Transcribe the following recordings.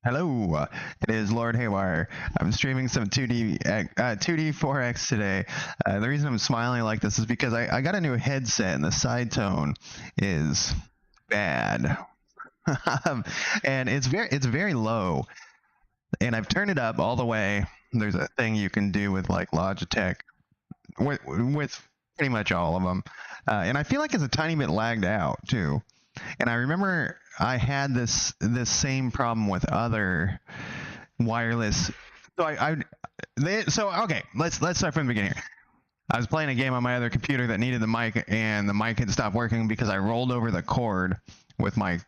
Hello, it is Lord Haywire. I'm streaming some 2D 4X today. The reason I'm smiling like this is because I got a new headset and the side tone is bad. And it's very low. And I've turned it up all the way. There's a thing you can do with like Logitech with pretty much all of them. And I feel like it's a tiny bit lagged out too. And I remember I had this same problem with other wireless. So okay, let's start from the beginning here. I was playing a game on my other computer that needed the mic, and the mic had stopped working because I rolled over the cord with my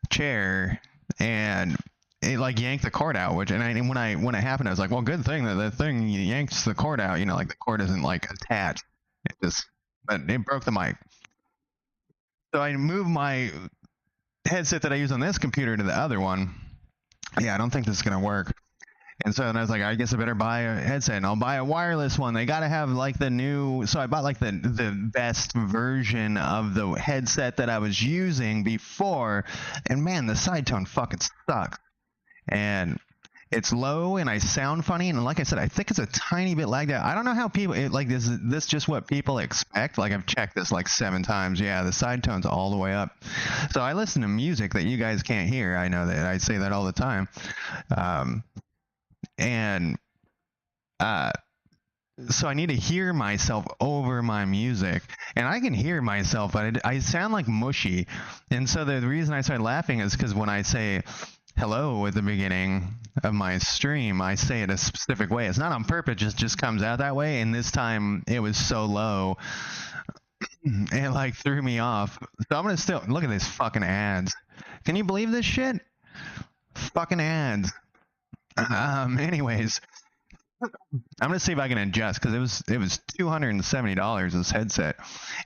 chair, and it like yanked the cord out. And when it happened, I was like, well, good thing that the thing yanks the cord out. You know, like the cord isn't like attached. But it broke the mic. So I moved my headset that I use on this computer to the other one. Yeah, I don't think this is gonna work. And so then I was like, I guess I better buy a headset, and I'll buy a wireless one. They gotta have like the new. So I bought like the best version of the headset that I was using before, and man, the side tone fucking sucks. And it's low, and I sound funny, and like I said, I think it's a tiny bit lagged out. I don't know how people like this. Is this just what people expect? Like I've checked this like 7 times. Yeah, the side tone's all the way up. So I listen to music that you guys can't hear. I know that I say that all the time, and so I need to hear myself over my music, and I can hear myself, but I sound like mushy. And so the reason I started laughing is because when I say hello at the beginning of my stream, I say it a specific way. It's not on purpose, it just comes out that way. And this time it was so low, it like threw me off. So I'm gonna still look at these fucking ads. Can you believe this shit? Fucking ads. Anyways, I'm gonna see if I can adjust, because it was $270 this headset,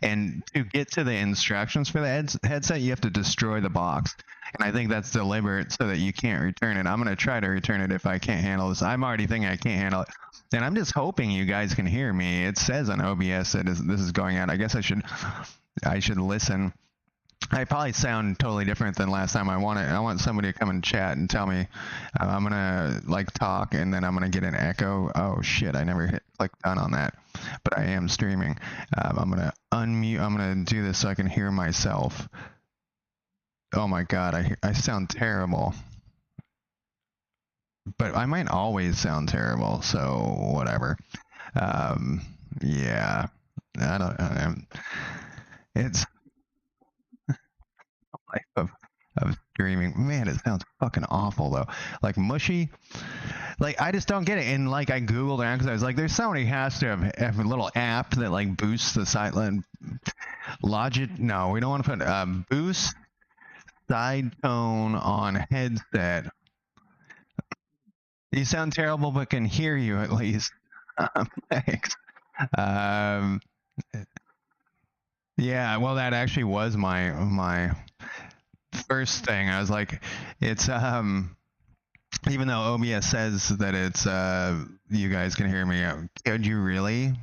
and to get to the instructions for the headset, you have to destroy the box, and I think that's deliberate so that you can't return it. I'm gonna try to return it if I can't handle this. I'm already thinking I can't handle it, and I'm just hoping you guys can hear me. It says on OBS that this is going out. I guess I should listen. I probably sound totally different than last time. I want somebody to come and chat and tell me. I'm gonna like talk, and then I'm gonna get an echo. Oh shit! I never click done on that, but I am streaming. I'm gonna unmute. I'm gonna do this so I can hear myself. Oh my god, I sound terrible, but I might always sound terrible. So whatever. Yeah, I don't. It's life of streaming. Man, it sounds fucking awful though. Like mushy. Like I just don't get it. And like I googled around because I was like, there's somebody has to have a little app that like boosts the side Logic. No, we don't want to put boost side tone on headset. You sound terrible, but can hear you at least. Thanks. Yeah, well, that actually was my first thing. I was like, it's even though OBS says that it's you guys can hear me, could you really?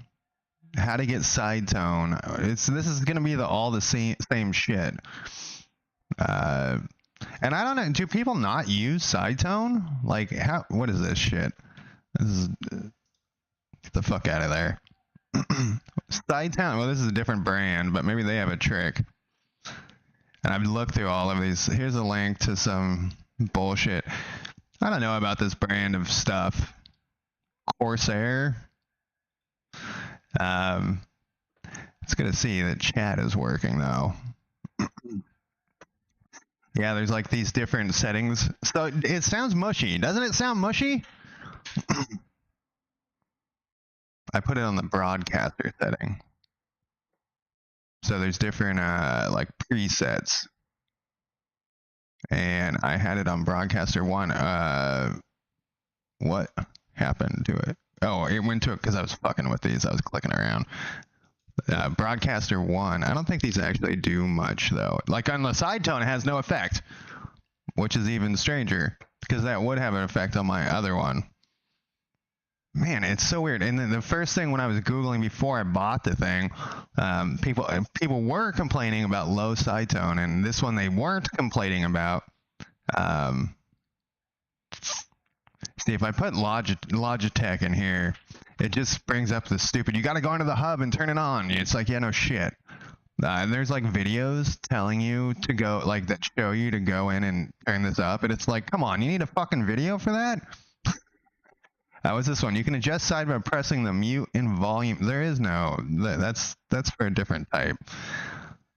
How to get side tone? This is gonna be all the same shit. And I don't know, do people not use side tone? Like what is this shit? This is get the fuck out of there. Side tone. Well, this is a different brand, but maybe they have a trick. And I've looked through all of these. Here's a link to some bullshit. I don't know about this brand of stuff. Corsair. It's good to see that chat is working though. Yeah, there's like these different settings. So it sounds mushy. Doesn't it sound mushy? I put it on the broadcaster setting. So there's different like presets. And I had it on broadcaster 1. What happened to it? Oh, it went to it because I was fucking with these. I was clicking around. Broadcaster 1. I don't think these actually do much though. Like on the side tone, it has no effect, which is even stranger because that would have an effect on my other one. Man, it's so weird. And then the first thing when I was Googling before I bought the thing, people were complaining about low side tone, and this one they weren't complaining about. Um, see, if I put Logitech in here, it just brings up the stupid, you got to go into the hub and turn it on. It's like, yeah, no shit. And there's like videos telling you to go, like that show you to go in and turn this up. And it's like, come on, you need a fucking video for that? What's this one? You can adjust side by pressing the mute and volume. There is no, that's for a different type.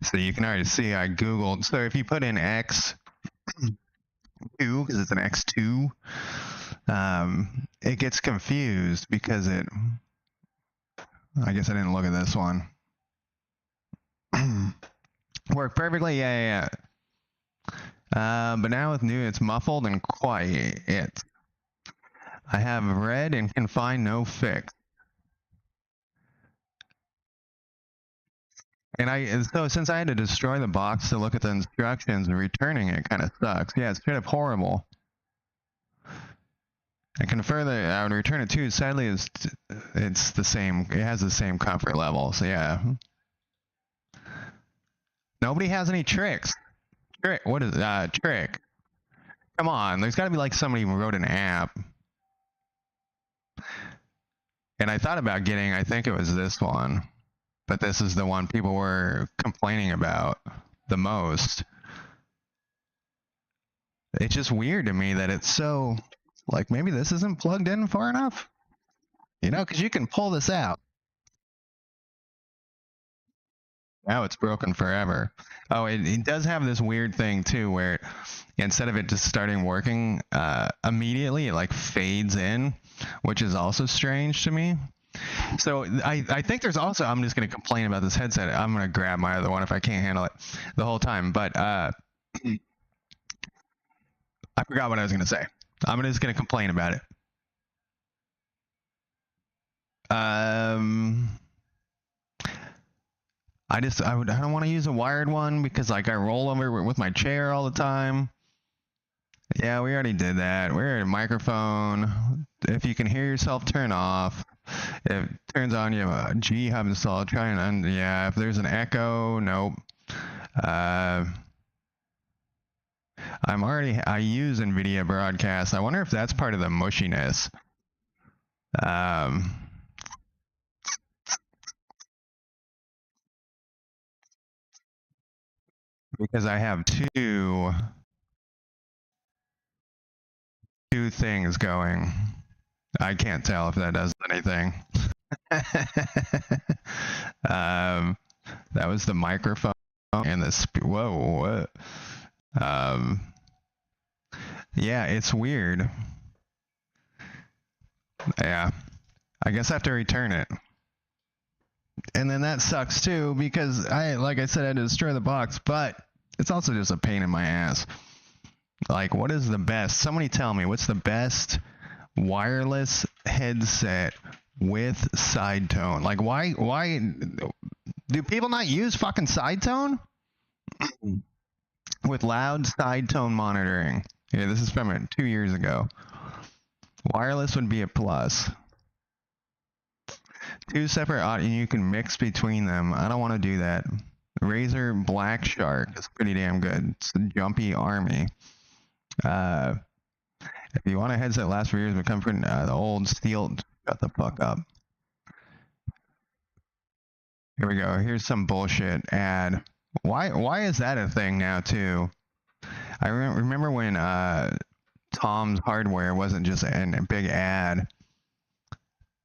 So you can already see I Googled. So if you put in X2, because it's an X2, it gets confused because I guess I didn't look at this one. Work perfectly, yeah. But now with new, it's muffled and quiet. I have read and can find no fix. And so since I had to destroy the box to look at the instructions and returning it kind of sucks. Yeah, it's straight up horrible. I can further, I would return it too. Sadly, it's the same. It has the same comfort level. So yeah. Nobody has any tricks. What is trick? Come on, there's got to be like somebody who wrote an app. And I thought about getting, I think it was this one, but this is the one people were complaining about the most. It's just weird to me that it's so, like, maybe this isn't plugged in far enough. You know, because you can pull this out. Now it's broken forever. Oh, it does have this weird thing too, where instead of it just starting working immediately, it like fades in, which is also strange to me. So I think there's also, I'm just going to complain about this headset. I'm going to grab my other one if I can't handle it the whole time. But I forgot what I was going to say. I'm just going to complain about it. I don't want to use a wired one because like I roll over with my chair all the time. Yeah, we already did that. We're at a microphone. If you can hear yourself, turn off. If it turns on, you have a G hub installed. Try and yeah. If there's an echo, nope. I use NVIDIA Broadcast. I wonder if that's part of the mushiness. Because I have two things going. I can't tell if that does anything. That was the microphone and the whoa. Yeah, it's weird. Yeah, I guess I have to return it. And then that sucks too because like I said, I had to destroy the box, but it's also just a pain in my ass. Like, what is the best? Somebody tell me, what's the best wireless headset with side tone? Like, why do people not use fucking side tone? With loud side tone monitoring. Yeah, this is from 2 years ago. Wireless would be a plus. 2 separate audio, you can mix between them. I don't want to do that. Razer Black Shark is pretty damn good. It's the Jumpy Army. If you want a headset that lasts for years but come from the old steel, shut the fuck up. Here we go. Here's some bullshit ad. Why is that a thing now too? I remember when Tom's Hardware wasn't just a big ad.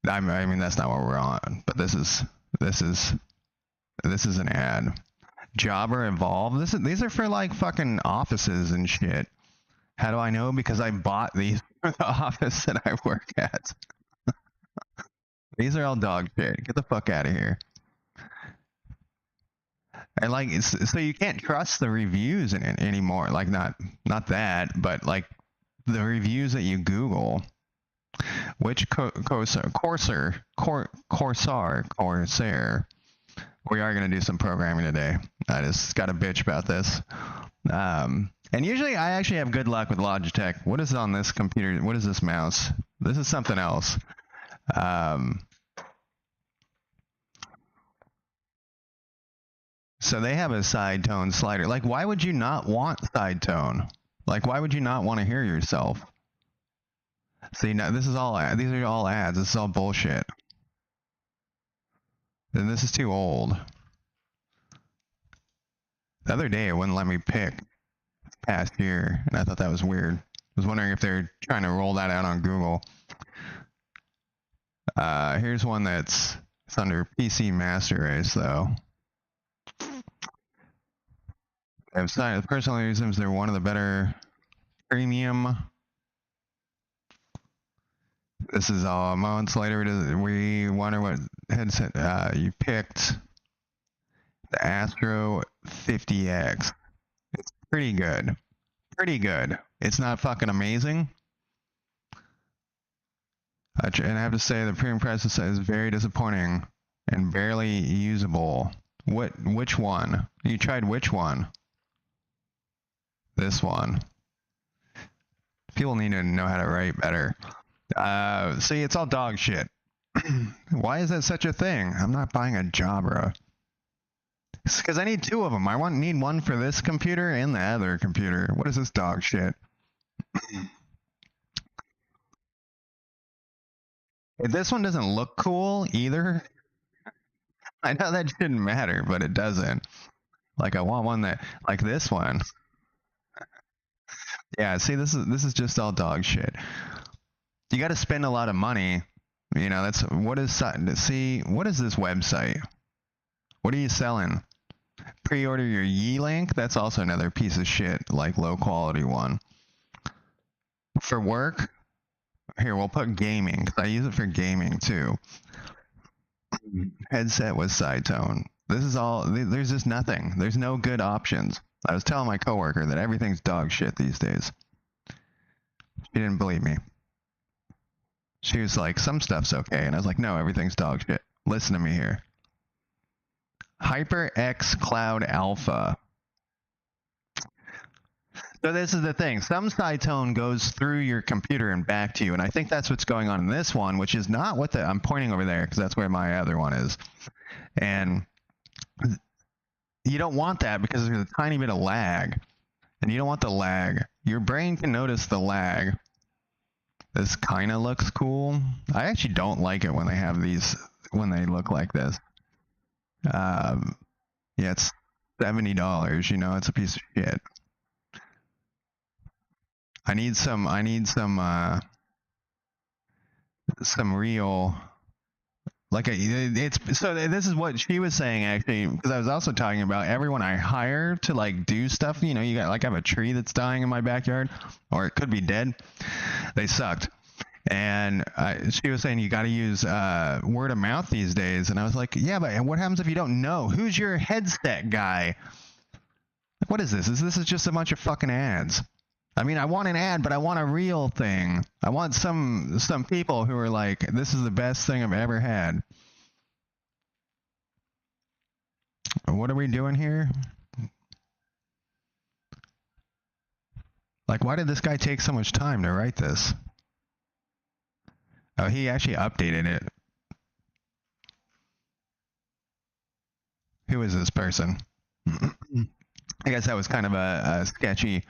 I mean that's not what we're on, but this is an ad. Jobber Evolve. These are for like fucking offices and shit. How do I know? Because I bought these for the office that I work at. These are all dog shit. Get the fuck out of here. And like, so you can't trust the reviews in it anymore. Like not that, but like the reviews that you Google. Which Corsair. We are going to do some programming today. I just got a bitch about this. And usually I actually have good luck with Logitech. What is on this computer? What is this mouse? This is something else. So they have a side tone slider. Like, why would you not want side tone? Like, why would you not want to hear yourself? See, now this is all, these are all ads. This is all bullshit. And this is too old. The other day, it wouldn't let me pick past year, and I thought that was weird. I was wondering if they're trying to roll that out on Google. Here's one that's it's under PC Master Race, though. I've signed personal reasons they're one of the better premium. This is all moments later. We wonder what headset you picked. The Astro 50X. It's pretty good. Pretty good. It's not fucking amazing. And I have to say the premium price is very disappointing and barely usable. Which one? You tried which one? This one. People need to know how to write better. See, it's all dog shit. Why is that such a thing? I'm not buying a Jabra. It's because I need two of them. I need one for this computer and the other computer. What is this dog shit? This one doesn't look cool either. I know that shouldn't matter, but it doesn't. Like, I want one that, like this one. Yeah, see, this is just all dog shit. You got to spend a lot of money. You know, that's what is this website? What are you selling? Pre-order your Yeelink? That's also another piece of shit, like low quality one. For work, here we'll put gaming because I use it for gaming too. Headset with side tone. This is all. There's just nothing. There's no good options. I was telling my coworker that everything's dog shit these days. She didn't believe me. She was like, some stuff's okay. And I was like, no, everything's dog shit. Listen to me here. HyperX Cloud Alpha. So this is the thing. Some side tone goes through your computer and back to you. And I think that's what's going on in this one, which is not what I'm pointing over there because that's where my other one is. And you don't want that because there's a tiny bit of lag. And you don't want the lag. Your brain can notice the lag. This kind of looks cool. I actually don't like it when they have these, when they look like this. Yeah, it's $70, you know, it's a piece of shit. I need some real, like so this is what she was saying actually, because I was also talking about everyone I hire to like do stuff, you know, you got like I have a tree that's dying in my backyard, or it could be dead. They sucked. And she was saying you got to use word of mouth these days. And I was like, yeah, but what happens if you don't know? Who's your headset guy? Like, what is this? This is just a bunch of fucking ads. I mean, I want an ad, but I want a real thing. I want some people who are like, this is the best thing I've ever had. What are we doing here? Like, why did this guy take so much time to write this? Oh, he actually updated it. Who is this person? I guess that was kind of a sketchy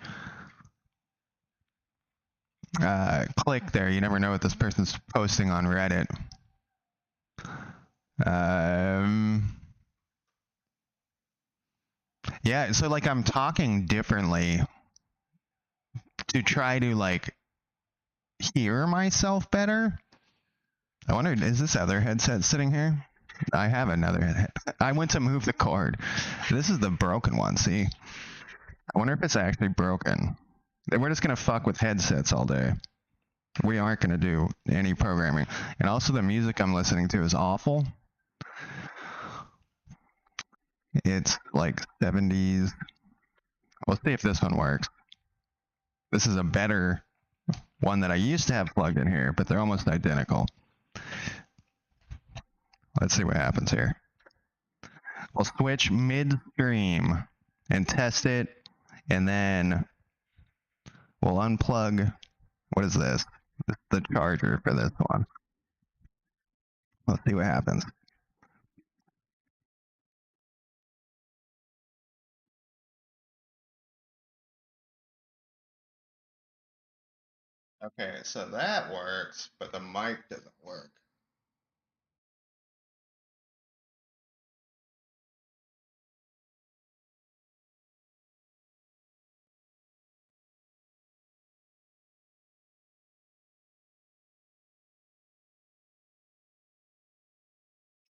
click there. You never know what this person's posting on Reddit. Yeah, so like I'm talking differently to try to like hear myself better. I wonder, is this other headset sitting here? I have another headset. I went to move the cord. This is the broken one, see? I wonder if it's actually broken. We're just going to fuck with headsets all day. We aren't going to do any programming. And also the music I'm listening to is awful. It's like 70s. We'll see if this one works. This is a better one that I used to have plugged in here, but they're almost identical. Let's see what happens here. We'll switch midstream and test it, and then we'll unplug. What is this? This is the charger for this one. Let's see what happens. Okay, so that works, but the mic doesn't work.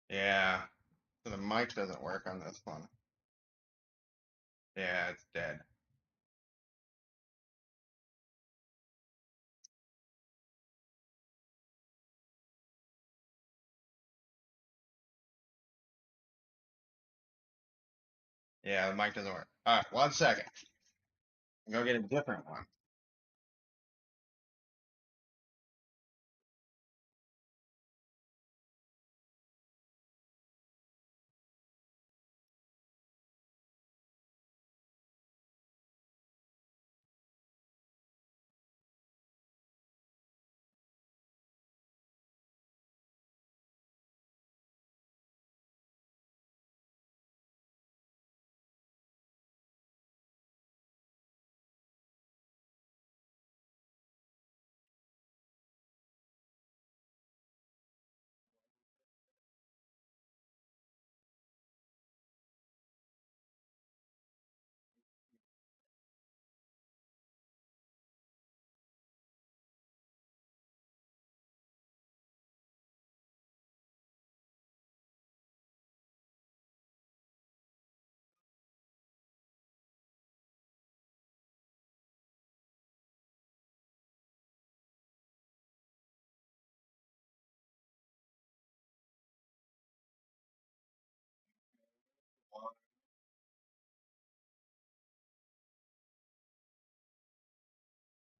Yeah, so the mic doesn't work on this one. Yeah, it's dead. Yeah, the mic doesn't work. All right, 1 second. Go get a different one.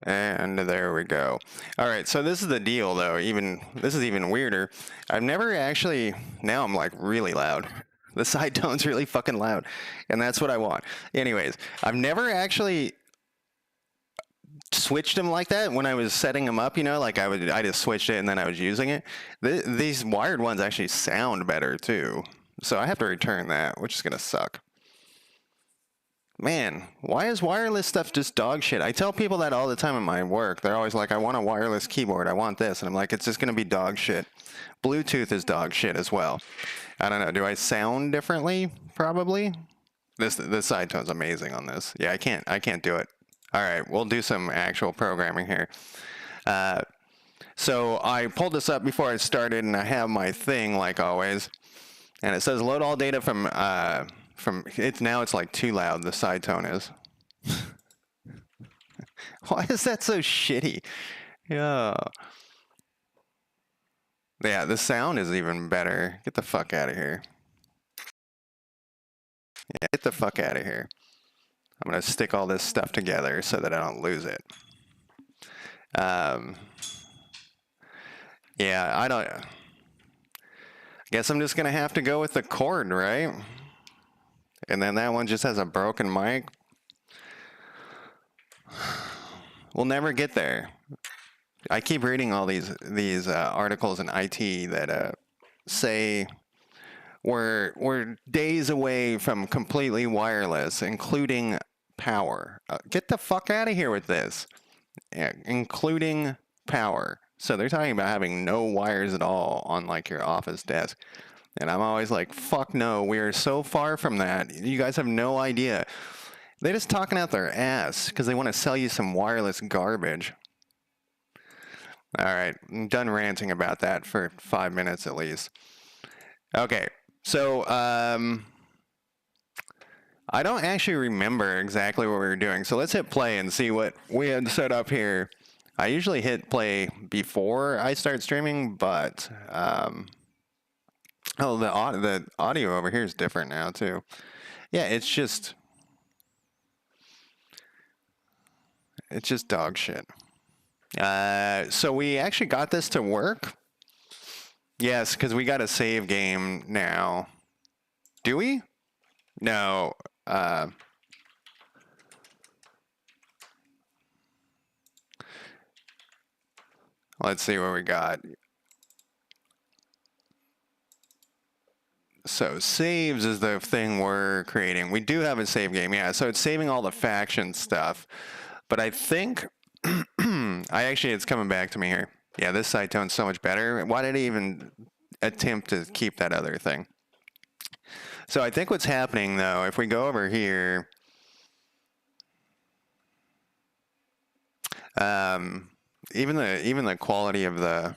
And there we go. All right, so this is the deal, though. This is even weirder. I've never actually. Now I'm like really loud. The side tone's really fucking loud, and that's what I want. Anyways, I've never actually switched them like that when I was setting them up. Like I just switched it and then I was using it. These wired ones actually sound better too. So I have to return that, which is gonna suck. Man, why is wireless stuff just dog shit? I tell people that all the time in my work. They're always like, I want a wireless keyboard. I want this. And I'm like, it's just going to be dog shit. Bluetooth is dog shit as well. I don't know. Do I sound differently? Probably. This side tone's amazing on this. Yeah, I can't do it. All right, we'll do some actual programming here. So I pulled this up before I started, and I have my thing like always, and it says load all data from it's like too loud. The side tone is. Why is that so shitty? Yeah. Yeah, the sound is even better. Get the fuck out of here. Yeah, get the fuck out of here. I'm gonna stick all this stuff together so that I don't lose it. Um, yeah, I don't. Guess I'm just gonna have to go with the cord, right? And then that one just has a broken mic. We'll never get there. I keep reading all these articles in IT that say we're days away from completely wireless, including power. Get the fuck out of here with this. Yeah, including power. So they're talking about having no wires at all on like your office desk. And I'm always like, fuck no, we are so far from that. You guys have no idea. They're just talking out their ass because they want to sell you some wireless garbage. All right, I'm done ranting about that for 5 minutes at least. Okay, so I don't actually remember exactly what we were doing. So let's hit play and see what we had set up here. I usually hit play before I start streaming, but oh, the audio over here is different now too. Yeah, it's just dog shit. So we actually got this to work. Yes, because we got a save game now. Do we? No. Let's see what we got. So saves is the thing we're creating. We do have a save game, yeah. So it's saving all the faction stuff. But I think it's coming back to me here. Yeah, this side tone's so much better. Why did I even attempt to keep that other thing? So I think what's happening though, if we go over here, even the quality of the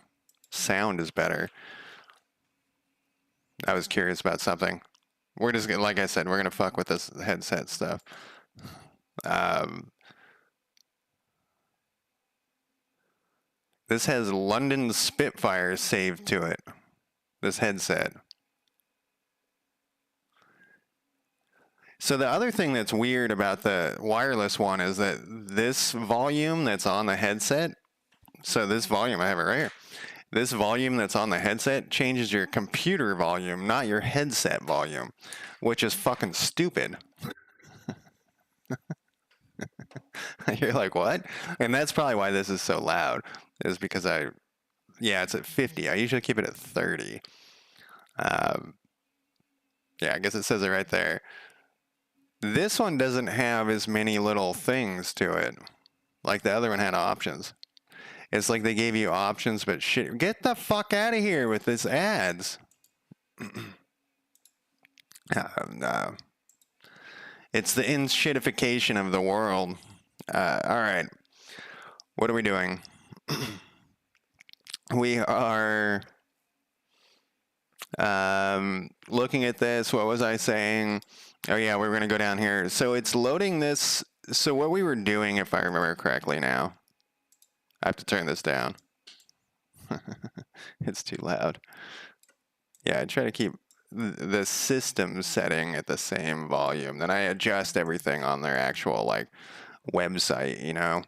sound is better. I was curious about something. We're just like I said, we're gonna fuck with this headset stuff. This has London Spitfire saved to it. This headset. So the other thing that's weird about the wireless one is that this volume that's on the headset, so this volume, I have it right here. This volume that's on the headset changes your computer volume, not your headset volume, which is fucking stupid. You're like, what? And that's probably why this is so loud, is because it's at 50. I usually keep it at 30. Yeah, I guess it says it right there. This one doesn't have as many little things to it. Like the other one had options. It's like they gave you options, but shit, get the fuck out of here with this ads. No. It's the in-shitification of the world. All right. What are we doing? We are looking at this. What was I saying? Oh, yeah, we're going to go down here. So it's loading this. So what we were doing, if I remember correctly now, I have to turn this down. It's too loud. Yeah, I try to keep the system setting at the same volume. Then I adjust everything on their actual, like, website, you know,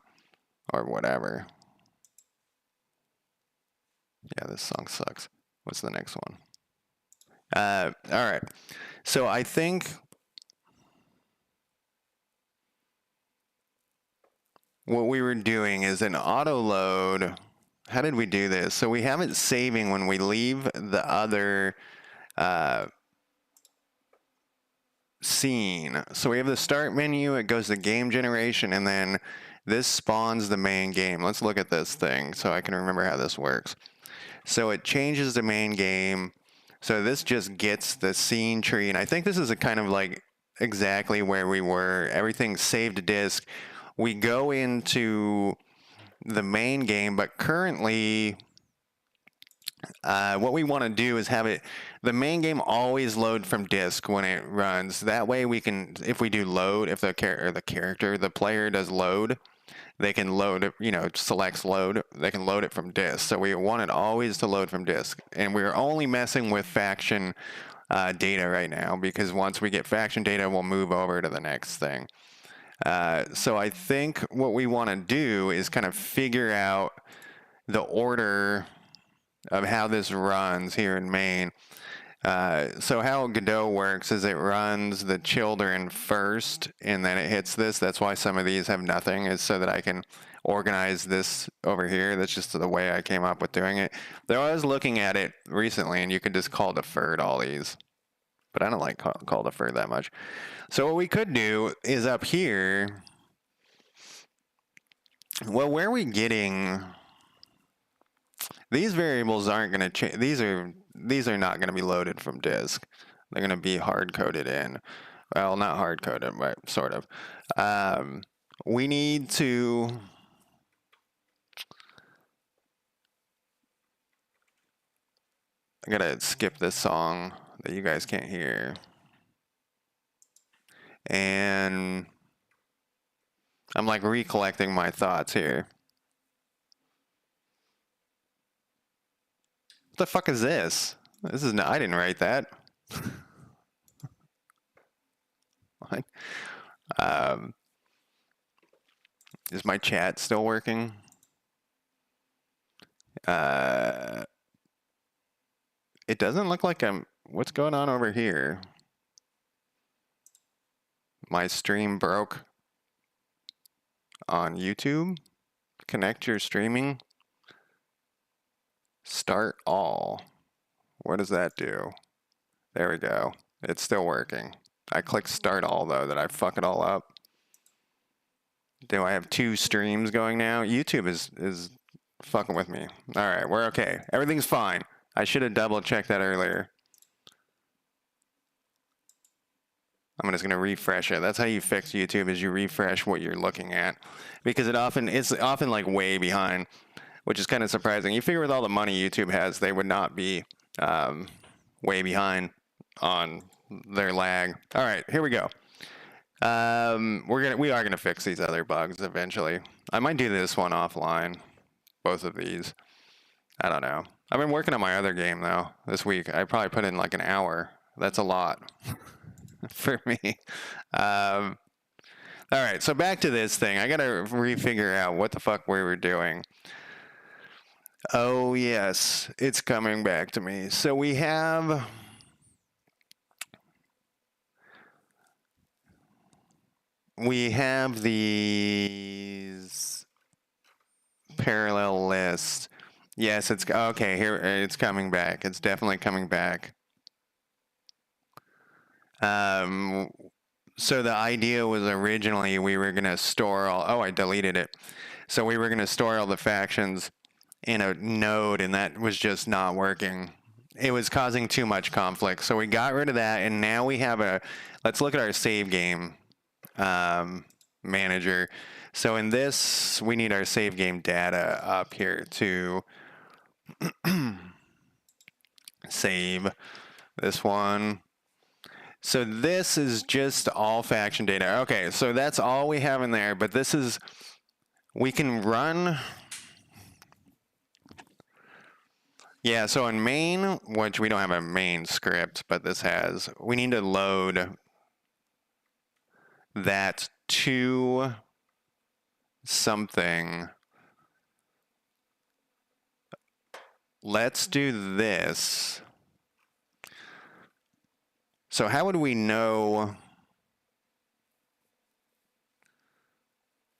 or whatever. Yeah, this song sucks. What's the next one? All right. So I think what we were doing is an auto load. How did we do this? So we have it saving when we leave the other scene. So we have the start menu, it goes to game generation, and then this spawns the main game. Let's look at this thing so I can remember how this works. So it changes the main game. So this just gets the scene tree, and I think this is a kind of like exactly where we were. Everything's saved to disk. We go into the main game, but currently what we want to do is have the main game always load from disk when it runs. That way we can, if we do load, if the player does load, they can load it, selects load, they can load it from disk. So we want it always to load from disk. And we're only messing with faction data right now, because once we get faction data, we'll move over to the next thing. So I think what we want to do is kind of figure out the order of how this runs here in main. So how Godot works is it runs the children first, and then it hits this. That's why some of these have nothing, is so that I can organize this over here. That's just the way I came up with doing it. Though I was looking at it recently, and you could just call deferred all these. But I don't like call deferred that much. So what we could do is up here, well, where are we getting... These variables aren't going to change. These are not going to be loaded from disk. They're going to be hard-coded in. Well, not hard-coded, but sort of. We need to... I got to skip this song that you guys can't hear. And I'm like recollecting my thoughts here. What the fuck is this? This is not, I didn't write that. What? Is my chat still working? It doesn't look like I'm... What's going on over here? My stream broke on YouTube. Connect your streaming. Start all. What does that do? There we go. It's still working. I click start all though. Did I fuck it all up? Do I have 2 streams going now? YouTube is fucking with me. All right, we're okay. Everything's fine. I should have double checked that earlier. I'm just gonna refresh it. That's how you fix YouTube, is you refresh what you're looking at, because it's often like way behind, which is kind of surprising. You figure with all the money YouTube has, they would not be way behind on their lag. All right, here we go. We are gonna fix these other bugs eventually. I might do this one offline. Both of these. I don't know. I've been working on my other game though this week. I probably put in like an hour. That's a lot for me. All right, so back to this thing. I gotta refigure out what the fuck we were doing. Oh yes, it's coming back to me. So we have these parallel lists. Yes, it's okay. Here, it's coming back. It's definitely coming back. So the idea was originally we were gonna store all. Oh, I deleted it. So we were gonna store all the factions in a node, and that was just not working. It was causing too much conflict. So we got rid of that, and now we have a. Let's look at our save game manager. So in this, we need our save game data up here to save this one. So this is just all faction data. Okay, so that's all we have in there, but this is, we can run. Yeah, so in main, which we don't have a main script, but this has, we need to load that to something. Let's do this. So how would we know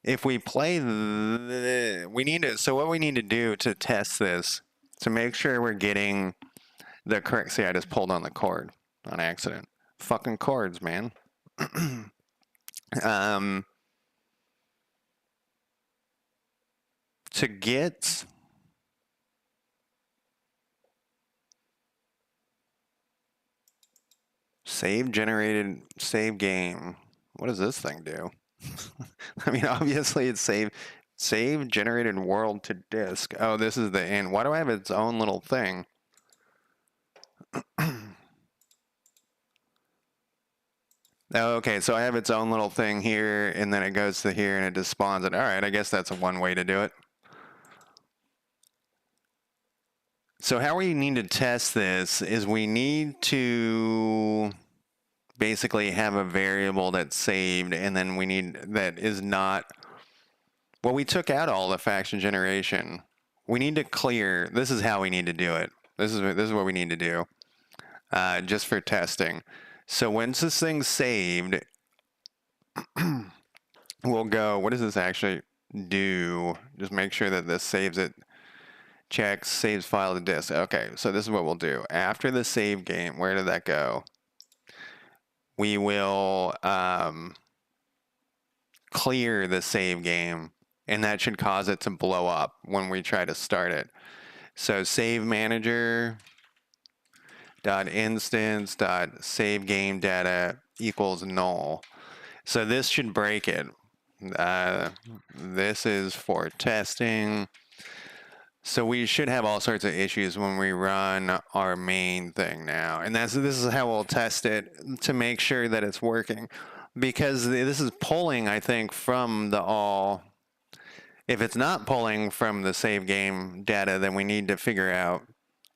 if we play we need to, so what we need to do to test this, to make sure we're getting the correct, see, I just pulled on the cord on accident. Fucking cords, man. To get save generated, save game. What does this thing do? I mean, obviously it's save generated world to disk. Oh, this is the end. Why do I have its own little thing? Oh, okay, so I have its own little thing here, and then it goes to here, and it just spawns it. All right, I guess that's one way to do it. So how we need to test this is we need to basically have a variable that's saved, and then we need, that is not, well, we took out all the faction generation. We need to clear, this is how we need to do it. This is what we need to do, just for testing. So once this thing's saved, we'll go, what does this actually do? Just make sure that this saves it. Checks, saves file to disk. Okay, so this is what we'll do. After the save game, where did that go? We will clear the save game, and that should cause it to blow up when we try to start it. So save manager dot instance dot save game data equals null. So this should break it. This is for testing. So we should have all sorts of issues when we run our main thing now. And this is how we'll test it to make sure that it's working. Because this is pulling, I think, from the all. If it's not pulling from the save game data, then we need to figure out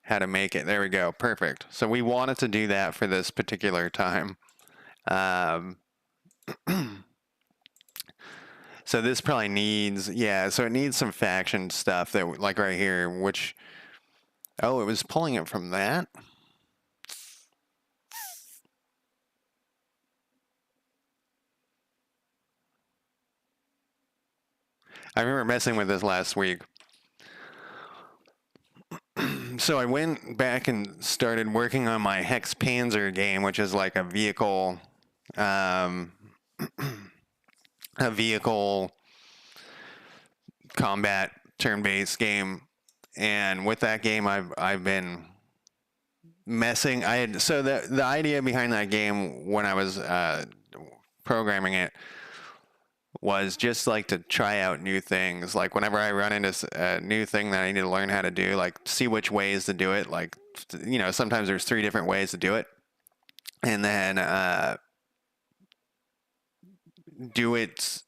how to make it. There we go. Perfect. So we wanted to do that for this particular time. So this probably needs, yeah, so it needs some faction stuff that, like right here, which, oh, it was pulling it from that? I remember messing with this last week. So I went back and started working on my Hex Panzer game, which is like a vehicle, um, a vehicle combat turn-based game. And with that game, I've been messing. So the idea behind that game when I was programming it was just like to try out new things. Like whenever I run into a new thing that I need to learn how to do, like see which ways to do it. Like, you know, sometimes there's 3 different ways to do it, and then do it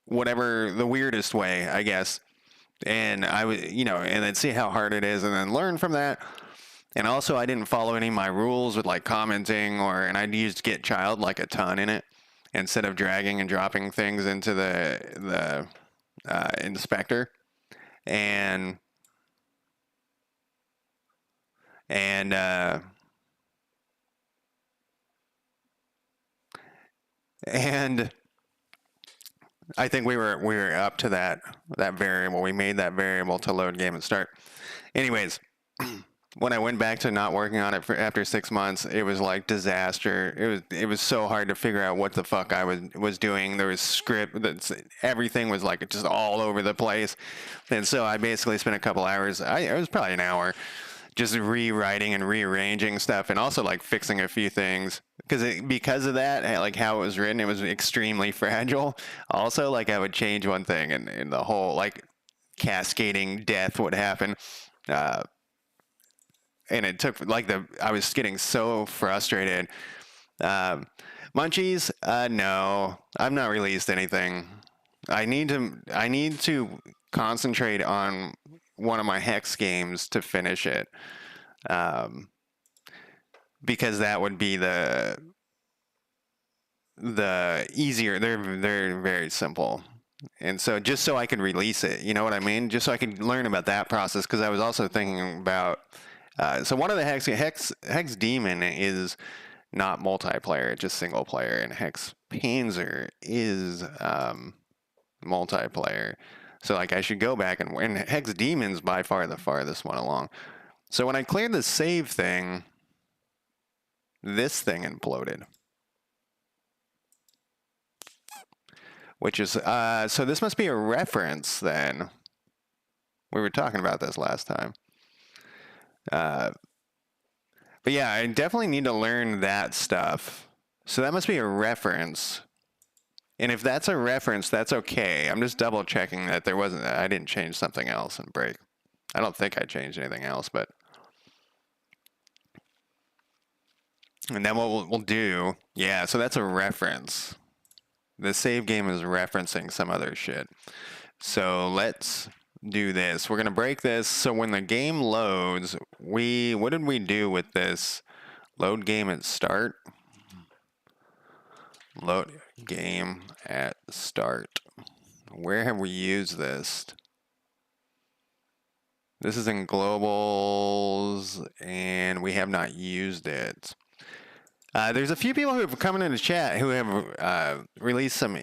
whatever the weirdest way, I guess. And I would, you know, and then see how hard it is, and then learn from that. And also, I didn't follow any of my rules with like commenting, and I used get child like a ton in it instead of dragging and dropping things into the inspector. And and I think we were up to that variable. We made that variable to load game and start. Anyways, when I went back to not working on it after 6 months, it was like disaster. It was so hard to figure out what the fuck I was doing. There was script, everything was like just all over the place, and so I basically spent a couple hours. It was probably an hour, just rewriting and rearranging stuff, and also like fixing a few things because of that, like how it was written, it was extremely fragile. Also, like I would change one thing, and the whole like cascading death would happen. And it took like I was getting so frustrated. Munchies, no, I've not released anything. I need to concentrate on one of my Hex games to finish it, because that would be the easier. They're very simple. And so just so I can release it, you know what I mean? Just so I can learn about that process, because I was also thinking about so one of the Hex Demon is not multiplayer, just single player, and Hex Panzer is multiplayer. So like I should go back and Hex Demon's by far the farthest one along. So when I cleared the save thing, this thing imploded. Which is so this must be a reference then. We were talking about this last time. But yeah, I definitely need to learn that stuff. So that must be a reference. And if that's a reference, that's okay. I'm just double checking that I didn't change something else and break. I don't think I changed anything else, but. And then what we'll do, yeah, so that's a reference. The save game is referencing some other shit. So let's do this. We're going to break this. So when the game loads, what did we do with this? Load game at start. Load game at start. Where have we used this? This is in globals, and we have not used it. There's a few people who have come into the chat who have released some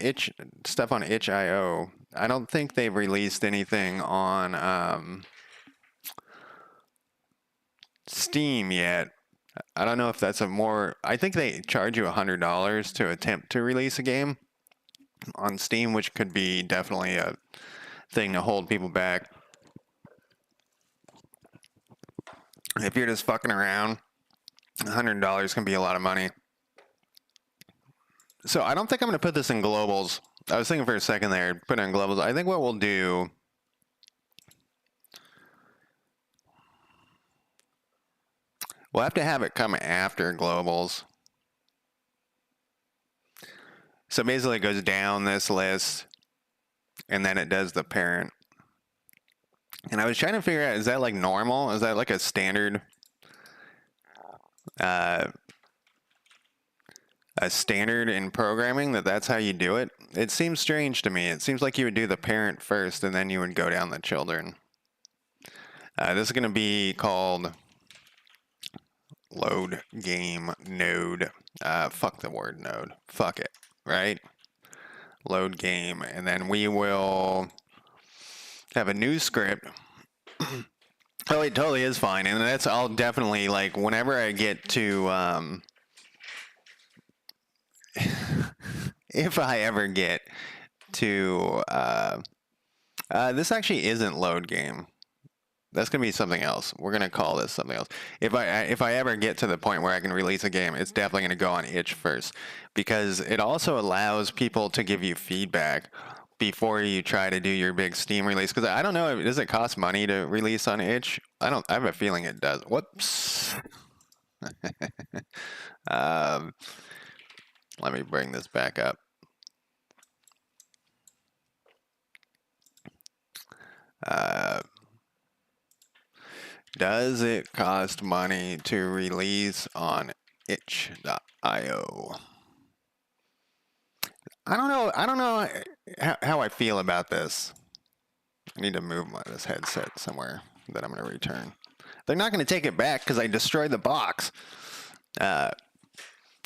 stuff on itch.io. I don't think they've released anything on Steam yet. I don't know if that's I think they charge you $100 to attempt to release a game on Steam, which could be definitely a thing to hold people back. If you're just fucking around, $100 can be a lot of money. So I don't think I'm going to put this in globals. I was thinking for a second there, put it in globals. I think what we'll do, we'll have to have it come after globals. So basically it goes down this list, and then it does the parent. And I was trying to figure out, is that like normal? Is that like a standard in programming, that's how you do it? It seems strange to me. It seems like you would do the parent first, and then you would go down the children. This is going to be called load game node. Fuck the word node. Fuck it, right? Load game, and then we will have a new script Oh, it totally is fine, and I'll definitely like whenever I get to if I ever get to this actually isn't load game. That's gonna be something else. We're gonna call this something else. If I ever get to the point where I can release a game, it's definitely gonna go on itch first, because it also allows people to give you feedback before you try to do your big Steam release. Because I don't know, does it cost money to release on itch? I have a feeling it does. Whoops. Let me bring this back up. Does it cost money to release on itch.io? I don't know how I feel about this. I need to move this headset somewhere that I'm going to return. They're not going to take it back because I destroyed the box. I'll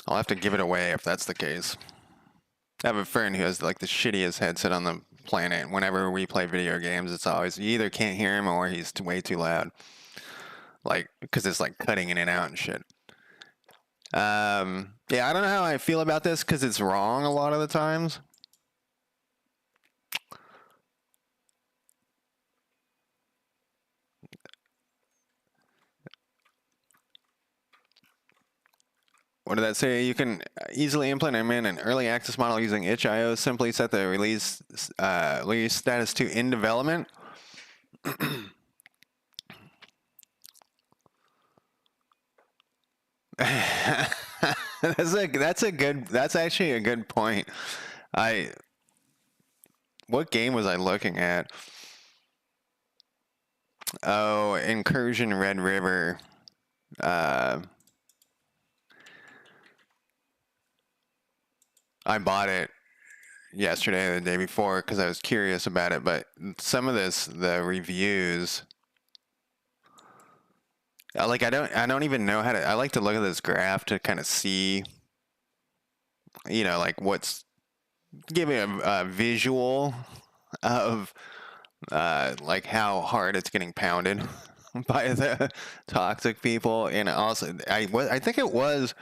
have to give it away if that's the case. I have a friend who has like the shittiest headset on the planet. Whenever we play video games, it's always you either can't hear him or he's way too loud. Like, because it's like cutting in and out and shit. Yeah, I don't know how I feel about this because it's wrong a lot of the times. What did that say? You can easily implement an early access model using itch.io. Simply set the release status to in development. That's actually a good point. What game was I looking at? Oh, Incursion Red River. I bought it yesterday or the day before because I was curious about it, but some of the reviews, like I don't even know how to. I like to look at this graph to kind of see, like give me a visual of like how hard it's getting pounded by the toxic people, and also I think it was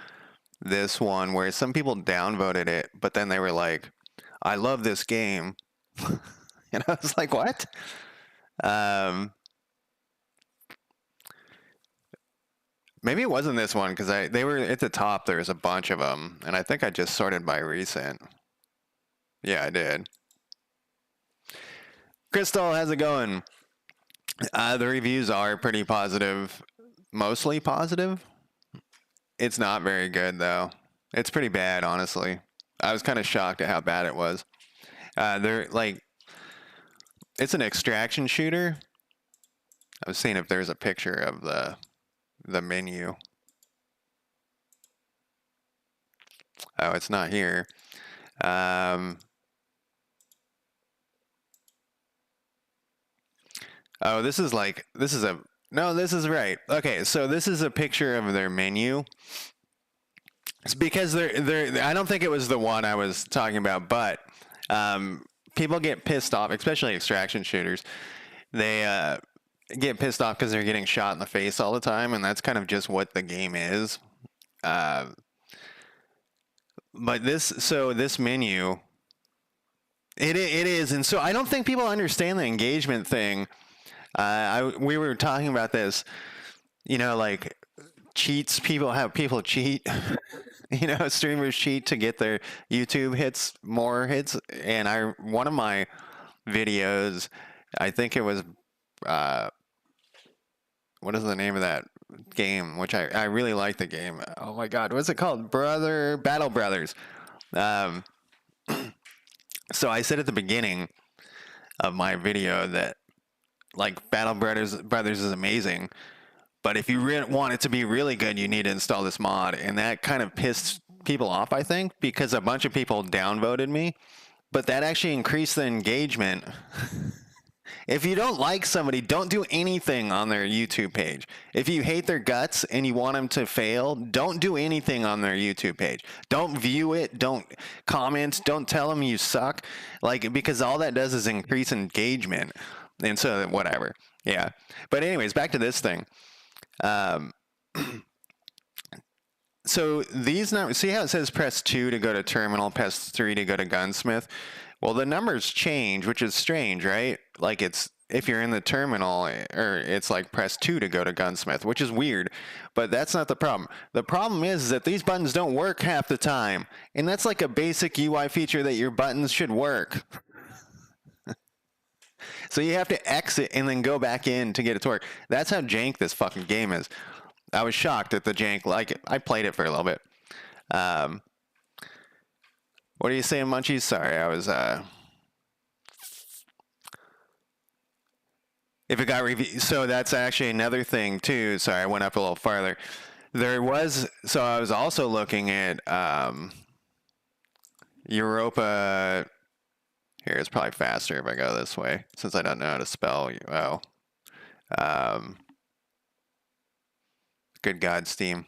this one where some people downvoted it, but then they were like, I love this game. And I was like, what? Maybe it wasn't this one because they were at the top. There's a bunch of them, and I think I just sorted by recent. Yeah, I did. Crystal, how's it going? The reviews are pretty positive, mostly positive. It's not very good though. It's pretty bad, honestly. I was kind of shocked at how bad it was. They're like, it's an extraction shooter. I was seeing if there's a picture of the menu. Oh, it's not here. Oh, this is right. Okay, so this is a picture of their menu. It's because I don't think it was the one I was talking about, but people get pissed off, especially extraction shooters. They get pissed off because they're getting shot in the face all the time, and that's kind of just what the game is. But this menu, it is, and so I don't think people understand the engagement thing. We were talking about this, like cheats. People cheat. Streamers cheat to get their YouTube more hits. And one of my videos, I think it was, what is the name of that game? Which I really like the game. Oh my God, what's it called? Battle Brothers. So I said at the beginning of my video that like Battle Brothers is amazing, but if you want it to be really good, you need to install this mod. And that kind of pissed people off, I think, because a bunch of people downvoted me, but that actually increased the engagement. If you don't like somebody, don't do anything on their YouTube page. If you hate their guts and you want them to fail, don't do anything on their YouTube page. Don't view it. Don't comment. Don't tell them you suck. Because all that does is increase engagement. And so whatever. Yeah. But anyways, back to this thing. Um, so these numbers, see how it says press 2 to go to terminal, press 3 to go to gunsmith? Well, the numbers change, which is strange, right? Like it's, if you're in the terminal, or it's like press 2 to go to gunsmith, which is weird, but that's not the problem. The problem is that these buttons don't work half the time. And that's like a basic UI feature that your buttons should work. So you have to exit and then go back in to get it to work. That's how jank this fucking game is. I was shocked at the jank. Like, I played it for a little bit. What are you saying, Munchies? Sorry, I was, if it got reviewed. So that's actually another thing, too. Sorry, I went up a little farther. There was, so I was also looking at Europa. Here, it's probably faster if I go this way, since I don't know how to spell. Oh. Good God, Steam.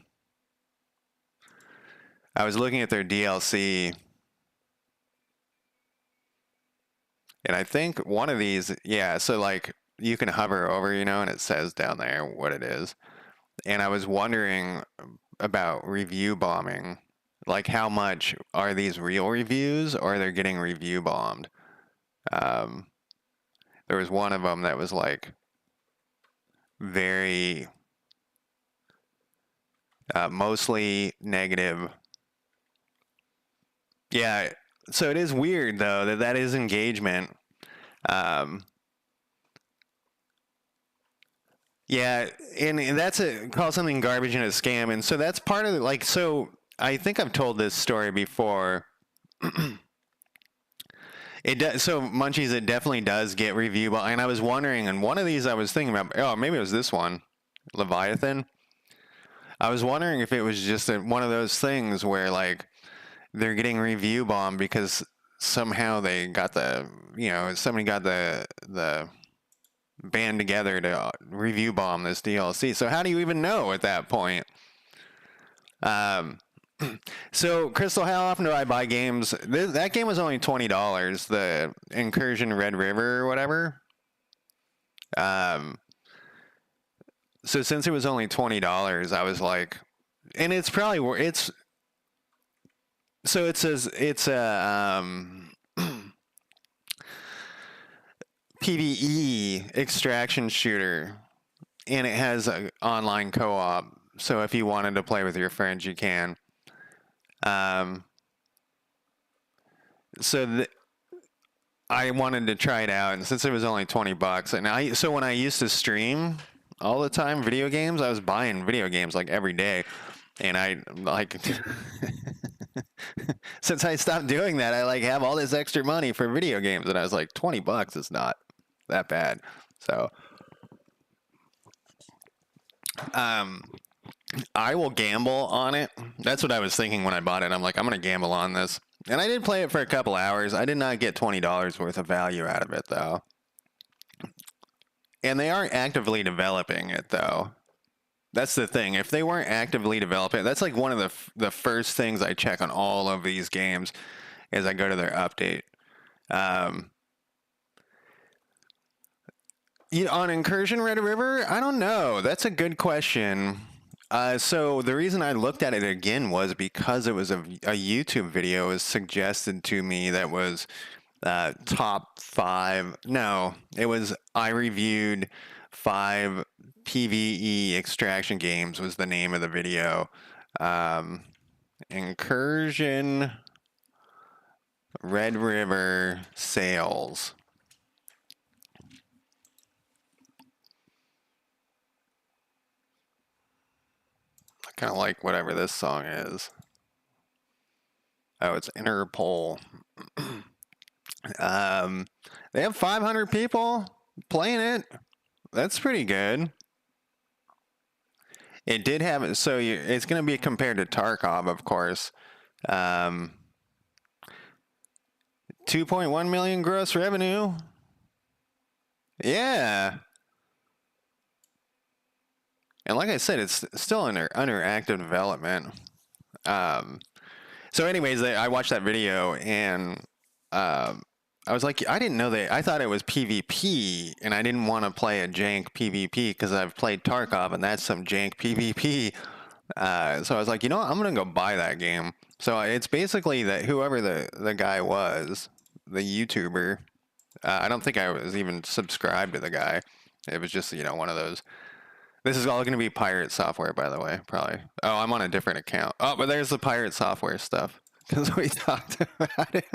I was looking at their DLC, and I think one of these, yeah, so like you can hover over, you know, and it says down there what it is. And I was wondering about review bombing. Like, how much are these real reviews, or they're getting review bombed? There was one of them that was like very mostly negative. Yeah, so it is weird though that is engagement. Yeah, and that's call something garbage and a scam, and so that's part of it. Like, so I think I've told this story before. It does, so Munchies, it definitely does get review, and I was wondering, and one of these I was thinking about. Oh, maybe it was this one, Leviathan. I was wondering if it was just one of those things where like they're getting review bombed because somehow they got the, you know, somebody got the band together to review bomb this DLC. So how do you even know at that point? So Crystal, how often do I buy games? That game was only $20, the Incursion Red River or whatever. So since it was only $20, I was like, and it's probably so it says it's a PvE extraction shooter, and it has an online co-op. So if you wanted to play with your friends, you can. So I wanted to try it out, and since it was only $20, and so when I used to stream all the time video games, I was buying video games like every day, and I like since I stopped doing that, I like have all this extra money for video games, and I was like, $20 is not that bad. So I will gamble on it. That's what I was thinking when I bought it. I'm like, I'm gonna gamble on this, and I did play it for a couple hours. I did not get $20 worth of value out of it though. And they aren't actively developing it, though. That's the thing. If they weren't actively developing, that's like one of the first things I check on all of these games is I go to their update. On Incursion Red River, I don't know. That's a good question. So the reason I looked at it again was because it was a YouTube video was suggested to me that was top 5. No, it was I reviewed 5 PvE extraction games was the name of the video. Incursion Red River sales. I kind of like whatever this song is. Oh, it's Interpol. They have 500 people playing it. That's pretty good. It did have it, so it's going to be compared to Tarkov, of course. 2.1 million gross revenue. Yeah. And like I said, it's still under active development. So anyways, I watched that video, and I was like, I didn't know that. I thought it was PvP, and I didn't want to play a jank PvP because I've played Tarkov, and that's some jank PvP. So I was like, you know what? I'm gonna go buy that game. So it's basically that whoever the guy was, the YouTuber. I don't think I was even subscribed to the guy. It was just one of those. This is all going to be pirate software, by the way, probably. Oh, I'm on a different account. Oh, but there's the pirate software stuff because we talked about it,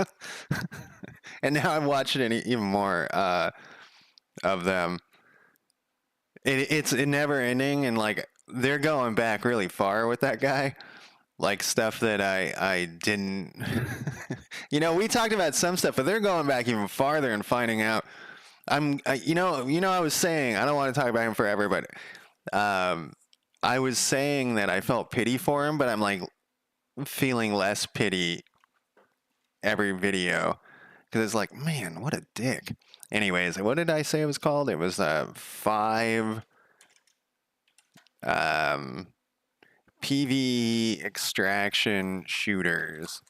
and now I'm watching it even more of them. It's never ending, and like they're going back really far with that guy. Like stuff that I didn't. We talked about some stuff, but they're going back even farther and finding out. I was saying I don't want to talk about him forever, but I was saying that I felt pity for him, but I'm like feeling less pity every video because it's like, man, what a dick. Anyways, what did I say it was called? It was 5 PV extraction shooters.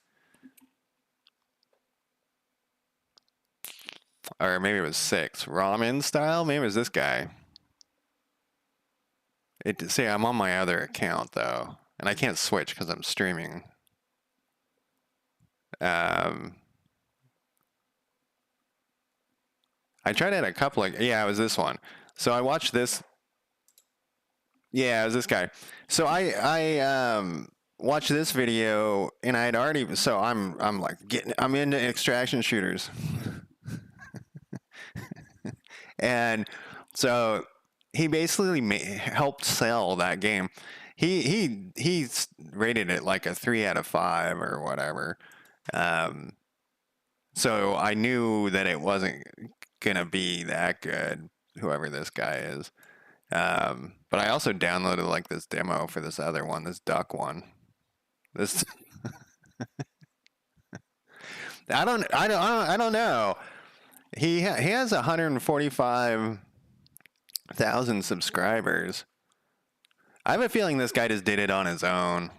Or maybe it was 6. Ramen style? Maybe it was this guy. See, I'm on my other account, though. And I can't switch because I'm streaming. I tried it a couple of... Yeah, it was this one. So I watched this... Yeah, it was this guy. So I watched this video, and I had already... So I'm like, I'm into extraction shooters. And so he basically helped sell that game. He rated it like a 3 out of 5 or whatever. So I knew that it wasn't gonna be that good, whoever this guy is. But I also downloaded like this demo for this other one, this duck one. This I don't know. He has 145,000 subscribers. I have a feeling this guy just did it on his own.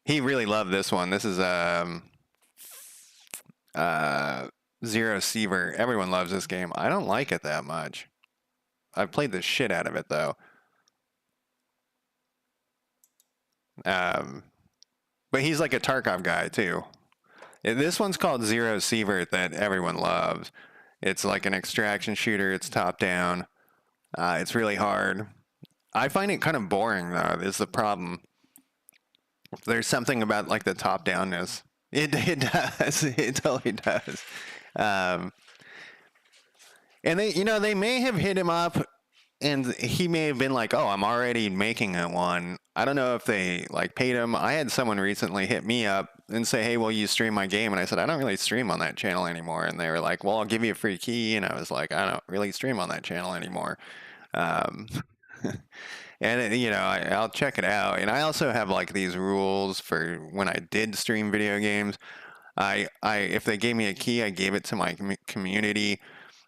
He really loved this one. This is Zero Seaver. Everyone loves this game. I don't like it that much. I've played the shit out of it though. But he's like a Tarkov guy too. This one's called Zero Seaver that everyone loves. It's like an extraction shooter. It's top down. It's really hard. I find it kind of boring though. Is the problem. There's something about like the top downness. It does. It totally does. And they may have hit him up, and he may have been like, "Oh, I'm already making one." I don't know if they like paid him. I had someone recently hit me up and say, "Hey, will you stream my game?" And I said, "I don't really stream on that channel anymore." And they were like, "Well, I'll give you a free key." And I was like, "I don't really stream on that channel anymore." And I'll check it out. And I also have like these rules for when I did stream video games. If they gave me a key, I gave it to my community.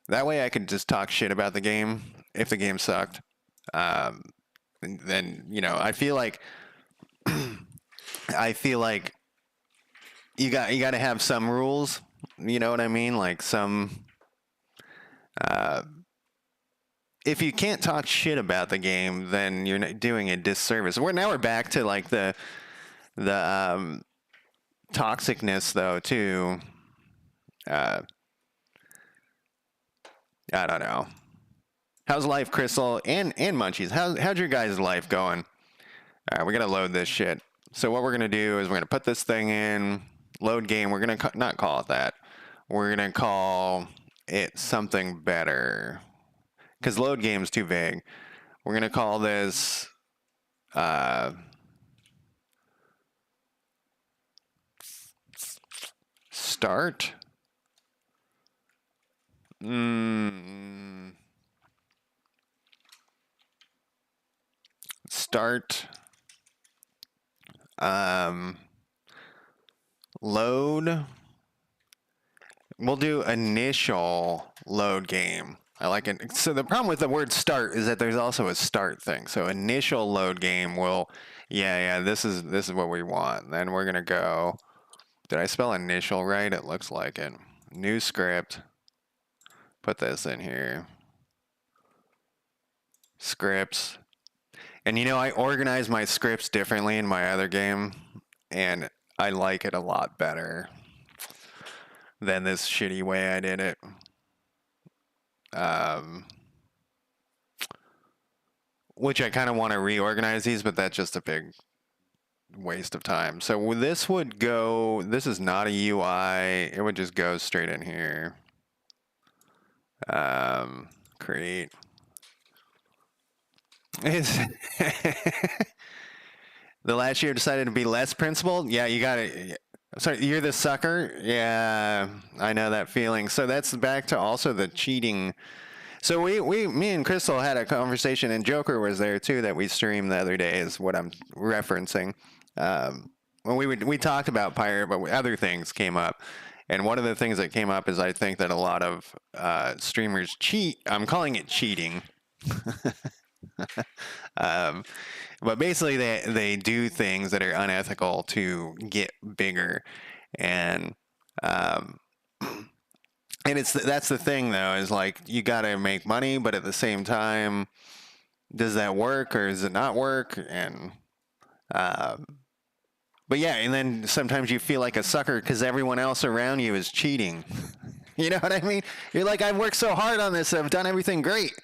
That way I could just talk shit about the game if the game sucked. Then I feel like you got to have some rules. You know what I mean? Like some. If you can't talk shit about the game, then you're doing a disservice. We're back to like the toxicness though too. I don't know. How's life, Crystal and Munchies? How's your guys' life going? We gotta load this shit. So what we're gonna do is we're gonna put this thing in load game. We're gonna not call it that. We're gonna call it something better. Because load game is too vague. We're going to call this start. Start. Load. We'll do initial load game. I like it. So the problem with the word start is that there's also a start thing. So initial load game will, this is what we want. Then we're gonna go. Did I spell initial right? It looks like it. New script. Put this in here. Scripts. And you know, I organize my scripts differently in my other game, and I like it a lot better than this shitty way I did it. Which I kind of want to reorganize these, but that's just a big waste of time. So this would go, this is not a UI. It would just go straight in here. Create. It's the last year decided to be less principled. Yeah, you got it. Sorry, you're the sucker. Yeah, I know that feeling. So that's back to also the cheating. So me and Crystal had a conversation, and Joker was there too, that we streamed the other day, is what I'm referencing. When we talked about Pirate, but other things came up. And one of the things that came up is I think that a lot of streamers cheat. I'm calling it cheating. But basically they do things that are unethical to get bigger. And that's the thing though, is like, you got to make money, but at the same time, does that work or does it not work? And but yeah, and then sometimes you feel like a sucker because everyone else around you is cheating. You know what I mean? You're like, I've worked so hard on this, I've done everything great,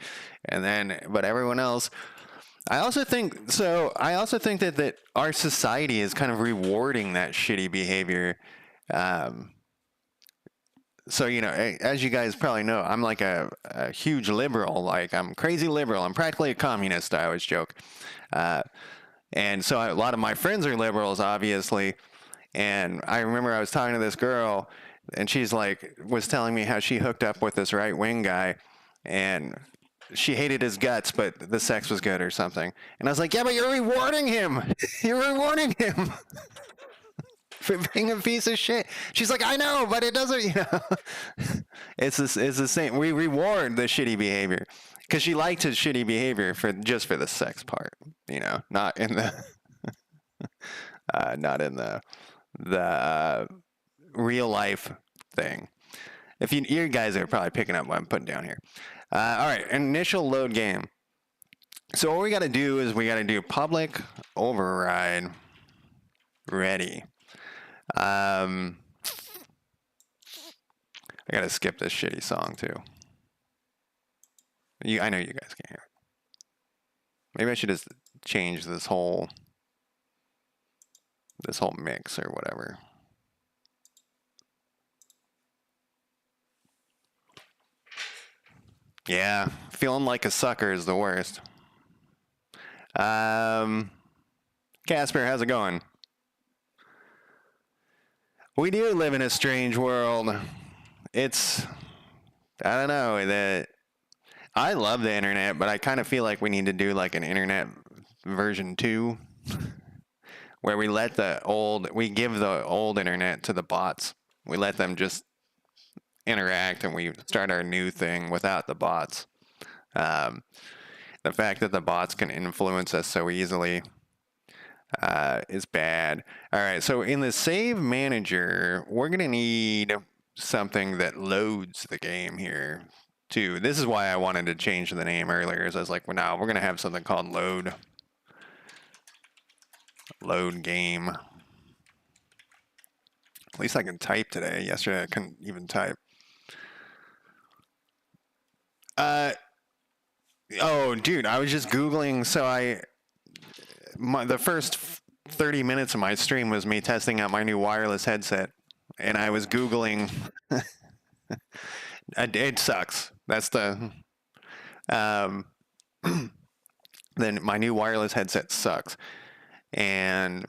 and then but everyone else. I also think that our society is kind of rewarding that shitty behavior. So, you know, as you guys probably know, I'm like a huge liberal. Like, I'm crazy liberal. I'm practically a communist, I always joke. And so a lot of my friends are liberals, obviously. And I remember I was talking to this girl, and she's like, was telling me how she hooked up with this right-wing guy, and she hated his guts, but the sex was good or something. And I was like, yeah, but you're rewarding him. You're rewarding him for being a piece of shit. She's like, I know, but it doesn't, you know. It's the same. We reward the shitty behavior because she liked his shitty behavior for the sex part, you know, not in the real life thing. If you guys are probably picking up what I'm putting down here. All right, initial load game. So what we got to do is we got to do public override ready. I got to skip this shitty song too. I know you guys can hear it. Maybe I should just change this whole mix or whatever. Yeah, feeling like a sucker is the worst. Casper, how's it going? We do live in a strange world. It's, I don't know, I love the internet, but I kind of feel like we need to do like an internet version 2, where we give the old internet to the bots. We let them just interact, and we start our new thing without the bots. The fact that the bots can influence us so easily is bad. All right, so in the save manager, we're going to need something that loads the game here too. This is why I wanted to change the name earlier, is I was like, well, now we're going to have something called load game. At least I can type today. Yesterday I couldn't even type. Oh, dude, I was just Googling. So the first 30 minutes of my stream was me testing out my new wireless headset, and I was Googling. It sucks. That's the. Then my new wireless headset sucks, and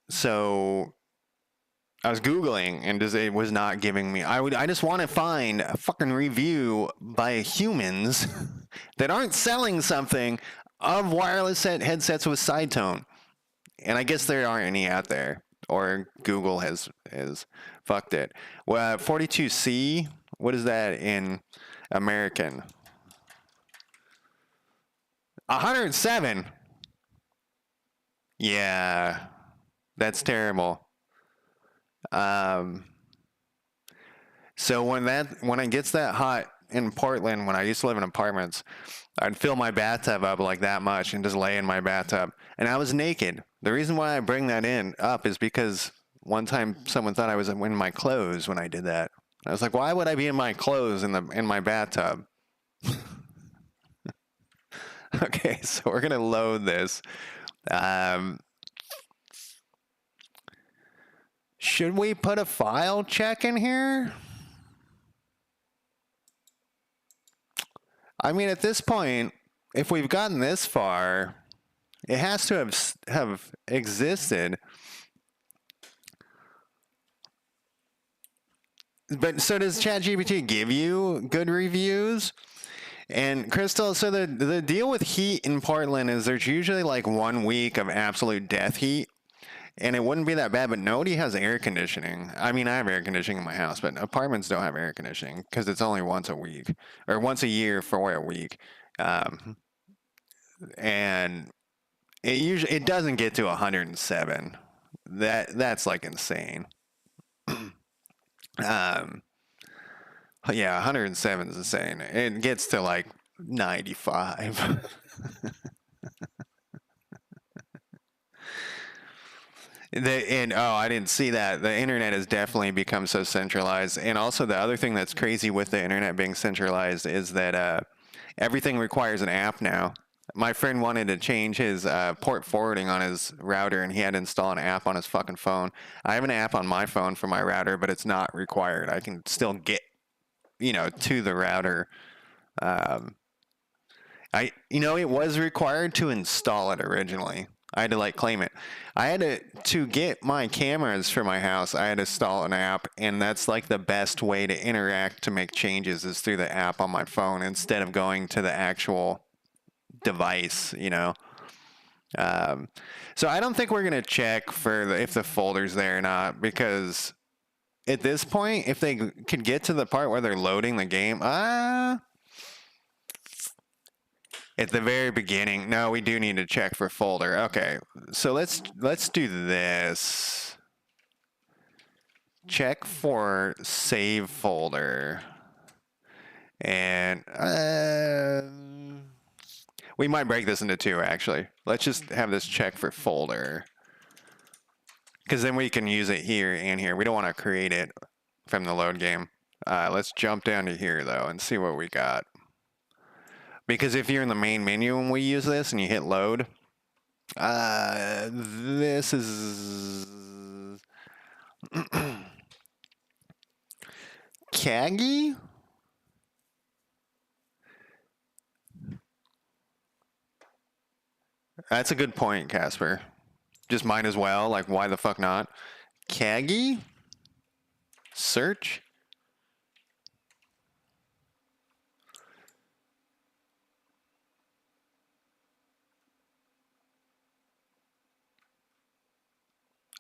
so I was Googling, and it was not giving me. I just want to find a fucking review by humans that aren't selling something of wireless headsets with side tone. And I guess there aren't any out there, or Google has fucked it. Well, 42C, what is that in American? 107. Yeah, that's terrible. So when it gets that hot in Portland, when I used to live in apartments, I'd fill my bathtub up like that much and just lay in my bathtub. And I was naked. The reason why I bring that up is because one time someone thought I was in my clothes when I did that. I was like, why would I be in my clothes in my bathtub? Okay, so we're gonna load this. Should we put a file check in here? I mean, at this point, if we've gotten this far, it has to have existed. But so does ChatGPT give you good reviews? And Crystal, so the deal with heat in Portland is there's usually like 1 week of absolute death heat, and it wouldn't be that bad, but nobody has air conditioning. I mean, I have air conditioning in my house, but apartments don't have air conditioning because it's only once a week or once a year for a week. And it doesn't get to 107. That's like insane. Yeah, 107 is insane. It gets to like 95. I didn't see that. The internet has definitely become so centralized. And also, the other thing that's crazy with the internet being centralized is that everything requires an app now. My friend wanted to change his port forwarding on his router, and he had to install an app on his fucking phone. I have an app on my phone for my router, but it's not required. I can still get, to the router. It was required to install it originally. I had to like claim it. I had to get my cameras for my house. I had to install an app, and that's like the best way to interact to make changes is through the app on my phone instead of going to the actual device. So I don't think we're gonna check for if the folder's there or not, because at this point, if they could get to the part where they're loading the game, at the very beginning, no, we do need to check for folder. Okay, so let's do this. Check for save folder, and we might break this into two. Actually, let's just have this check for folder, because then we can use it here and here. We don't want to create it from the load game. Let's jump down to here though and see what we got. Because if you're in the main menu when we use this and you hit load, this is Kaggy? That's a good point, Casper. Just might as well. Like, why the fuck not? Kaggy? Search?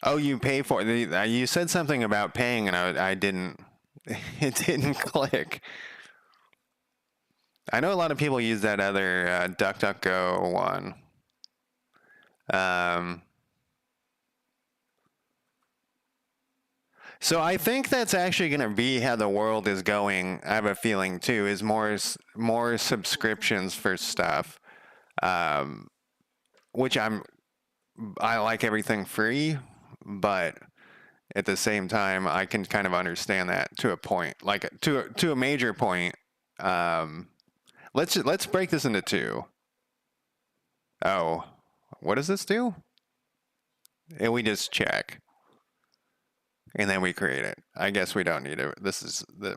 Oh, you pay for it. You said something about paying, and I didn't. It didn't click. I know a lot of people use that other DuckDuckGo one. So I think that's actually going to be how the world is going. I have a feeling too, is more subscriptions for stuff, which I like everything free, but at the same time, I can kind of understand that to a point, like to a major point. Let's break this into two. Oh, what does this do? And we just check, and then we create it. I guess we don't need it.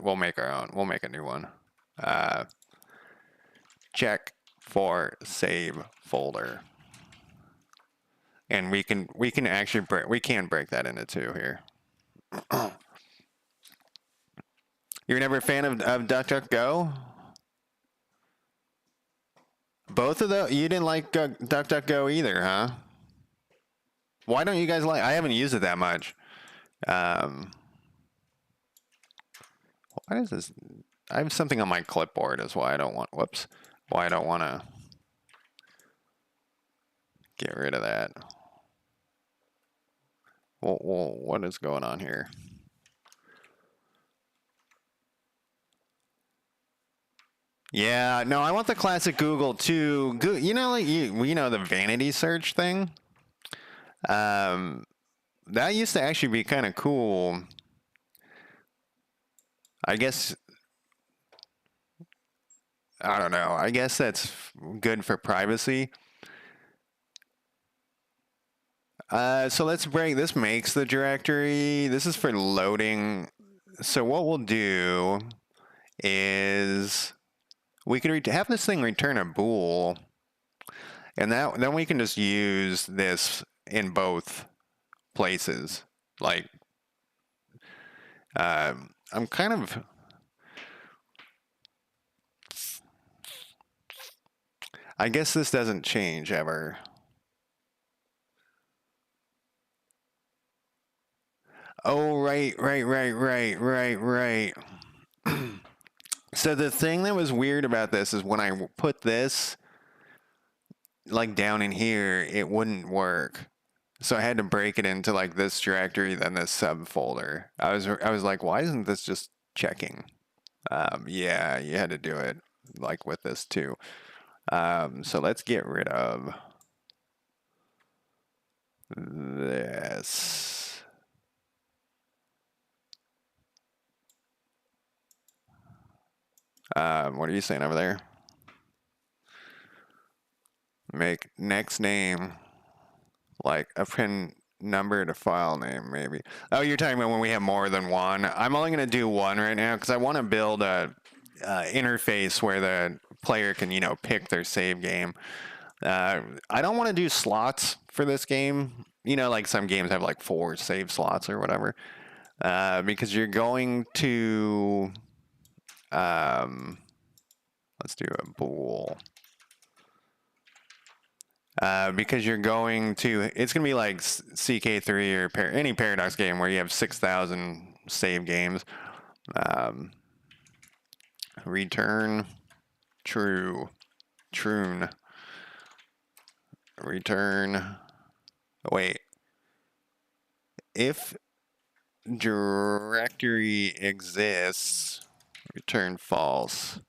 We'll make our own. We'll make a new one. Check for save folder, and we can actually break that into two here. You're never a fan of DuckDuckGo? Both of those? You didn't like DuckDuckGo either, huh? Why don't you guys like? I haven't used it that much. Why is this? I have something on my clipboard. Is why I don't want. Whoops. Why I don't want to get rid of that. Well, what is going on here? Yeah, no, I want the classic Google too. You know, like you know the vanity search thing. Um, that used to actually be kind of cool. I guess I don't know. I guess that's good for privacy. So let's break. This makes the directory. This is for loading. So what we'll do is we could have this thing return a bool, and then we can just use this in both places. Like, I'm kind of. I guess this doesn't change ever. Oh, right. So the thing that was weird about this is when I put this like down in here, it wouldn't work. So I had to break it into like this directory, then this subfolder. I was like, why isn't this just checking? Yeah, you had to do it like with this too. So let's get rid of this. What are you saying over there? Make next name like a pin number to file name, maybe. Oh, you're talking about when we have more than one. I'm only going to do one right now because I want to build a interface where the player can, you know, pick their save game. I don't want to do slots for this game. You know, like some games have like 4 save slots or whatever. Because you're going to, let's do a bool. Because you're going to, it's going to be like CK3 or any Paradox game where you have 6,000 save games. Return true. Trune. Return. Wait. If directory exists, return false.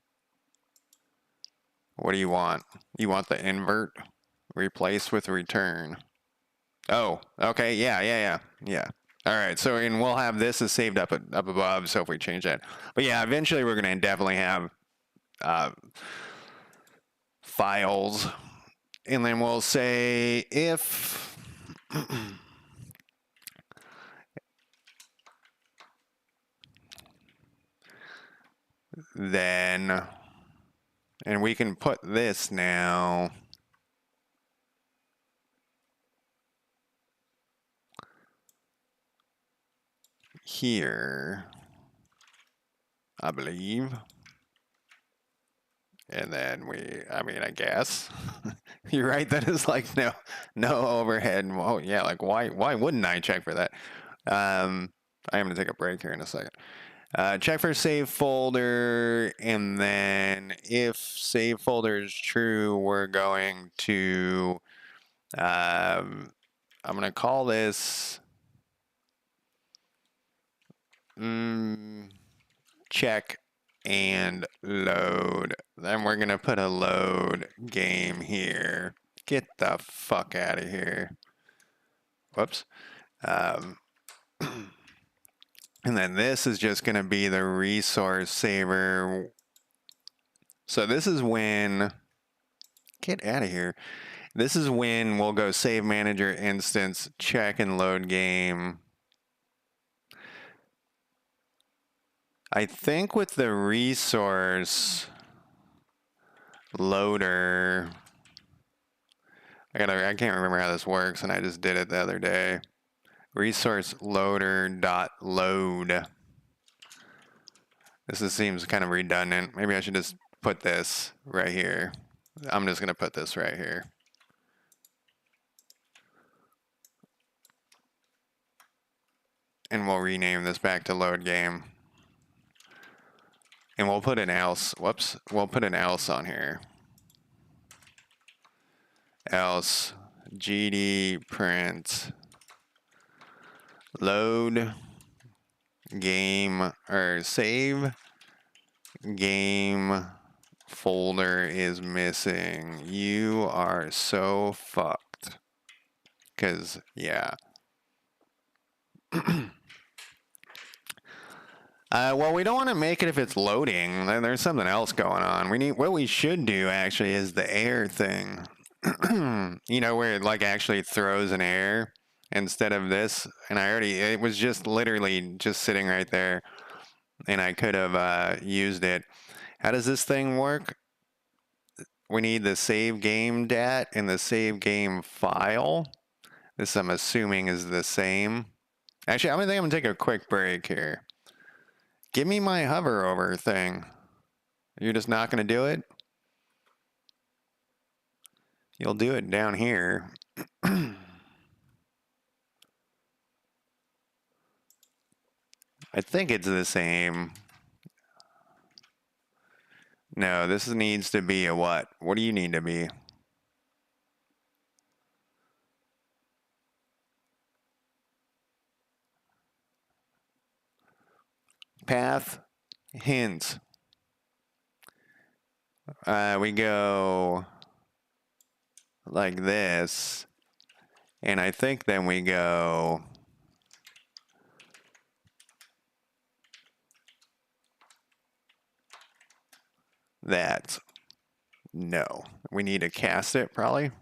What do you want? You want the invert? Replace with return. Oh, okay. Yeah. All right. So, and we'll have this is saved up above. So if we change that, but yeah, eventually we're going to definitely have files, and then we'll say if then, and we can put this now. Here, I believe. And then I mean, I guess you're right. That is like no overhead. Oh yeah, like why wouldn't I check for that? I am gonna take a break here in a second. Check for save folder, and then if save folder is true, we're going to I'm gonna call this check and load. Then we're going to put a load game here. Get the fuck out of here. Whoops. And then this is just going to be the resource saver. So this is when, get out of here. This is when we'll go save manager instance, check and load game. I think with the resource loader, I can't remember how this works, and I just did it the other day. Resource loader dot load. Seems kind of redundant. Maybe I should just put this right here. I'm just gonna put this right here. And we'll rename this back to load game. And we'll put an else. Whoops. We'll put an else on here. Else gd print load game or save game folder is missing. You are so fucked. Because, yeah. Well, we don't want to make it if it's loading. There's something else going on. What we should do actually is the air thing. You know, where it like actually throws an air instead of this. And it was just literally just sitting right there, and I could have used it. How does this thing work? We need the save game dat and the save game file. This I'm assuming is the same. Actually, I'm gonna take a quick break here. Give me my hover over thing. You're just not gonna do it? You'll do it down here. I think it's the same. No, this needs to be a what? What do you need to be? Path, hints. We go like this. And I think then we go that. No. We need to cast it probably.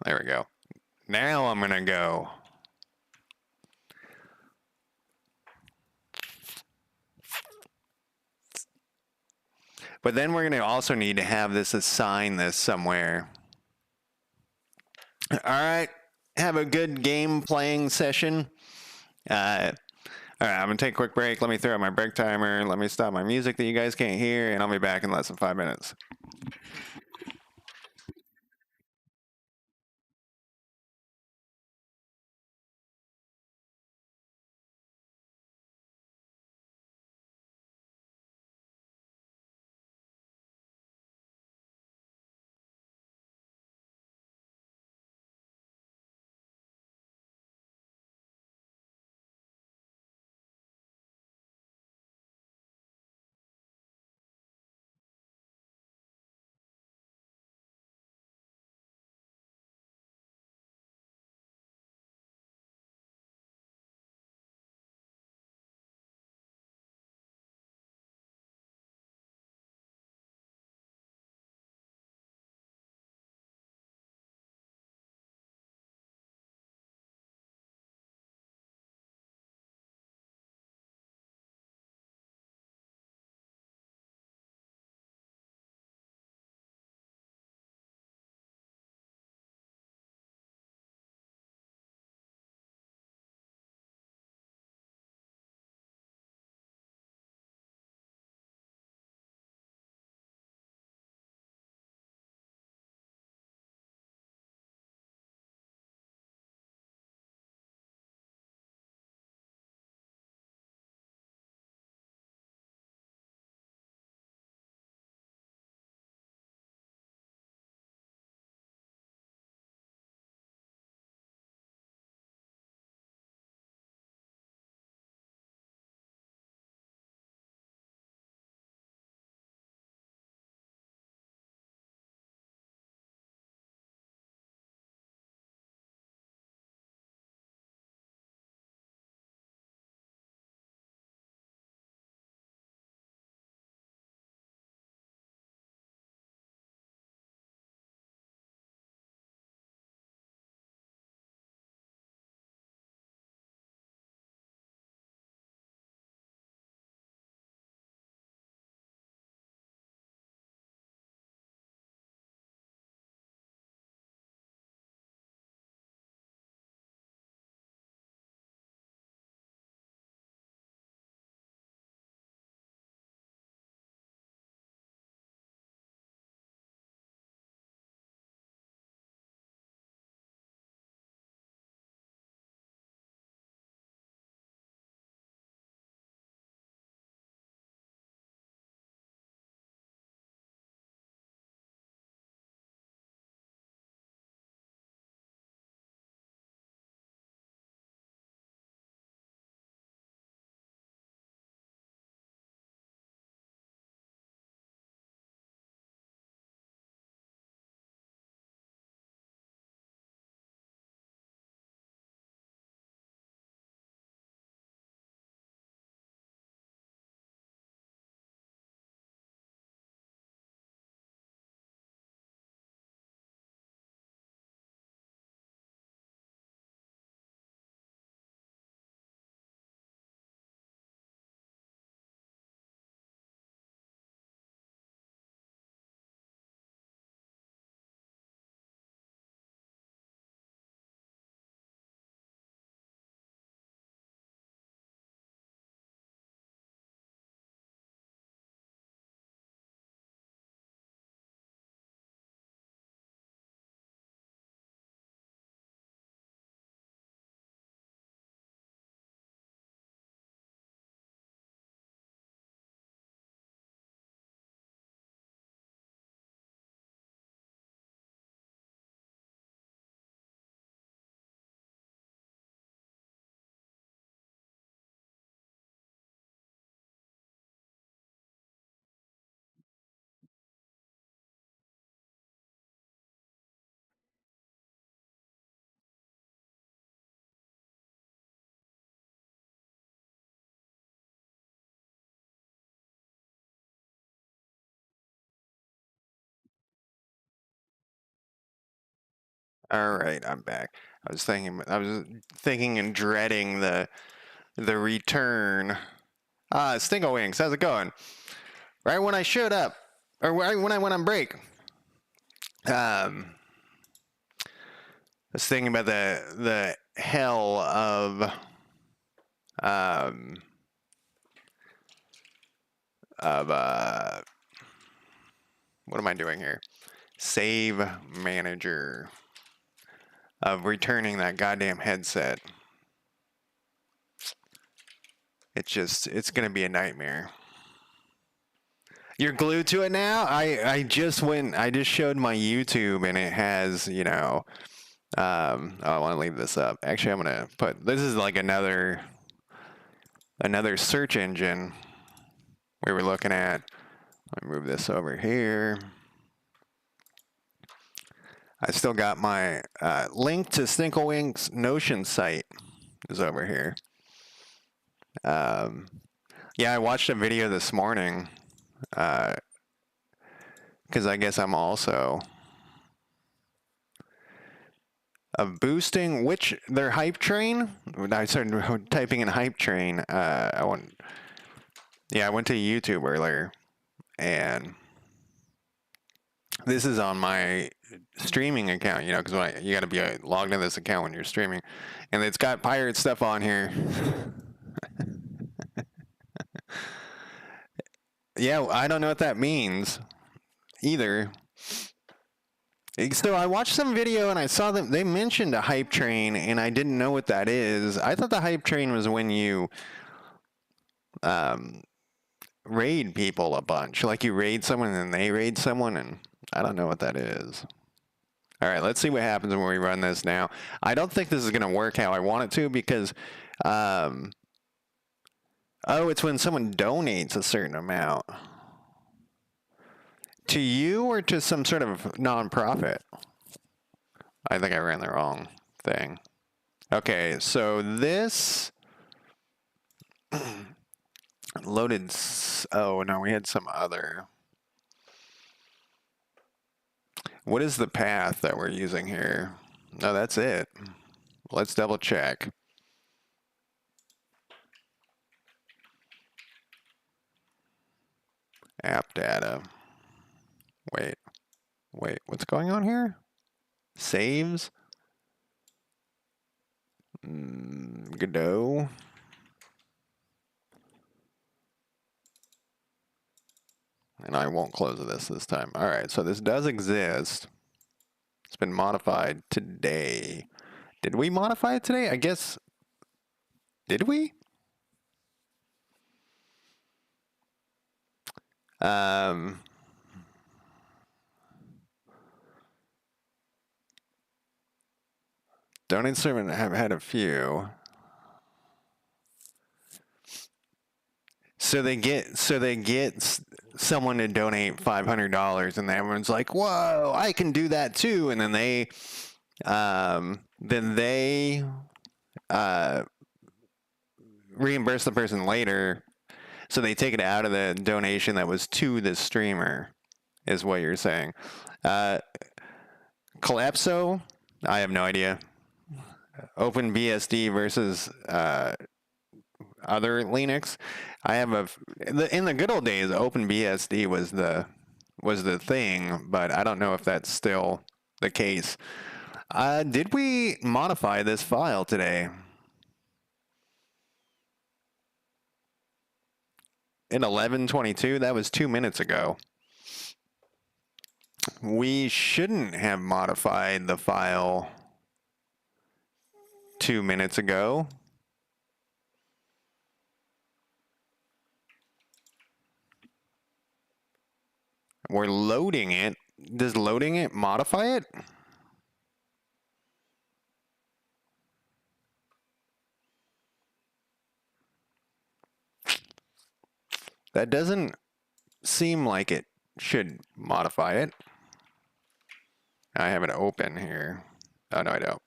There we go. Now I'm going to go. But then we're going to also need to have this assign this somewhere. All right. Have a good game playing session. All right, I'm going to take a quick break. Let me throw out my break timer. Let me stop my music that you guys can't hear, and I'll be back in less than 5 minutes. All right, I'm back. I was thinking and dreading the return. Stingo Wings, how's it going? Right when I showed up, or right when I went on break, I was thinking about the hell um, of what am I doing here? Save manager of returning that goddamn headset. It's gonna be a nightmare. You're glued to it now? I just showed my YouTube and it has, you know, oh, I want to leave this up. Actually, I'm gonna put, this is like another search engine we were looking at. Let me move this over here. I still got my link to Stinklewing's Notion site is over here. Yeah, I watched a video this morning because I guess I'm also of boosting their hype train. I started typing in hype train. I went to YouTube earlier, and this is on my streaming account, you know, because you got to be logged in this account when you're streaming, and it's got pirate stuff on here. Yeah, I don't know what that means either. So I watched some video and I saw them. They mentioned a hype train, and I didn't know what that is. I thought the hype train was when you raid people a bunch, like you raid someone and then they raid someone, and I don't know what that is. All right, let's see what happens when we run this now. I don't think this is going to work how I want it to because, oh, it's when someone donates a certain amount. To you or to some sort of nonprofit? I think I ran the wrong thing. Okay, so this loaded. Oh, no, we had some other. What is the path that we're using here? No, that's it. Let's double check. App data. Wait, what's going on here? Saves? Godot? And I won't close this time. All right, so this does exist. It's been modified today. Did we modify it today? I guess. Did we? Donate servant have had a few. So they get someone to donate $500, and everyone's like, "Whoa, I can do that too!" And then they reimburse the person later, so they take it out of the donation that was to the streamer, is what you're saying. Collapso, I have no idea. OpenBSD versus other Linux. I have in the good old days, OpenBSD was the thing, but I don't know if that's still the case. Did we modify this file today? In 11:22, that was 2 minutes ago. We shouldn't have modified the file 2 minutes ago. We're loading it. Does loading it modify it? That doesn't seem like it should modify it. I have it open here. Oh, no, I don't.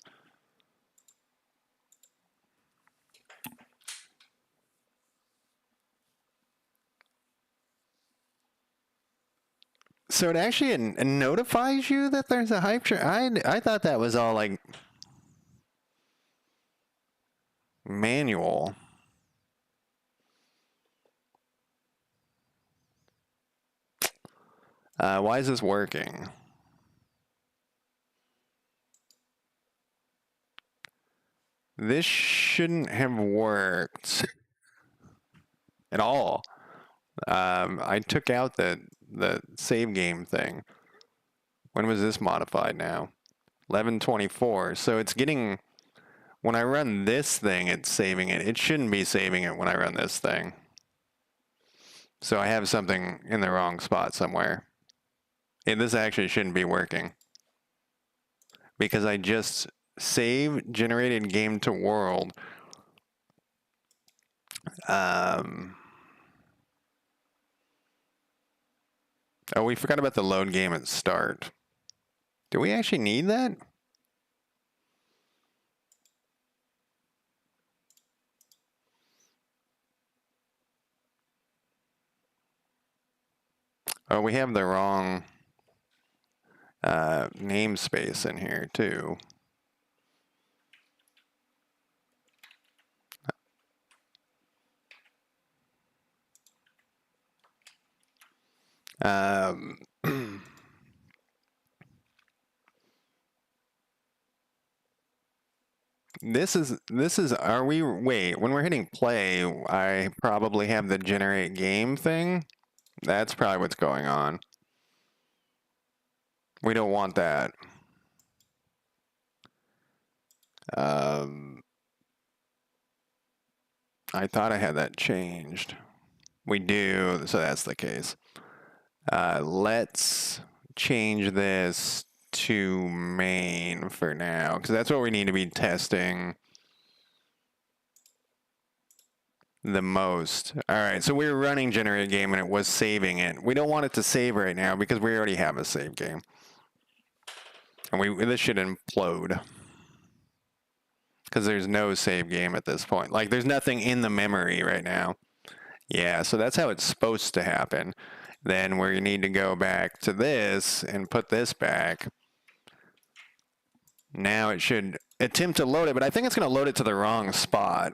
So it actually notifies you that there's a hype train. I thought that was all like manual. Why is this working? This shouldn't have worked at all. I took out the save game thing. When was this modified now? 11:24. So it's getting, when I run this thing, it's saving it. It shouldn't be saving it when I run this thing. So I have something in the wrong spot somewhere. And this actually shouldn't be working. Because I just save generated game to world. Oh, we forgot about the load game at start. Do we actually need that? Oh, we have the wrong namespace in here too. This is, are we, wait, when we're hitting play, I probably have the generate game thing. That's probably what's going on. We don't want that. I thought I had that changed. We do, so that's the case. Let's change this to main for now, because that's what we need to be testing the most. All right, so we were running generate game and it was saving it. We don't want it to save right now because we already have a save game. And this should implode. Because there's no save game at this point. Like, there's nothing in the memory right now. Yeah, so that's how it's supposed to happen. Then we need to go back to this and put this back. Now it should attempt to load it, but I think it's going to load it to the wrong spot.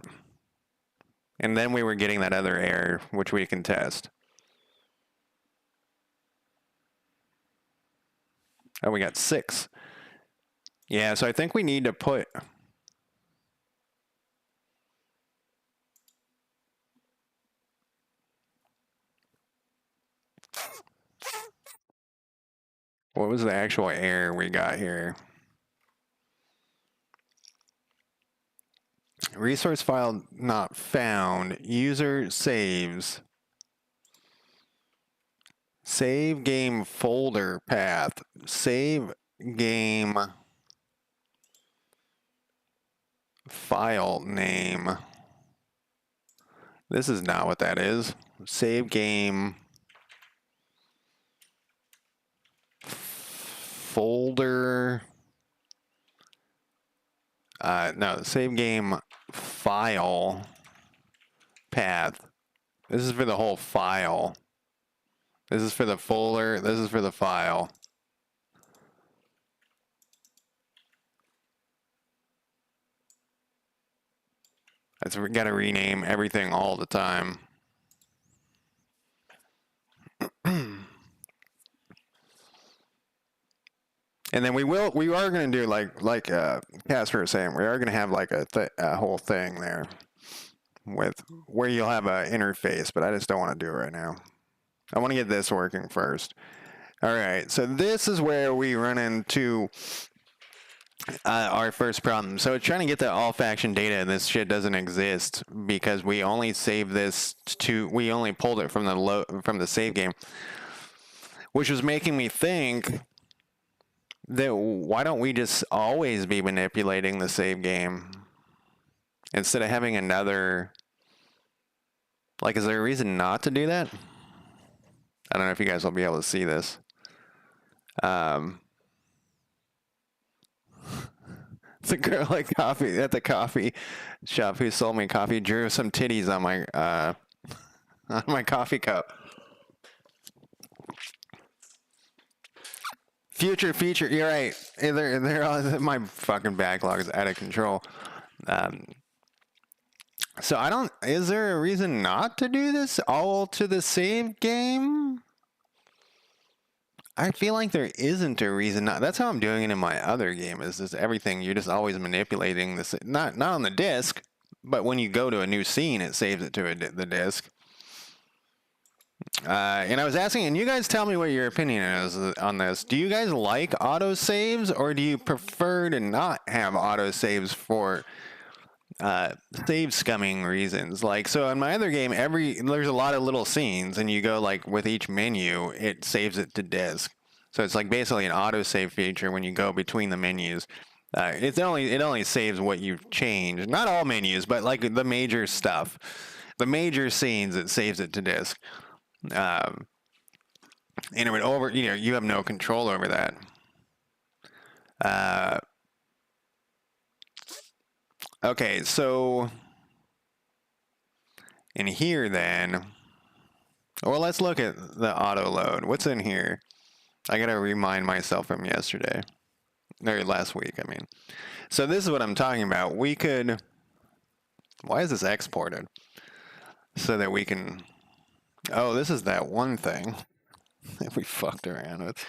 And then we were getting that other error, which we can test. Oh, we got 6. Yeah, so I think we need to put... What was the actual error we got here? Resource file not found. User saves. Save game folder path. Save game file name. This is not what that is. Save game folder. No, save game file path. This is for the whole file. This is for the folder. This is for the file. We got to rename everything all the time. And then we are going to do like Casper was saying, we are going to have like a whole thing there with where you'll have an interface, but I just don't want to do it right now. I want to get this working first. All right, so this is where we run into our first problem. So it's trying to get the all faction data, and this shit doesn't exist because we only saved this we only pulled it from the save game, which was making me think that why don't we just always be manipulating the save game instead of having another, like, is there a reason not to do that? I don't know if you guys will be able to see this. The girl at the coffee shop who sold me coffee drew some titties on my coffee cup. Future feature. You're right. They're all, my fucking backlog is out of control. Um, so I don't. Is there a reason not to do this all to the save game? I feel like there isn't a reason not. That's how I'm doing it in my other game. Is just everything you're just always manipulating this. Not on the disc, but when you go to a new scene, it saves it to the disc. And I was asking, and you guys tell me what your opinion is on this. Do you guys like auto saves, or do you prefer to not have auto saves for save scumming reasons? Like, so in my other game, there's a lot of little scenes, and you go like with each menu, it saves it to disk. So it's like basically an auto save feature when you go between the menus. It only saves what you've changed. Not all menus, but like the major stuff, the major scenes, it saves it to disk. And it would you have no control over that. Okay, so in here then, well, let's look at the auto load. What's in here? I gotta remind myself from yesterday, or last week, I mean. So this is what I'm talking about. We could, why is this exported? So that we can, oh, this is that one thing that we fucked around with.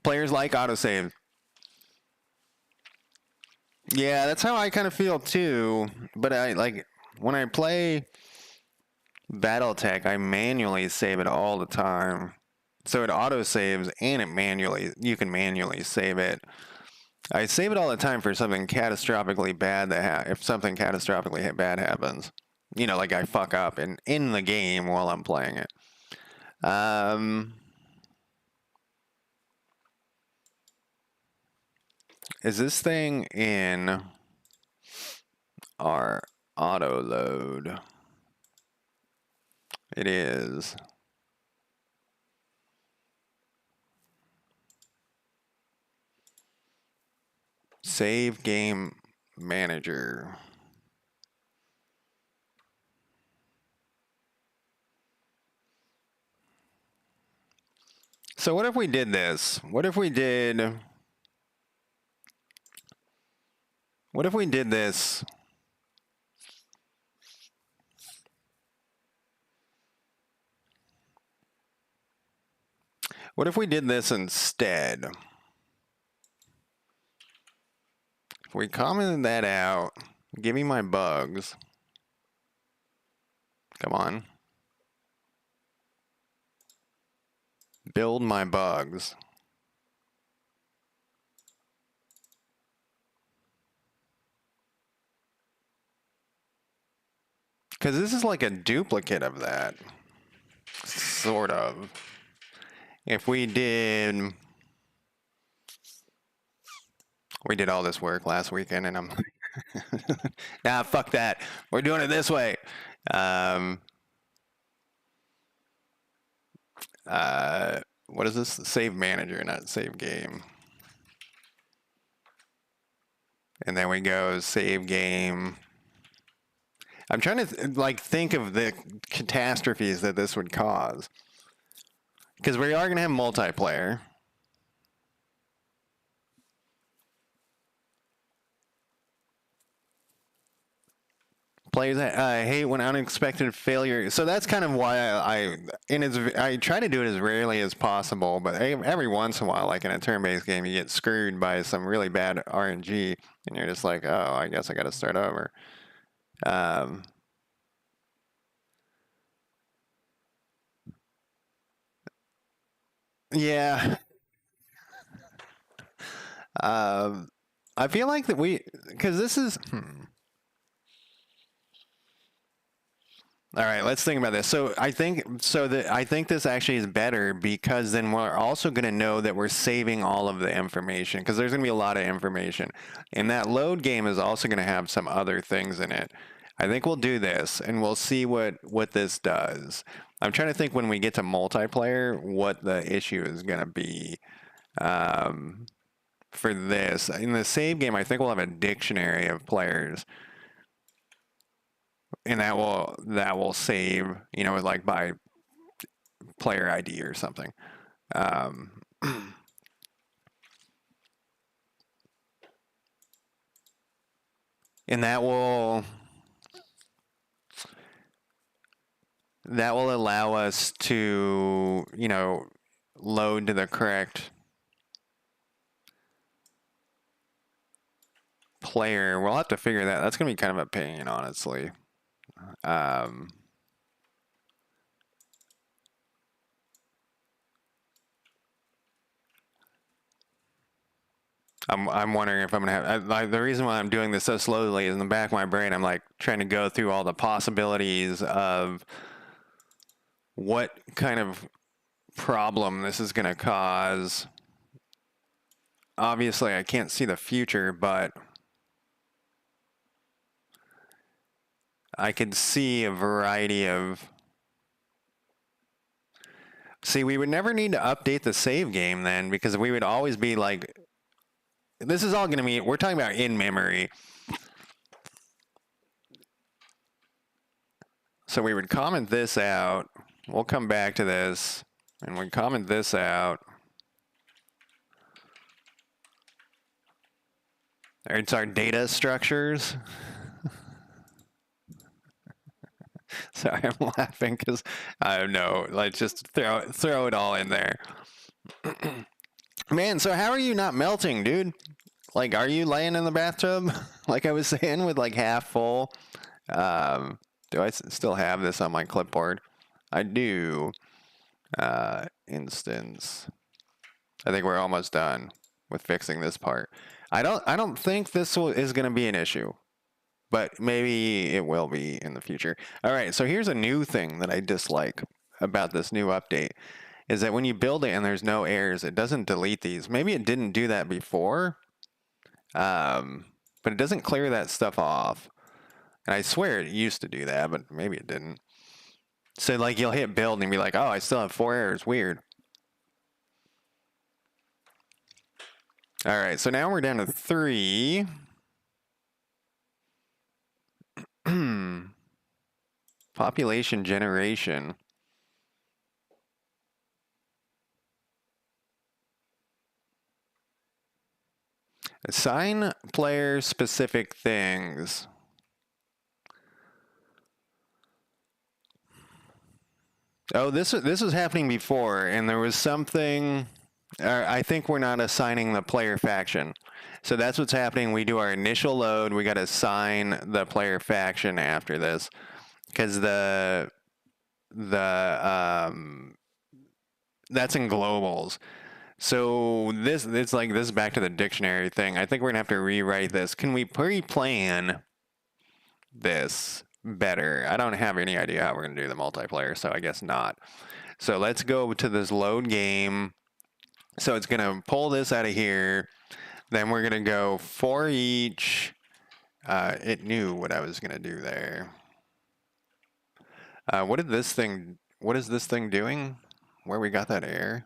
Players like autosave. Yeah, that's how I kind of feel too. But I like when I play BattleTech, I manually save it all the time. So it auto saves and you can manually save it. I save it all the time for something catastrophically bad if something catastrophically bad happens. You know, like I fuck up in the game while I'm playing it. Is this thing in our auto load? It is. Save game manager. So what if we did this? What if we did this? What if we did this instead? If we commented that out, give me my bugs. Come on. Build my bugs. Because this is like a duplicate of that. Sort of. If we did all this work last weekend and I'm nah, fuck that. We're doing it this way. What is this? Save manager, not save game. And then we go save game. I'm trying to like think of the catastrophes that this would cause. Because we are going to have multiplayer. Players hate when unexpected failure. So that's kind of why I try to do it as rarely as possible. But every once in a while, like in a turn-based game, you get screwed by some really bad RNG, and you're just like, oh, I guess I got to start over. Yeah. I feel like that because this is. All right, let's think about this. So I think this actually is better because then we're also going to know that we're saving all of the information because there's going to be a lot of information. And that load game is also going to have some other things in it. I think we'll do this and we'll see what this does. I'm trying to think when we get to multiplayer what the issue is going to be for this. In the save game, I think we'll have a dictionary of players. And that will save, like by player ID or something. And that will allow us to, you know, load to the correct player. We'll have to figure that. That's going to be kind of a pain, honestly. I'm wondering if I'm gonna have the reason why I'm doing this so slowly is in the back of my brain. I'm like trying to go through all the possibilities of what kind of problem this is gonna cause. Obviously, I can't see the future, but I could see a variety of. See, we would never need to update the save game then, because we would always be like, this is all going to be, we're talking about in memory. So we would comment this out. We'll come back to this, and we comment this out. It's our data structures. Sorry, I'm laughing because I don't know. Like, just throw it all in there. Man, so how are you not melting, dude? Like, are you laying in the bathtub, like I was saying, with like half full? Do I still have this on my clipboard? I do. Instance. I think we're almost done with fixing this part. I don't think this is going to be an issue, but maybe it will be in the future. All right, so here's a new thing that I dislike about this new update is that when you build it and there's no errors, it doesn't delete these. Maybe it didn't do that before, but it doesn't clear that stuff off. And I swear it used to do that, but maybe it didn't. So like you'll hit build and be like, oh, I still have 4 errors. Weird. All right, so now we're down to 3. Population generation. Assign player specific things. Oh, this was happening before, and there was something. I think we're not assigning the player faction, so that's what's happening. We do our initial load. We got to assign the player faction after this, because that's in globals. So it's like this is back to the dictionary thing. I think we're gonna have to rewrite this. Can we pre-plan this better? I don't have any idea how we're gonna do the multiplayer, so I guess not. So let's go to this load game. So it's gonna pull this out of here. Then we're gonna go for each. It knew what I was gonna do there. What is this thing doing? Where we got that error?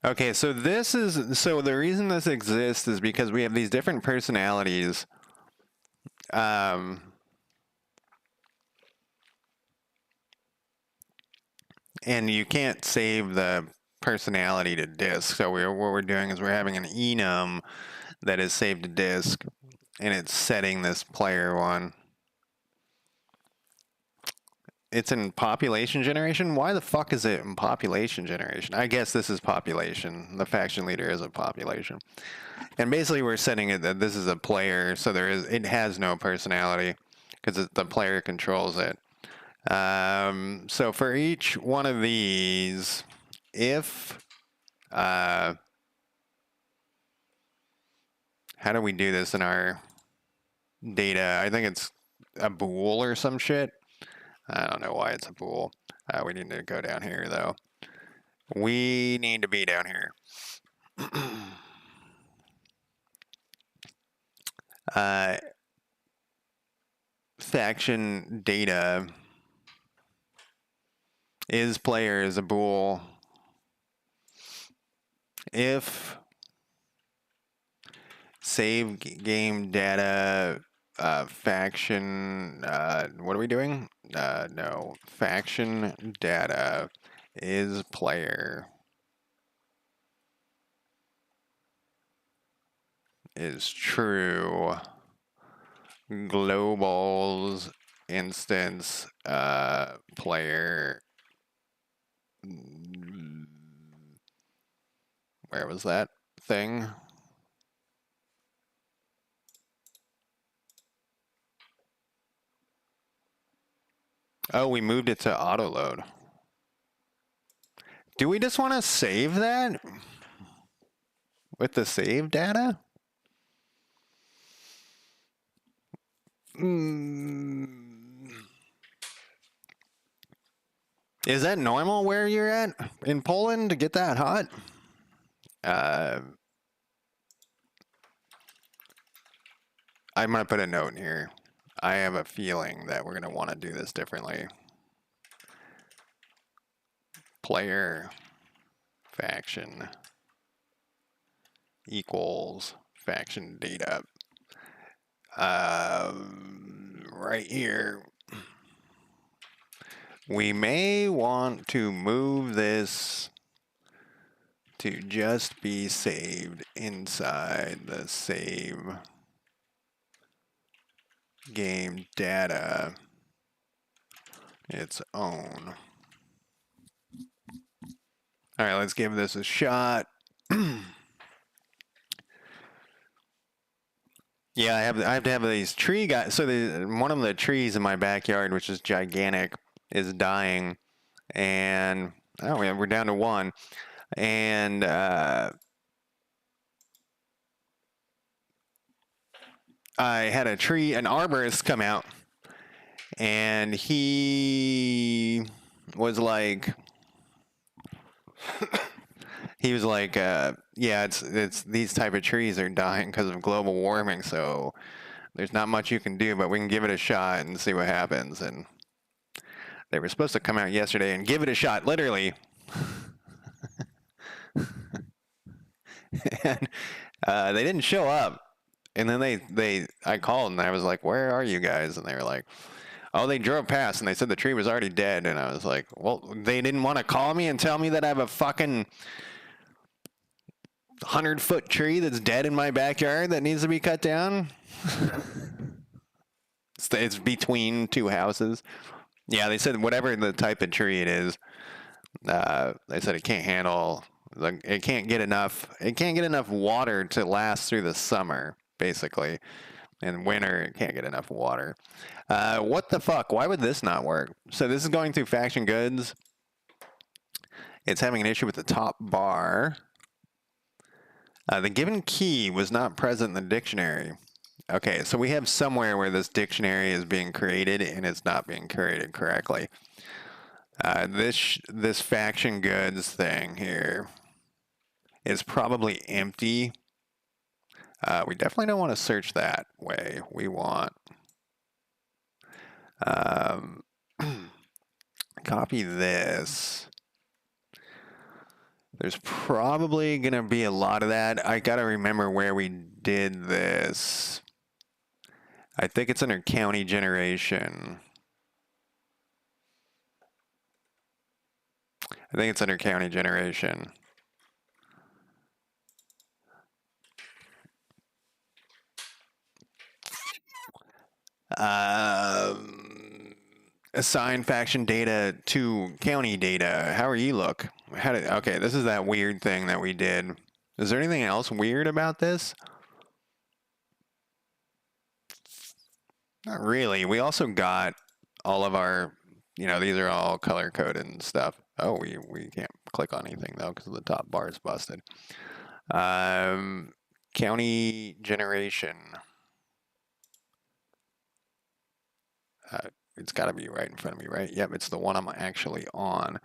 Okay, so the reason this exists is because we have these different personalities. And you can't save the personality to disk. So what we're doing is we're having an enum that is saved to disk, and it's setting this player one. It's in population generation? Why the fuck is it in population generation? I guess this is population. The faction leader is a population. And basically we're setting it that this is a player, so it has no personality because the player controls it. So for each one of these, if how do we do this in our data? I think it's a bool or some shit. I don't know why it's a bool. We need to go down here, though. We need to be down here. Faction data. Is player is a bool. If save game data faction, what are we doing? No, faction data is player is true. Global's instance player. Where was that thing? Oh, we moved it to auto load. Do we just want to save that with the save data? Is that normal where you're at in Poland to get that hot? I'm going to put a note in here. I have a feeling that we're going to want to do this differently. Player faction equals faction data. Right here. We may want to move this to just be saved inside the save game data its own. All right, let's give this a shot. Yeah, I have to have these tree guys. So one of the trees in my backyard, which is gigantic, is dying, and oh, we're down to one. And I had an arborist come out, and he was like, yeah, it's these type of trees are dying because of global warming, so there's not much you can do, but we can give it a shot and see what happens. And they were supposed to come out yesterday and give it a shot, literally. And they didn't show up. And then I called and I was like, "Where are you guys?" And they were like, "Oh, they drove past and they said the tree was already dead." And I was like, "Well, they didn't want to call me and tell me that I have a fucking 100-foot tree that's dead in my backyard that needs to be cut down." It's between two houses. Yeah, they said whatever the type of tree it is, they said it can't handle, like, it can't get enough water to last through the summer, basically. In winter, it can't get enough water. What the fuck? Why would this not work? So this is going through faction goods. It's having an issue with the top bar. The given key was not present in the dictionary. Okay, so we have somewhere where this dictionary is being created and it's not being created correctly. This faction goods thing here is probably empty. We definitely don't want to search that way. We want copy this. There's probably going to be a lot of that. I got to remember where we did this. I think it's under county generation. I think it's under county generation. Assign faction data to county data. How are you look? Okay, this is that weird thing that we did. Is there anything else weird about this? Not really. We also got all of our, these are all color coded and stuff. Oh, we can't click on anything though because the top bar is busted. County generation. It's got to be right in front of me, right? Yep, it's the one I'm actually on.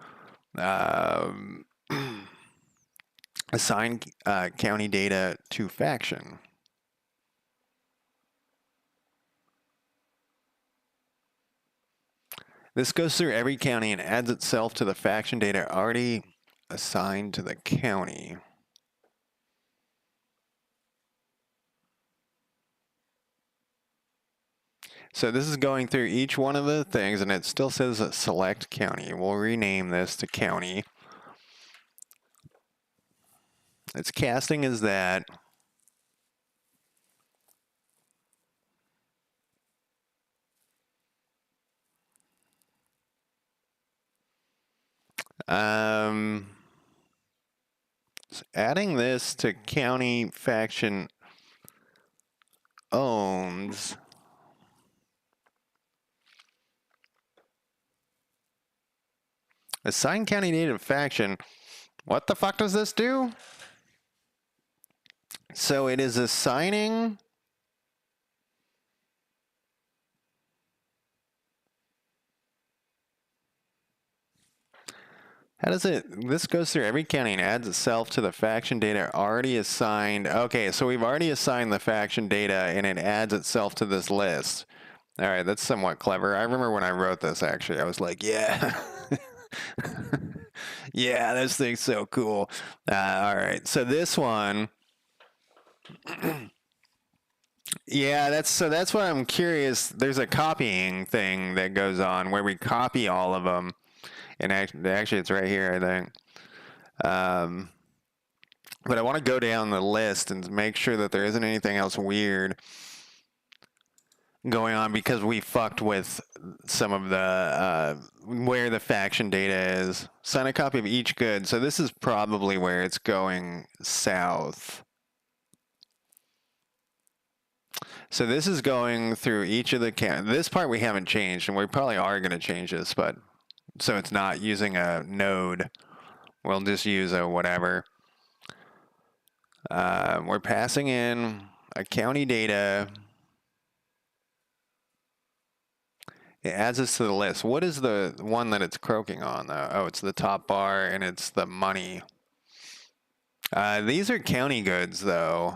Assign county data to faction. This goes through every county and adds itself to the faction data already assigned to the county. So this is going through each one of the things, and it still says select county. We'll rename this to county. Its casting is that. Adding this to county faction owns. Assign county native faction. What the fuck does this do? So it is assigning. How does it, this goes through every county and adds itself to the faction data already assigned. Okay, so we've already assigned the faction data and it adds itself to this list. All right, that's somewhat clever. I remember when I wrote this, actually, I was like, yeah. Yeah, this thing's so cool. All right, so this one. Yeah, that's what I'm curious. There's a copying thing that goes on where we copy all of them. And actually, it's right here, I think. But I want to go down the list and make sure that there isn't anything else weird going on because we fucked with some of the where the faction data is. Sign a copy of each good. So this is probably where it's going south. So this is going through each of the this part we haven't changed, and we probably are going to change this, but so it's not using a node. We'll just use a whatever. We're passing in a county data. It adds us to the list. What is the one that it's croaking on, though? Oh, it's the top bar, and it's the money. These are county goods, though.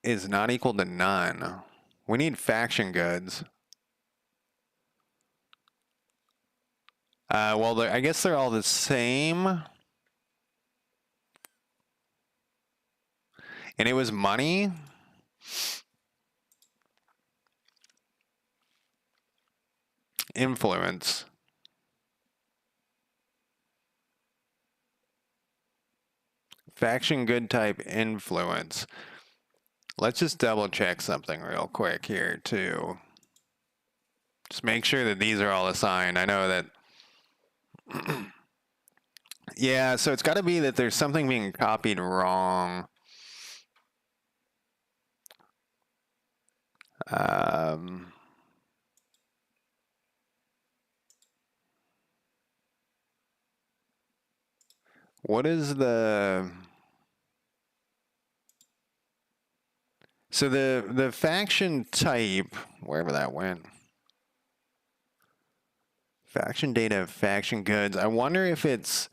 Is not equal to none. We need faction goods. Well, I guess they're all the same. And it was money. Influence. Faction good type influence. Let's just double check something real quick here too. Just make sure that these are all assigned. I know that. Yeah, so it's got to be that there's something being copied wrong. What is the... So the faction type, wherever that went. Faction data, faction goods. I wonder if it's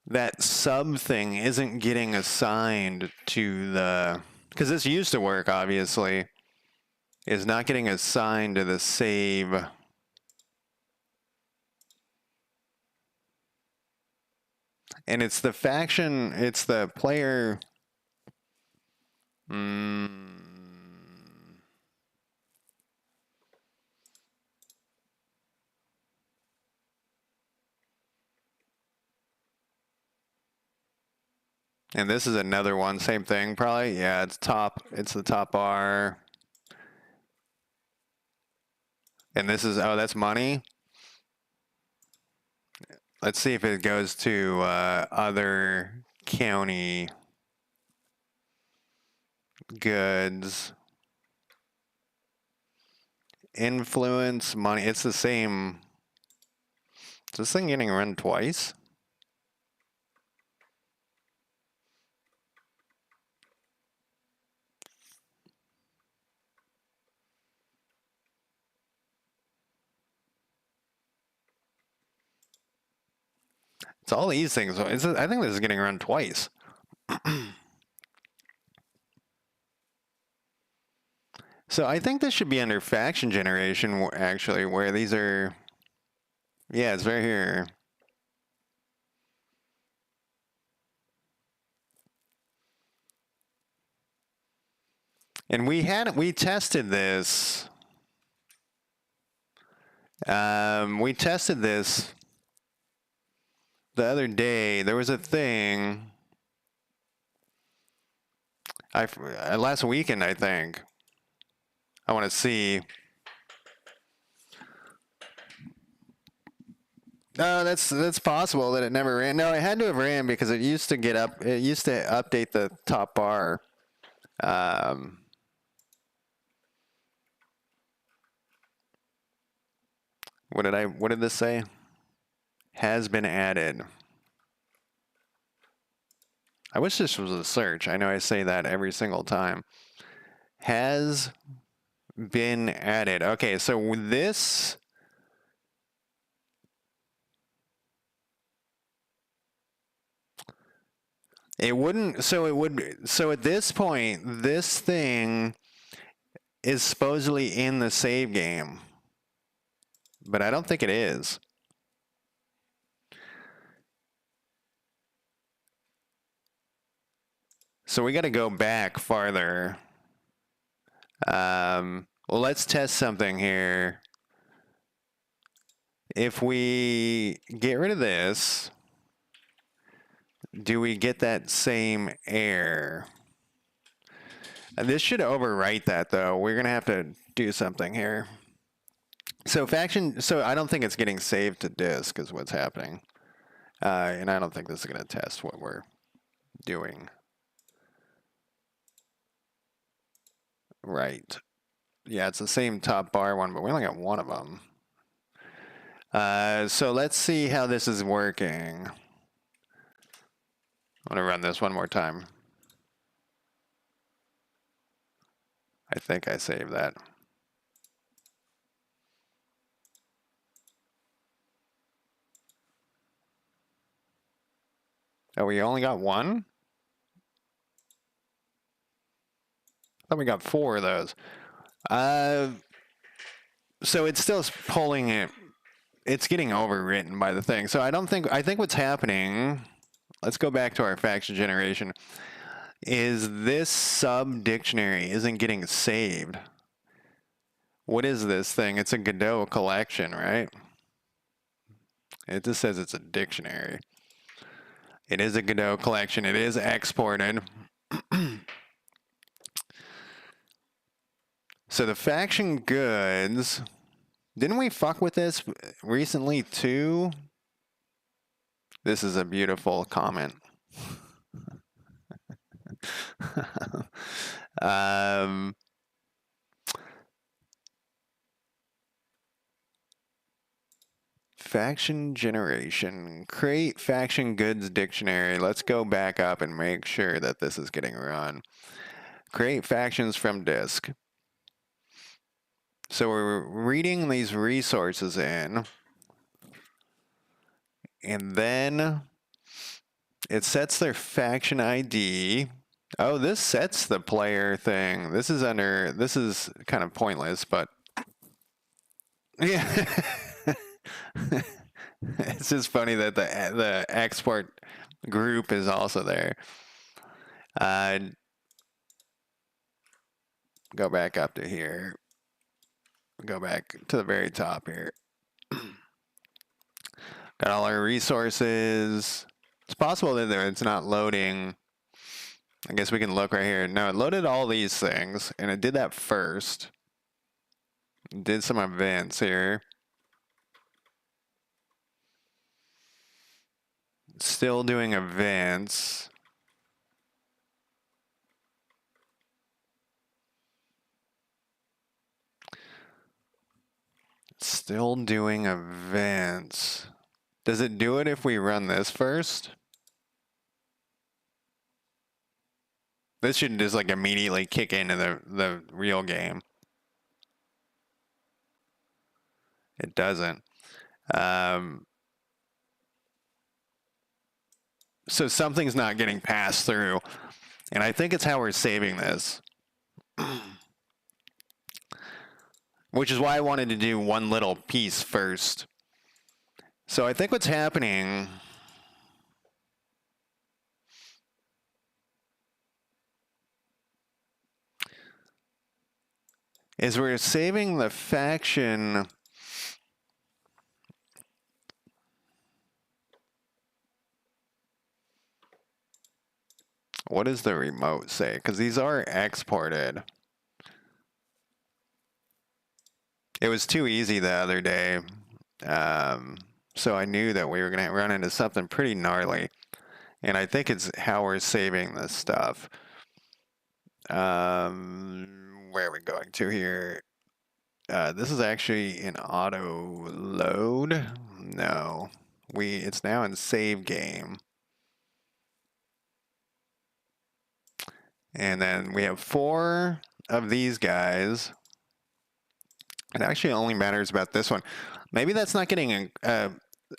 that sub thing isn't getting assigned to the, because this used to work, obviously, is not getting assigned to the save. And it's the faction, it's the player. And this is another one, same thing, probably. Yeah, it's the top bar. And this is, oh, that's money. Let's see if it goes to other county goods. Influence, money. It's the same. Is this thing getting run twice? It's all these things. I think this is getting run twice. So I think this should be under faction generation, actually, where these are... Yeah, it's right here. And we tested this. We tested this the other day. There was a thing last weekend, I think. I want to see. No, that's possible that it never ran. No, it had to have ran because it used to it used to update the top bar. What did this say? Has been added. I wish this was a search. I know I say that every single time. Has been added. Okay, so this... It wouldn't, so at this point, this thing is supposedly in the save game, but I don't think it is. So we got to go back farther. Well, let's test something here. If we get rid of this, do we get that same error? This should overwrite that, though. We're going to have to do something here. So I don't think it's getting saved to disk is what's happening. And I don't think this is going to test what we're doing. Right. Yeah, it's the same top bar one, but we only got one of them. So let's see how this is working. I'm going to run this one more time. I think I saved that. Oh, we only got one? I thought we got 4 of those. So it's still pulling it. It's getting overwritten by the thing. So I think what's happening, let's go back to our faction generation, is this sub dictionary isn't getting saved. What is this thing? It's a Godot collection, right? It just says it's a dictionary. It is a Godot collection. It is exported. So the faction goods, didn't we fuck with this recently too? This is a beautiful comment. Faction generation, create faction goods dictionary. Let's go back up and make sure that this is getting run. Create factions from disk. So we're reading these resources in, and then it sets their faction ID. Oh, this sets the player thing. This is kind of pointless, but yeah. It's just funny that the export group is also there. Go back up to here. Go back to the very top here. Got all our resources. It's possible that it's not loading. I guess we can look right here. No, it loaded all these things, and it did that first. It did some events here. Still doing events. Still doing events. Does it do it if we run this first? This should just like immediately kick into the real game. It doesn't. So something's not getting passed through. And I think it's how we're saving this. which is why I wanted to do one little piece first. So I think what's happening is we're saving the faction. What does the remote say? Because these are exported. It was too easy the other day. So I knew that we were going to run into something pretty gnarly. And I think it's how we're saving this stuff. Where are we going to here? This is actually in auto load. No, it's now in save game. And then we have 4 of these guys. It actually only matters about this one. Maybe that's not getting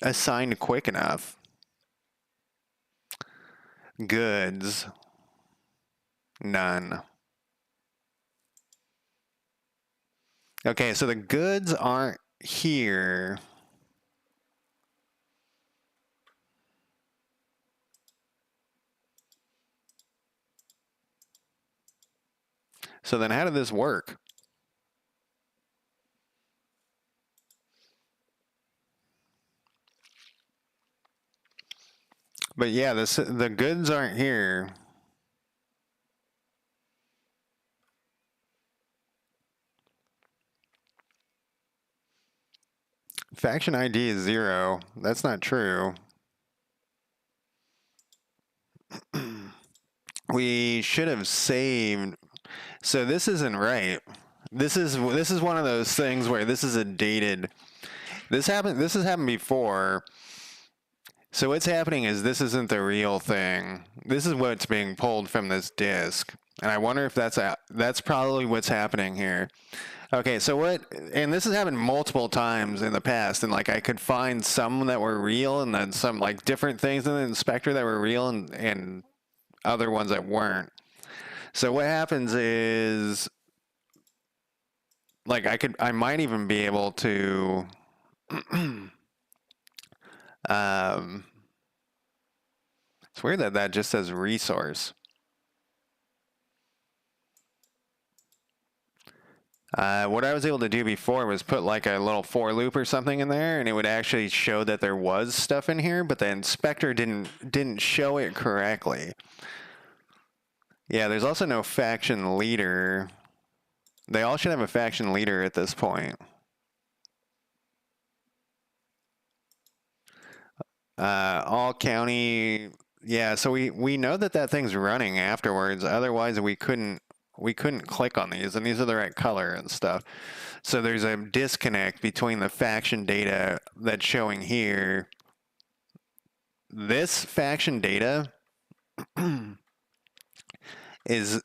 assigned quick enough. Goods. None. Okay, so the goods aren't here. So then how did this work? But yeah, the goods aren't here. Faction ID is 0. That's not true. We should have saved. So this isn't right. This is one of those things where this is a dated. This has happened before. So what's happening is this isn't the real thing. This is what's being pulled from this disk. And I wonder if that's probably what's happening here. Okay, so and this has happened multiple times in the past, and like I could find some that were real and then some like different things in the inspector that were real and other ones that weren't. So what happens is like I might even be able to it's weird that just says resource. What I was able to do before was put like a little for loop or something in there, and it would actually show that there was stuff in here, but the inspector didn't show it correctly. Yeah, there's also no faction leader. They all should have a faction leader at this point. All county, yeah. So we know that thing's running afterwards. Otherwise, we couldn't click on these, and these are the right color and stuff. So there's a disconnect between the faction data that's showing here. This faction data is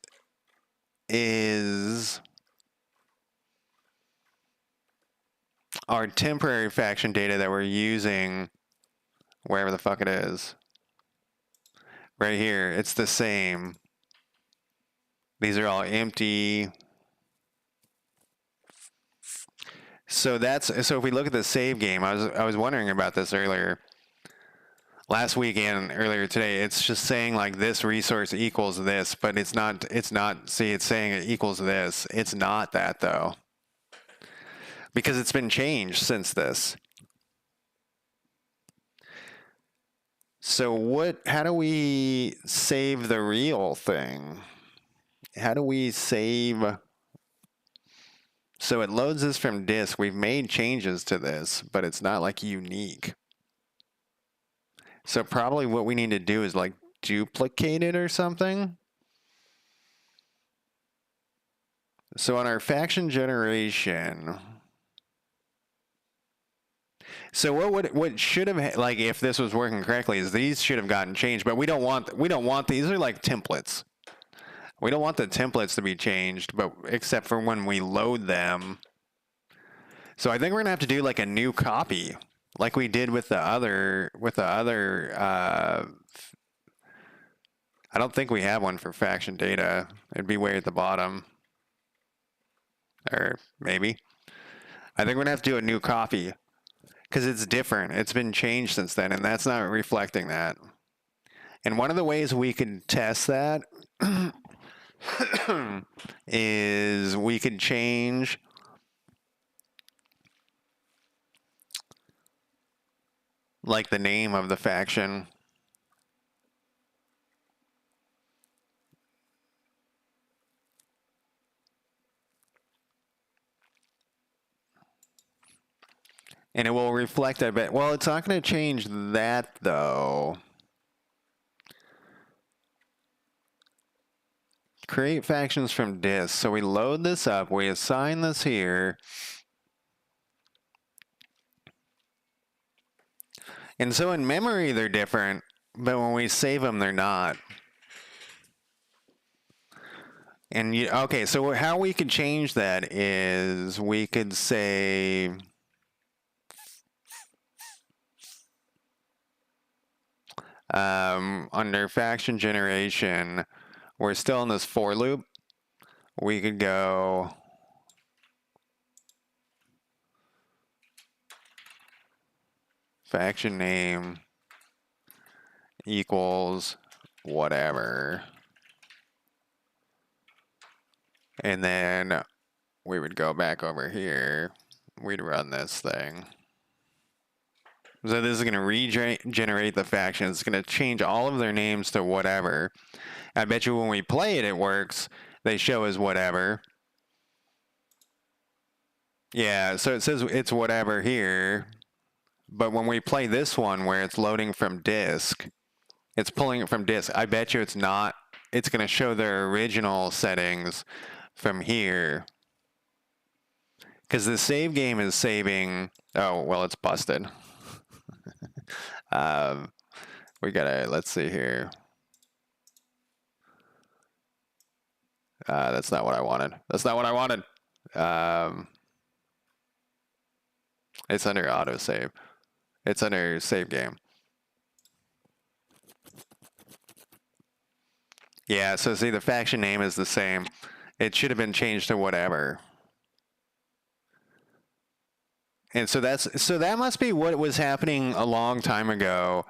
our temporary faction data that we're using wherever the fuck it is. Right here, it's the same. These are all empty. So if we look at the save game, I was wondering about this earlier. Last week and earlier today, it's just saying like this resource equals this, but it's not, see, it's saying it equals this. It's not that though. Because it's been changed since this. So how do we save the real thing? How do we save? So it loads this from disk. We've made changes to this, but it's not like unique. So probably what we need to do is like duplicate it or something. So on our faction generation, so what should have, like if this was working correctly, is these should have gotten changed, but we don't want these are like templates. We don't want the templates to be changed, but except for when we load them. So I think we're gonna have to do like a new copy, like we did with the other. I don't think we have one for faction data. It'd be way at the bottom, or maybe. I think we're gonna have to do a new copy because it's different. It's been changed since then, and that's not reflecting that. And one of the ways we could test that is we could change like the name of the faction. And it will reflect, I bet. Well, it's not going to change that, though. Create factions from disk. So we load this up. We assign this here. And so in memory, they're different. But when we save them, they're not. And okay, so how we could change that is we could say... under faction generation, we're still in this for loop. We could go faction name equals whatever. And then we would go back over here. We'd run this thing. So this is going to regenerate the faction. It's going to change all of their names to whatever. I bet you when we play it, it works. They show as whatever. Yeah, so it says it's whatever here. But when we play this one where it's loading from disk, it's pulling it from disk. I bet you it's not. It's going to show their original settings from here. Because the save game is saving... Oh, well, it's busted. We gotta, let's see here. That's not what I wanted. That's not what I wanted. It's under autosave. It's under save game. Yeah, so see, the faction name is the same. It should have been changed to whatever. And so that must be what was happening a long time ago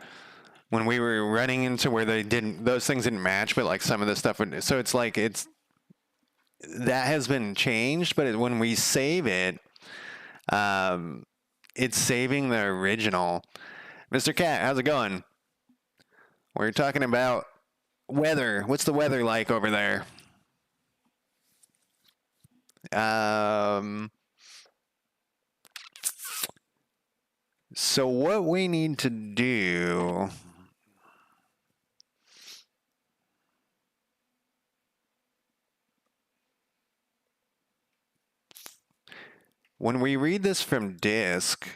when we were running into where those things didn't match, but like some of the stuff would. So it's like that has been changed, but when we save it, it's saving the original. Mr. Cat, how's it going? We're talking about weather. What's the weather like over there? So what we need to do... When we read this from disk,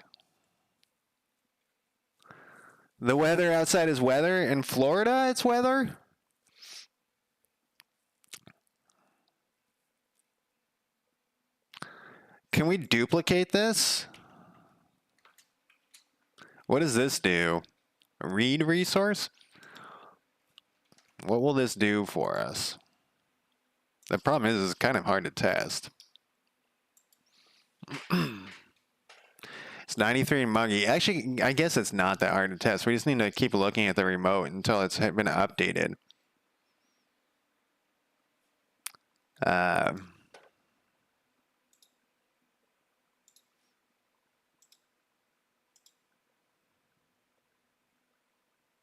the weather outside is weather. In Florida, it's weather. Can we duplicate this? What does this do? Read resource? What will this do for us? The problem is it's kind of hard to test. It's 93 and muggy. Actually, I guess it's not that hard to test. We just need to keep looking at the remote until it's been updated.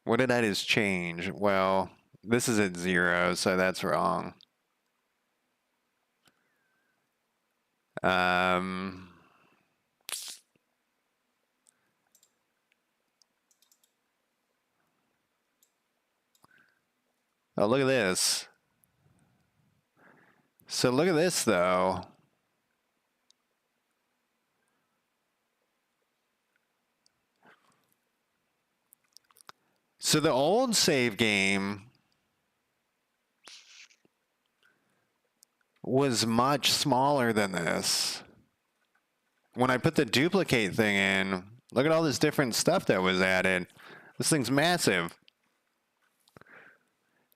What did I just change? Well, this is at 0, so that's wrong. Oh, look at this. So look at this, though. So the old save game was much smaller than this. When I put the duplicate thing in, look at all this different stuff that was added. This thing's massive.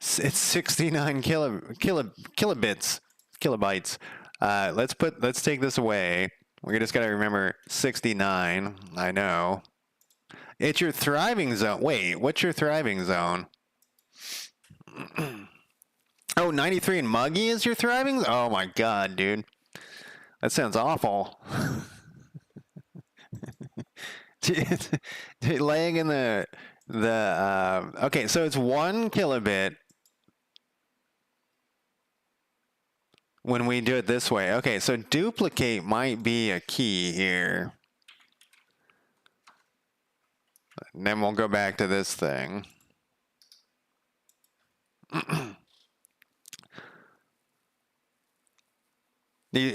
It's 69 kilobytes. Let's take this away. We just got to remember 69. I know. It's your thriving zone. Wait, what's your thriving zone? Oh, 93 and Muggy is your thriving? Oh my god, dude. That sounds awful. Laying in the okay, so it's 1 kilobit when we do it this way. Okay, so duplicate might be a key here. And then we'll go back to this thing.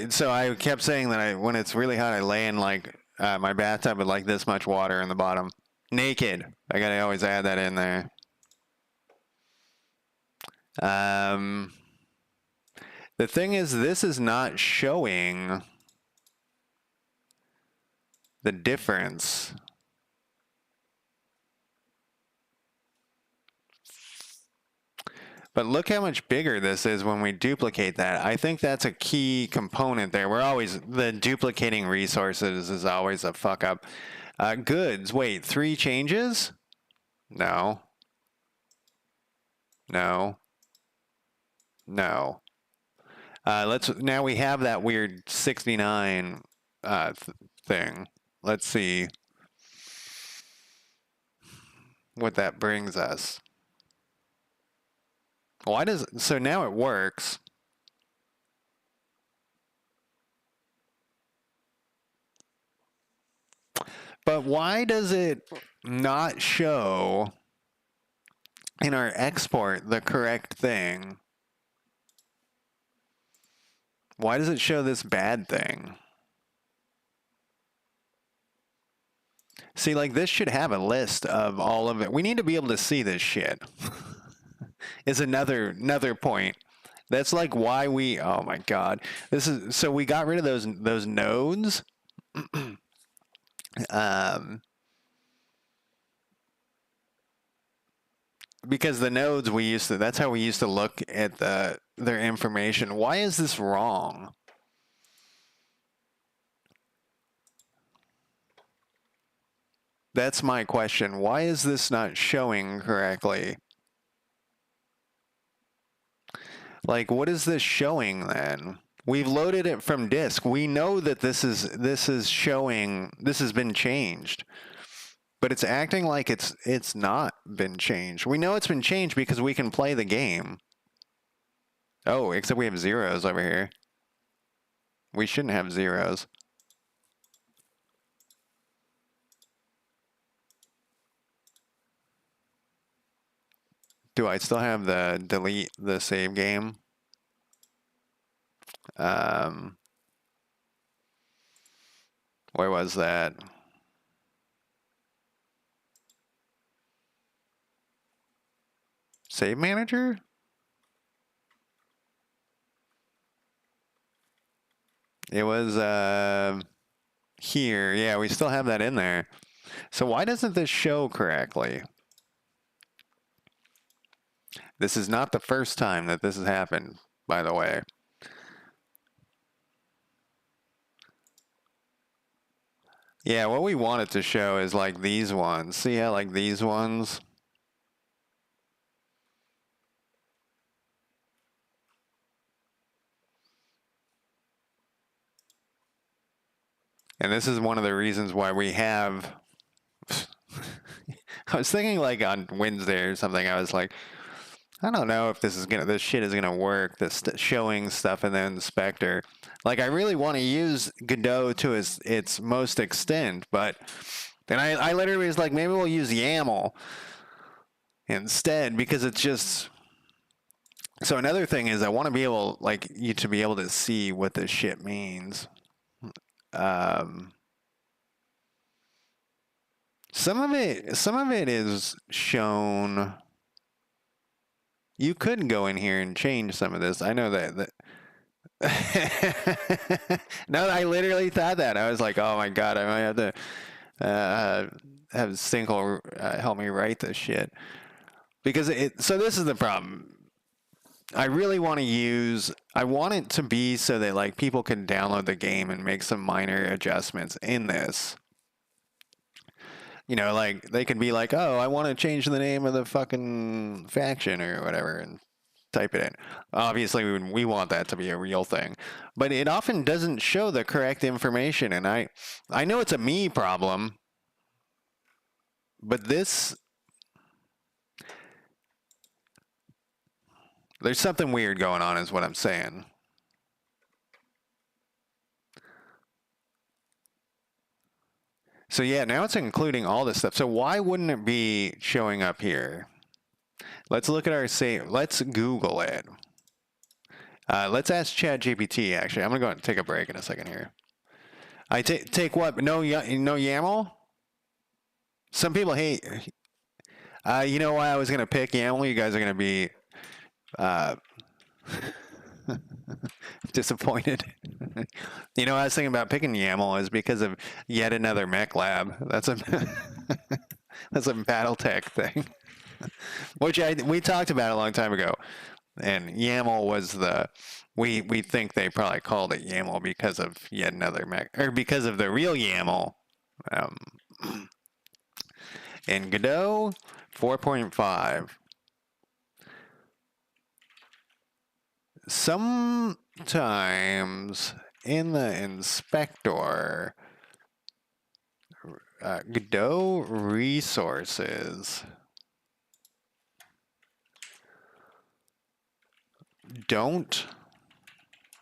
So I kept saying that when it's really hot, I lay in like my bathtub with like this much water in the bottom. Naked. I gotta always add that in there. The thing is, this is not showing the difference. But look how much bigger this is when we duplicate that. I think that's a key component there. The duplicating resources is always a fuck up. Goods, wait, 3 changes? No. No. No. Now we have that weird 69 thing. Let's see what that brings us. So now it works. But why does it not show in our export the correct thing? Why does it show this bad thing? See, like this should have a list of all of it. We need to be able to see this shit. Is another point. That's like why we, oh my god. So we got rid of those nodes. Because the nodes that's how we used to look at their information. Why is this wrong? That's my question. Why is this not showing correctly? Like, what is this showing then? We've loaded it from disk. We know that this is showing, this has been changed. But it's acting like it's not been changed. We know it's been changed because we can play the game. Oh, except we have zeros over here. We shouldn't have zeros. Do I still have the delete the save game? Where was that? Save manager? It was here. Yeah, we still have that in there. So why doesn't this show correctly? This is not the first time that this has happened, by the way. Yeah, what we want it to show is like these ones. See how like these ones? And this is one of the reasons why we have... I was thinking like on Wednesday or something, I was like, I don't know if this shit is gonna work, this showing stuff in the inspector. Like, I really want to use Godot to its most extent, but then I literally was like, maybe we'll use YAML instead, because it's just... So another thing is I want to be able, like, you to be able to see what this shit means. Some of it is shown. You could go in here and change some of this. I know that. No, I literally thought that. I was like, oh my god, I might have to have Stinkle help me write this shit, because so this is the problem. I really want to use. I want it to be so that like people can download the game and make some minor adjustments in this. You know, like they could be like, "Oh, I want to change the name of the fucking faction or whatever," and type it in. Obviously, we want that to be a real thing, but it often doesn't show the correct information, and I know it's a me problem, but this there's something weird going on, is what I'm saying. So yeah, now it's including all this stuff. So why wouldn't it be showing up here? Let's look at our save. Let's Google it. Let's ask ChatGPT. Actually, I'm gonna go and take a break in a second here. I take what? No YAML. Some people hate. You know why I was gonna pick YAML? You guys are gonna be disappointed. You know, I was thinking about picking YAML is because of yet another mech lab. That's a that's a BattleTech thing, which we talked about a long time ago. And YAML was the we think they probably called it YAML because of yet another mech, or because of the real YAML. In Godot 4.5. Sometimes in the inspector, Godot resources don't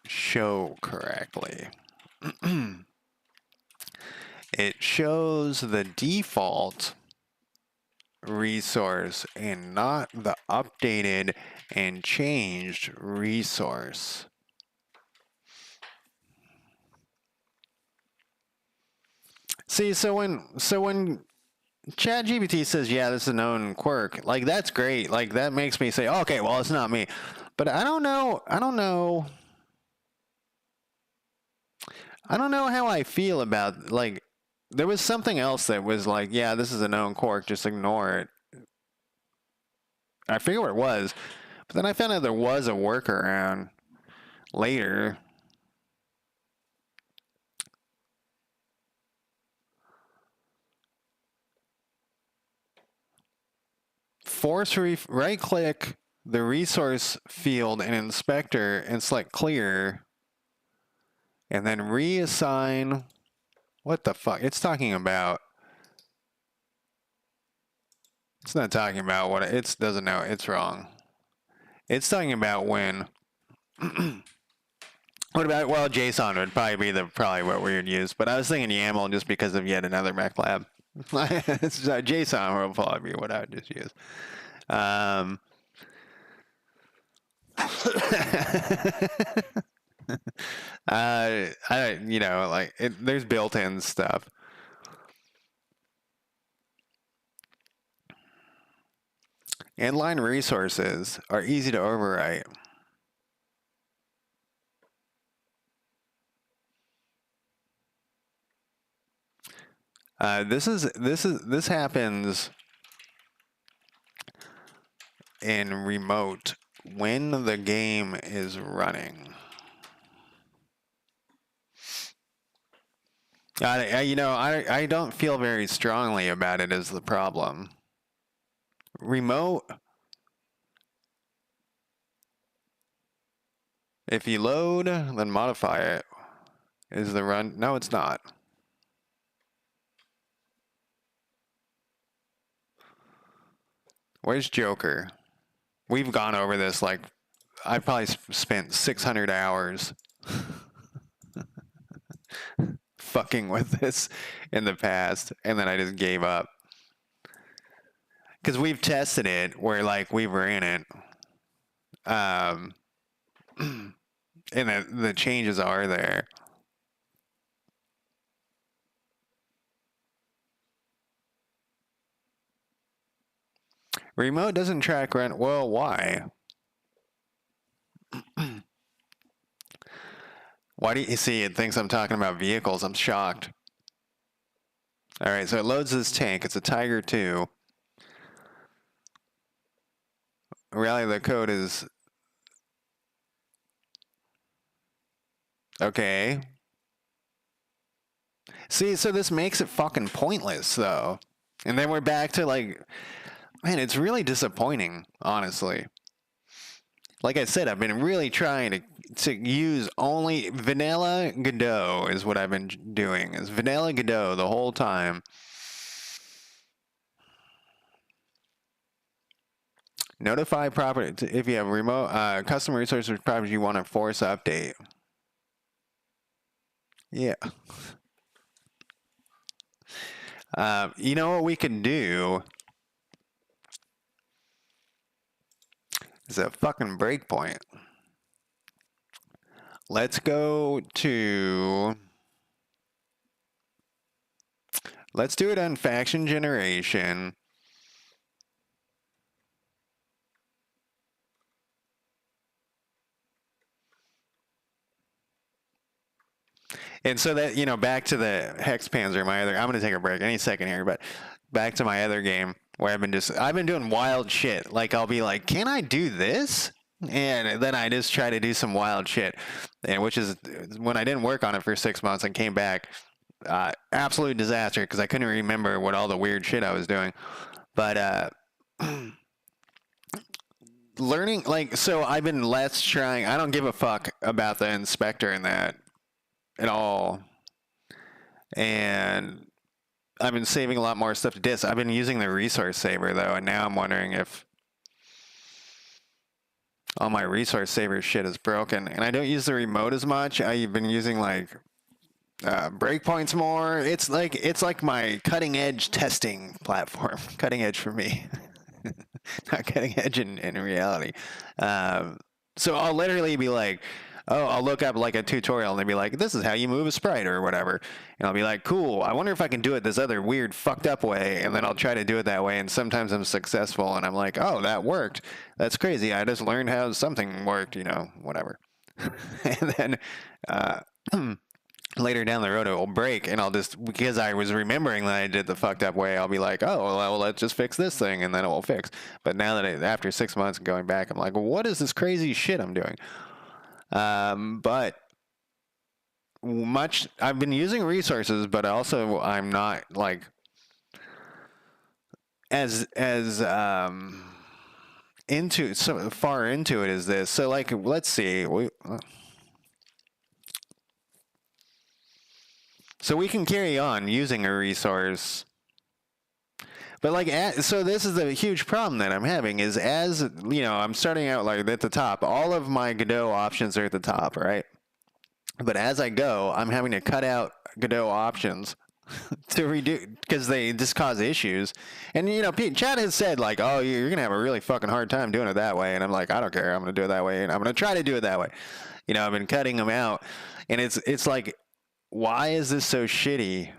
show correctly. It shows the default resource and not the updated and changed resource. See, so when ChatGPT says, yeah, this is a known quirk, like that's great. Like that makes me say, okay, well, it's not me. But I don't know how I feel about, like, there was something else that was like, yeah, this is a known quirk, just ignore it. I forget what it was, but then I found out there was a workaround later. Force right click the resource field in inspector and select clear, and then reassign. What the fuck? It's talking about. It's not talking about what it doesn't know. It's wrong. It's talking about when. What about, well, JSON would probably be probably what we would use, but I was thinking YAML just because of yet another mech lab. JSON would probably be what I would just use. You know, like there's built-in stuff. Inline resources are easy to overwrite. This happens in remote when the game is running. I don't feel very strongly about it as the problem. Remote, if you load, then modify it. Is the run? No, it's not. Where's Joker? We've gone over this, like, I probably spent 600 hours fucking with this in the past, and then I just gave up. Because we've tested it where, like, we were in it. And the changes are there. Remote doesn't track rent. Well, why? Why do you see it thinks I'm talking about vehicles? I'm shocked. All right, so it loads this tank. It's a Tiger 2. Really, the code is Okay. See, so this makes it fucking pointless, though. And then we're back to like, man, it's really disappointing, honestly. Like I said, I've been really trying to use only vanilla Godot is what I've been doing. Is vanilla Godot the whole time. Notify property if you have remote custom resources properties you want to force update. Yeah. You know what we can do is a fucking breakpoint. Let's go to. Let's do it on faction generation. And so that, you know, back to the Hex Panzer, my other, I'm going to take a break any second here, but back to my other game where I've been doing wild shit. Like, I'll be like, can I do this? And then I just try to do some wild shit. And which is when I didn't work on it for 6 months and came back, absolute disaster because I couldn't remember what all the weird shit I was doing. But, learning, like, so I've been less trying, I don't give a fuck about the inspector and that at all. And I've been saving a lot more stuff to disk. I've been using the resource saver though, and now I'm wondering if all my resource saver shit is broken. And I don't use the remote as much. I've been using like breakpoints more. It's like my cutting edge testing platform. Cutting edge for me, not cutting edge in reality. So I'll literally be like, oh, I'll look up like a tutorial and they'll be like, this is how you move a sprite or whatever. And I'll be like, cool, I wonder if I can do it this other weird fucked up way. And then I'll try to do it that way. And sometimes I'm successful and I'm like, oh, that worked. That's crazy. I just learned how something worked, you know, whatever. And then later down the road it will break and I'll just, because I was remembering that I did the fucked up way, I'll be like, oh, well, let's just fix this thing and then it will fix. But now that after 6 months and going back, I'm like, what is this crazy shit I'm doing? But I've been using resources, but also I'm not like as into so far into it as this. So like, let's see, so we can carry on using a resource. But like, so this is a huge problem that I'm having is, as you know, I'm starting out like at the top. All of my Godot options are at the top, right? But as I go, I'm having to cut out Godot options to reduce because they just cause issues. And you know, Chad has said like, "Oh, you're gonna have a really fucking hard time doing it that way," and I'm like, "I don't care. I'm gonna do it that way, and I'm gonna try to do it that way." You know, I've been cutting them out, and it's like, why is this so shitty?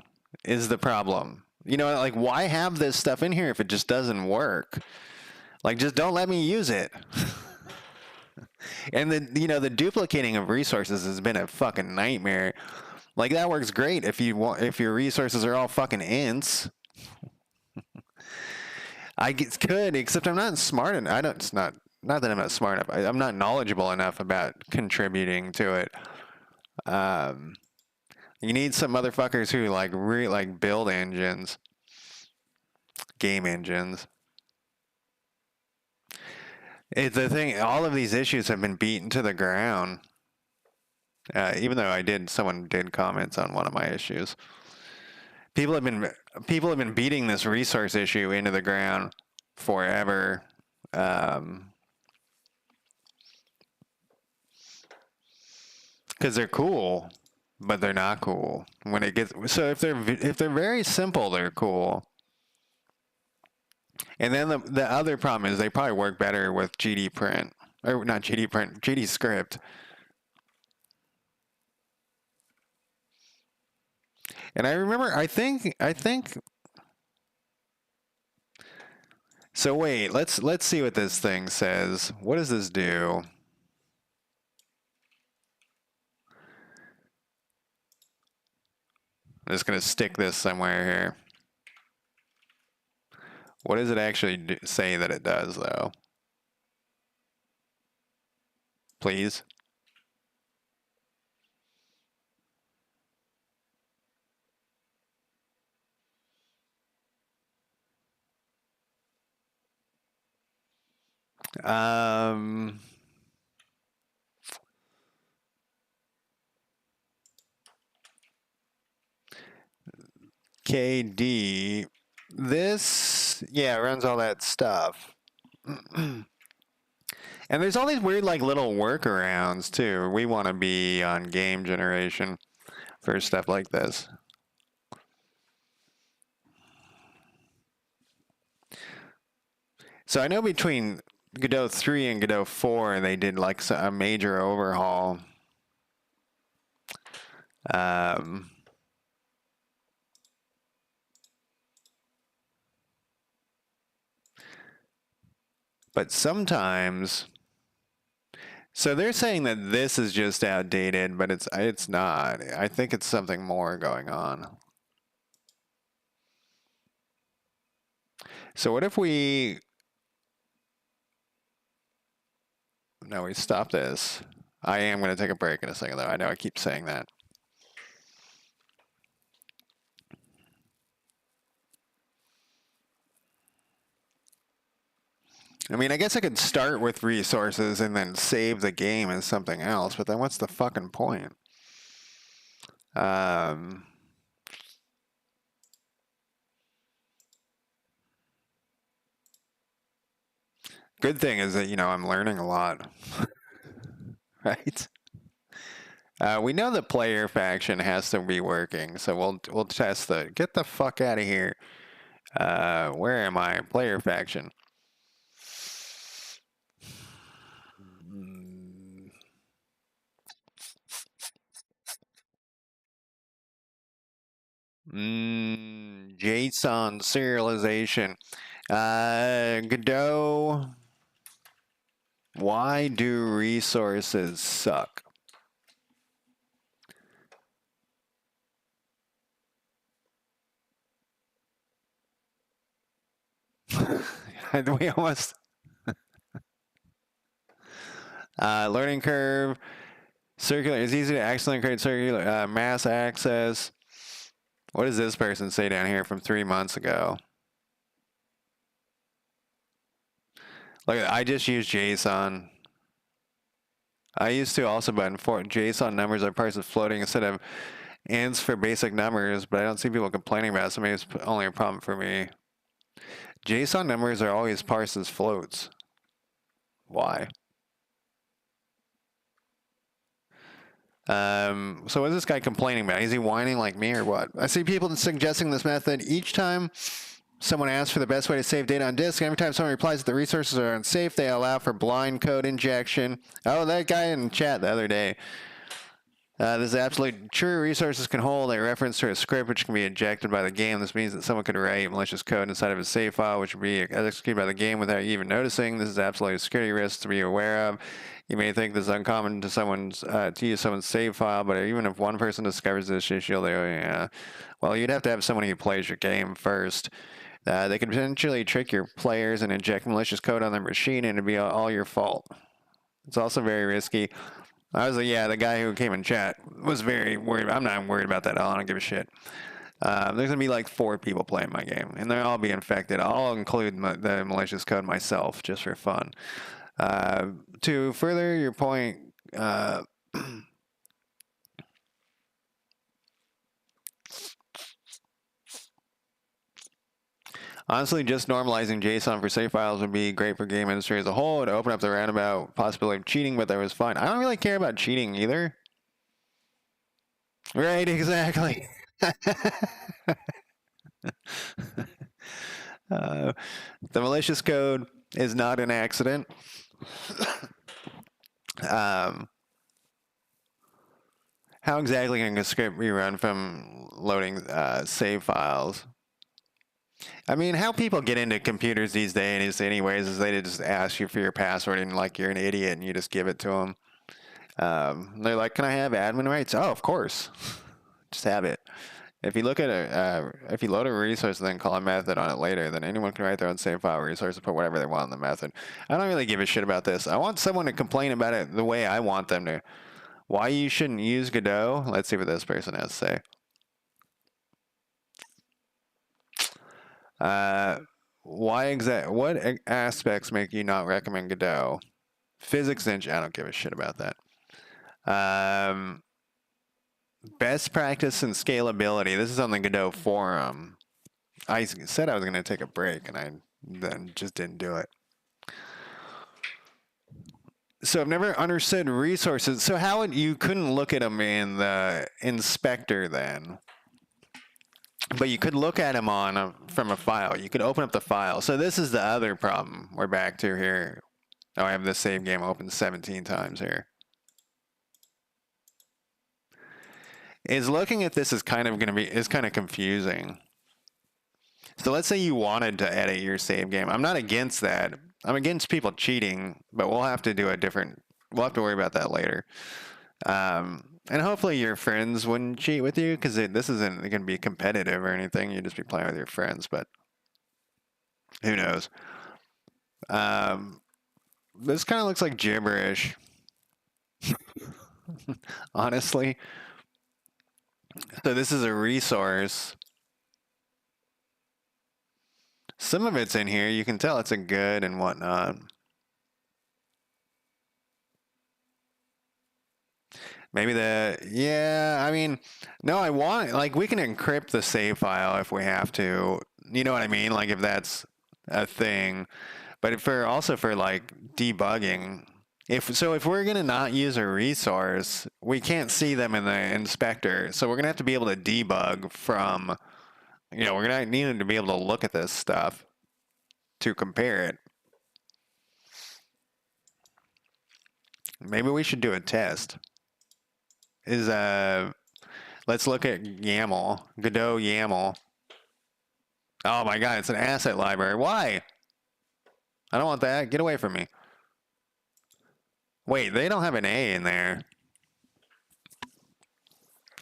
Is the problem? You know, like, why have this stuff in here if it just doesn't work? Like, just don't let me use it. And the duplicating of resources has been a fucking nightmare. Like, that works great if your resources are all fucking ints. I could, except I'm not smart enough. It's not that I'm not smart enough. I'm not knowledgeable enough about contributing to it. You need some motherfuckers who like build engines, game engines. It's the thing. All of these issues have been beaten to the ground. Even though someone did comments on one of my issues. People have been beating this resource issue into the ground forever. Because they're cool, but they're not cool when it gets. So if they're very simple, they're cool. And then the other problem is they probably work better with GD print, or not GD print, GD script. And I remember, I think. So wait, let's see what this thing says. What does this do? I'm just gonna stick this somewhere here. What does it actually say that it does, though? Please. KD. This, yeah, runs all that stuff. And there's all these weird, like, little workarounds, too. We want to be on game generation for stuff like this. So I know between Godot 3 and Godot 4, they did, like, a major overhaul. But sometimes, so they're saying that this is just outdated, but it's not. I think it's something more going on. So what if we stop this? I am going to take a break in a second, though. I know I keep saying that. I mean, I guess I could start with resources and then save the game as something else, but then what's the fucking point? Good thing is that, I'm learning a lot. Right? We know the player faction has to be working, so we'll test get the fuck out of here. Where am I? Player faction. JSON serialization. Godot. Why do resources suck? We almost learning curve, circular. It's easy to accidentally create circular mass access. What does this person say down here from 3 months ago? Look, I just use JSON. I used to also, but for JSON numbers are parsed as floating instead of ints for basic numbers, but I don't see people complaining about it, so maybe it's only a problem for me. JSON numbers are always parsed as floats. Why? So what's this guy complaining about? Is he whining like me or what? I see people suggesting this method each time someone asks for the best way to save data on disk. Every time someone replies that the resources are unsafe, they allow for blind code injection. Oh, that guy in chat the other day. This is absolutely true. Resources can hold a reference to a script which can be ejected by the game. This means that someone could write malicious code inside of a save file which would be executed by the game without you even noticing. This is absolutely a security risk to be aware of. You may think this is uncommon to use someone's save file, but even if one person discovers this issue, well, you'd have to have someone who plays your game first. They could potentially trick your players and inject malicious code on their machine, and it'd be all your fault. It's also very risky. I was like, yeah, the guy who came in chat was very worried. I'm not worried about that at all. I don't give a shit. There's going to be like 4 people playing my game, and they'll all be infected. I'll include the malicious code myself just for fun. To further your point, honestly, just normalizing JSON for save files would be great for game industry as a whole. It would open up the roundabout possibility of cheating, but that was fine. I don't really care about cheating either. Right, exactly. The malicious code is not an accident. How exactly can a script be run from loading save files? I mean, how people get into computers these days anyways is they just ask you for your password and like you're an idiot and you just give it to them. They're like, can I have admin rights? Oh, of course. Just have it. If you look at if you load a resource and then call a method on it later, then anyone can write their own save file resource and put whatever they want in the method. I don't really give a shit about this. I want someone to complain about it the way I want them to. Why you shouldn't use Godot? Let's see what this person has to say. What aspects make you not recommend Godot? Physics engine, I don't give a shit about that. Best practice and scalability. This is on the Godot forum. I said I was going to take a break, and I then just didn't do it. So I've never understood resources. So how you couldn't look at them in the inspector then? But you could look at them from a file. You could open up the file. So this is the other problem we're back to here. Oh, I have this save game open 17 times here. Is looking at this is kind of confusing. So let's say you wanted to edit your save game. I'm not against that. I'm against people cheating, but we'll have to worry about that later. And hopefully your friends wouldn't cheat with you, because this isn't going to be competitive or anything. You'd just be playing with your friends, but who knows? This kind of looks like gibberish, honestly. So this is a resource. Some of it's in here. You can tell it's a good and whatnot. Maybe I mean, no, we can encrypt the save file if we have to. You know what I mean? Like if that's a thing. But also for like debugging, if we're going to not use a resource, we can't see them in the inspector. So we're going to have to be able to debug from, we're going to need to be able to look at this stuff to compare it. Maybe we should do a test. Let's look at YAML, Godot YAML. Oh my God, it's an asset library. Why? I don't want that. Get away from me. Wait, they don't have an A in there.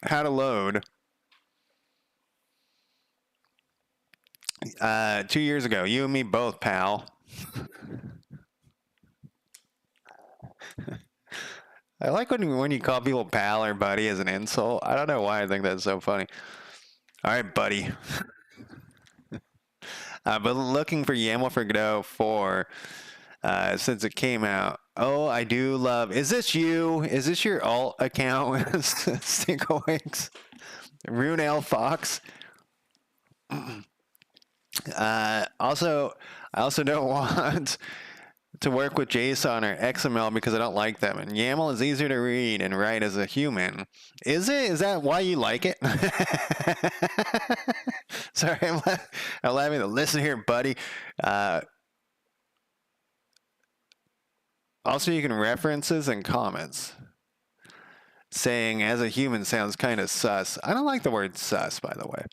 How to load. 2 years ago, you and me both, pal. I like when you call people pal or buddy as an insult. I don't know why I think that's so funny. All right, buddy. But looking for YAML for Godot 4 since it came out. Oh, I do love. Is this you? Is this your alt account? Stinkawinks. Rune L Fox. I also don't want to work with JSON or XML because I don't like them. And YAML is easier to read and write as a human. Is it? Is that why you like it? Sorry, I'm laughing. Listen here, buddy. Also, you can references and comments. Saying as a human sounds kind of sus. I don't like the word sus, by the way.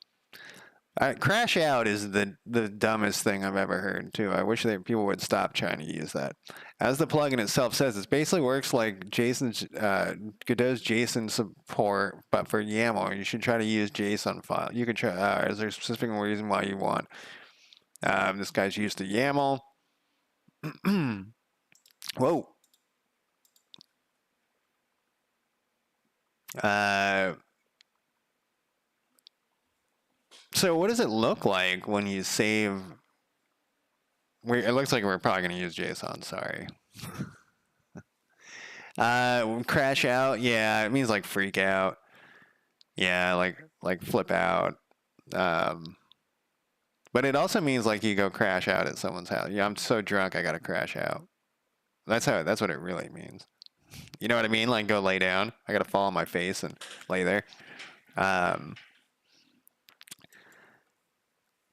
Crash out is the dumbest thing I've ever heard, too. I wish that people would stop trying to use that. As the plugin itself says, it basically works like Godot's JSON support, but for YAML. You should try to use JSON file. You can try. Is there a specific reason why you want? This guy's used to YAML. Whoa. So what does it look like when you save? It looks like we're probably going to use JSON. Sorry. Crash out. Yeah, it means like freak out. Yeah, like flip out. But it also means like you go crash out at someone's house. Yeah, I'm so drunk I gotta crash out. That's what it really means. You know what I mean? Like go lay down. I gotta fall on my face and lay there.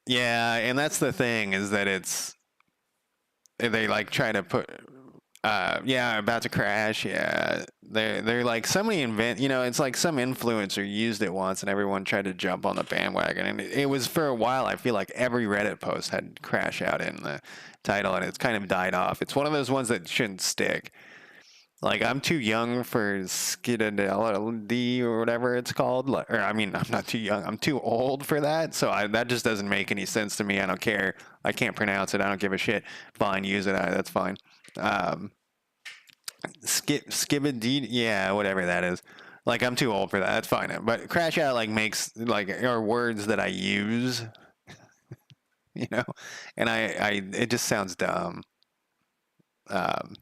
Yeah, and that's the thing is that they like try to put about to crash. Yeah, they're like somebody it's like some influencer used it once and everyone tried to jump on the bandwagon, and it was for a while. I feel like every Reddit post had crash out in the title, and it's kind of died off. It's one of those ones that shouldn't stick. Like, I'm too young for Skidadelity or whatever it's called. Or, I mean, I'm not too young. I'm too old for that. So that just doesn't make any sense to me. I don't care. I can't pronounce it. I don't give a shit. Fine, use it. That's fine. Skibidi, yeah, whatever that is. Like, I'm too old for that. That's fine. But crash out, like, makes, like, are words that I use. you know, and it just sounds dumb. Um,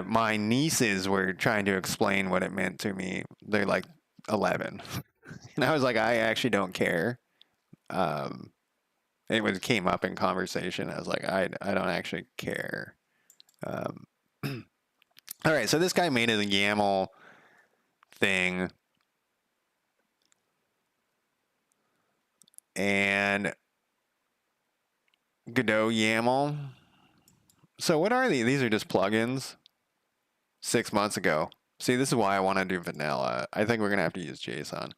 my nieces were trying to explain what it meant to me. They're like 11, and I was like, I actually don't care. Um, it was came up in conversation. I was like, I don't actually care. Um, all right, so this guy made a YAML thing, and Godot YAML. So what are these? These are just plugins. 6 months ago. See, this is why I want to do vanilla. I think we're gonna have to use JSON.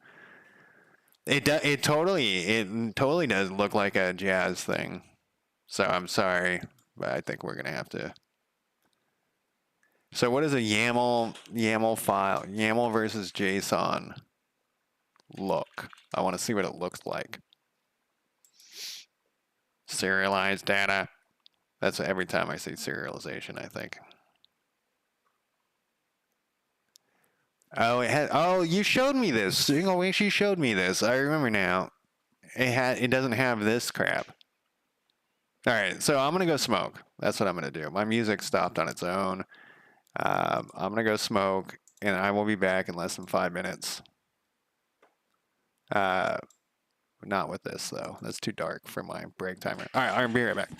It totally does look like a jazz thing. So I'm sorry, but I think we're gonna have to. So what is a YAML file? YAML versus JSON look. I want to see what it looks like. Serialized data. That's every time I see serialization, I think. Oh, you showed me this. Oh, she showed me this. I remember now. It doesn't have this crap. All right, so I'm gonna go smoke. That's what I'm gonna do. My music stopped on its own. I'm gonna go smoke, and I will be back in less than 5 minutes. Uh, not with this though. That's too dark for my break timer. All right, I'll be right back.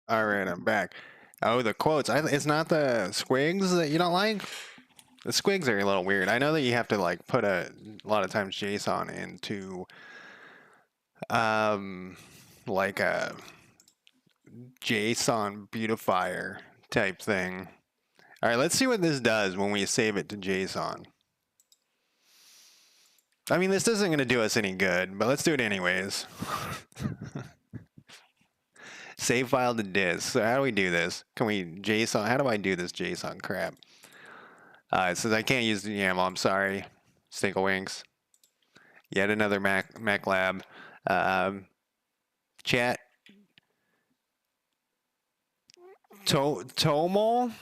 All right, I'm back. Oh, the quotes. It's not the squigs that you don't like? The squigs are a little weird. I know that you have to like put a lot of times JSON into like a JSON beautifier type thing. All right, let's see what this does when we save it to JSON. I mean, this isn't going to do us any good, but let's do it anyways. Save file to disk. So how do we do this? Can we JSON? How do I do this JSON crap? It says I can't use the YAML. I'm sorry. Stinkawinks. Yet another Mac lab. Chat. Tomol.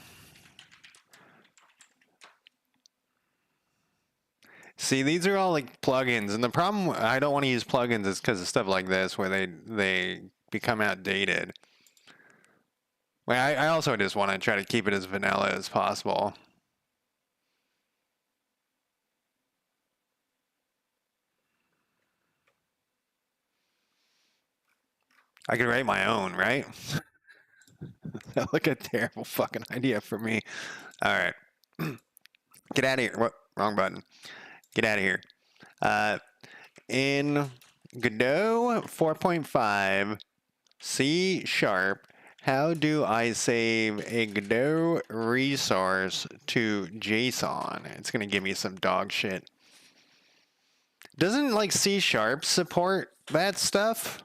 See, these are all like plugins, and the problem I don't want to use plugins is because of stuff like this where they become outdated. Well, I also just want to try to keep it as vanilla as possible. I could write my own, right? That look a terrible fucking idea for me. All right. Get out of here. What? Wrong button. Get out of here. In Godot 4.5 C#, how do I save a Godot resource to JSON? It's going to give me some dog shit. Doesn't like C# support that stuff?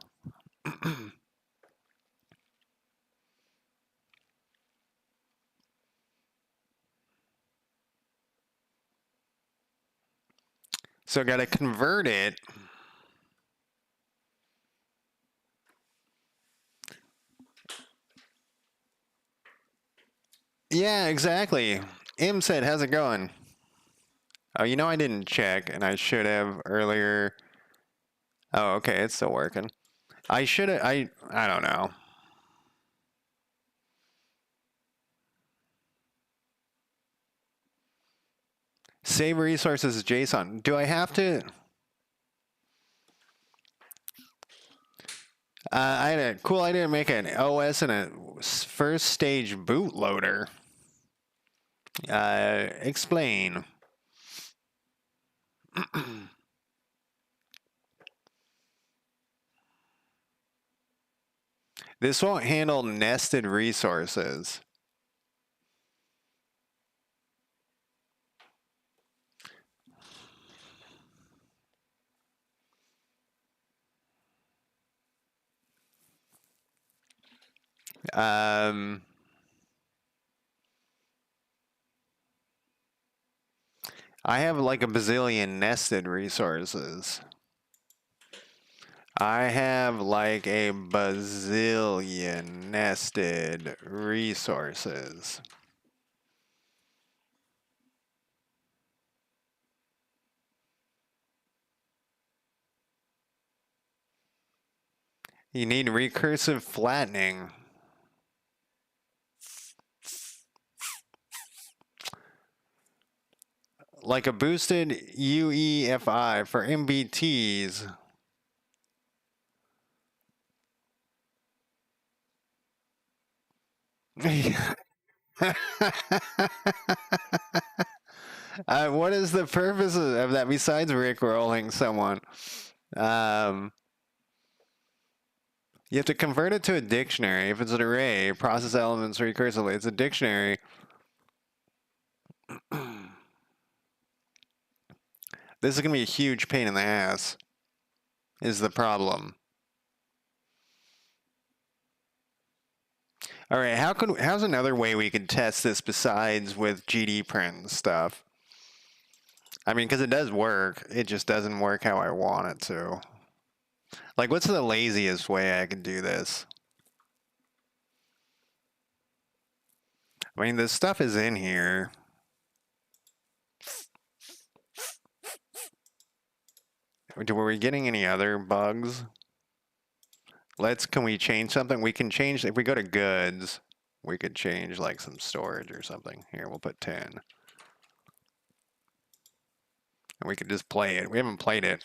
So I got to convert it. Yeah, exactly. M said, how's it going? Oh, you know I didn't check, and I should have earlier. Oh, okay, it's still working. I should have, I don't know. Save resources as JSON. Do I have to? I had a cool idea to make an OS and a first stage bootloader. Explain. This won't handle nested resources. I have like a bazillion nested resources. I have like a bazillion nested resources. You need recursive flattening. Like a boosted UEFI for MBTs. What is the purpose of that besides rickrolling someone? You have to convert it to a dictionary. If it's an array, process elements recursively. It's a dictionary. This is going to be a huge pain in the ass, is the problem. All right, how's another way we can test this besides with GDprint and stuff? I mean, because it does work. It just doesn't work how I want it to. Like, what's the laziest way I can do this? I mean, this stuff is in here. Were we getting any other bugs? Can we change something? We can change, if we go to goods, we could change like some storage or something. Here, we'll put 10. And we could just play it. We haven't played it.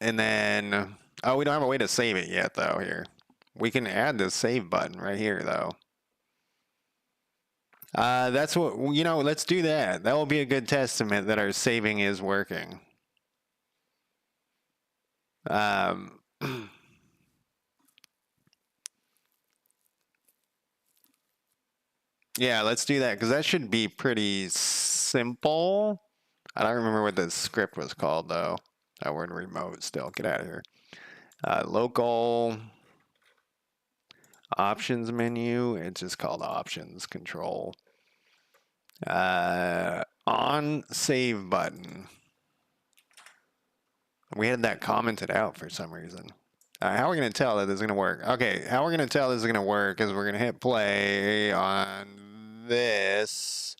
And then, oh, we don't have a way to save it yet, though, here. We can add the save button right here, though. That's what, let's do that. That will be a good testament that our saving is working. Yeah, let's do that, because that should be pretty simple. I don't remember what the script was called, though. Oh, we're in remote still. Get out of here. Local options menu. It's just called options control. On save button. We had that commented out for some reason. How are we going to tell that this is going to work? Okay, how we're going to tell this is going to work is we're going to hit play on this.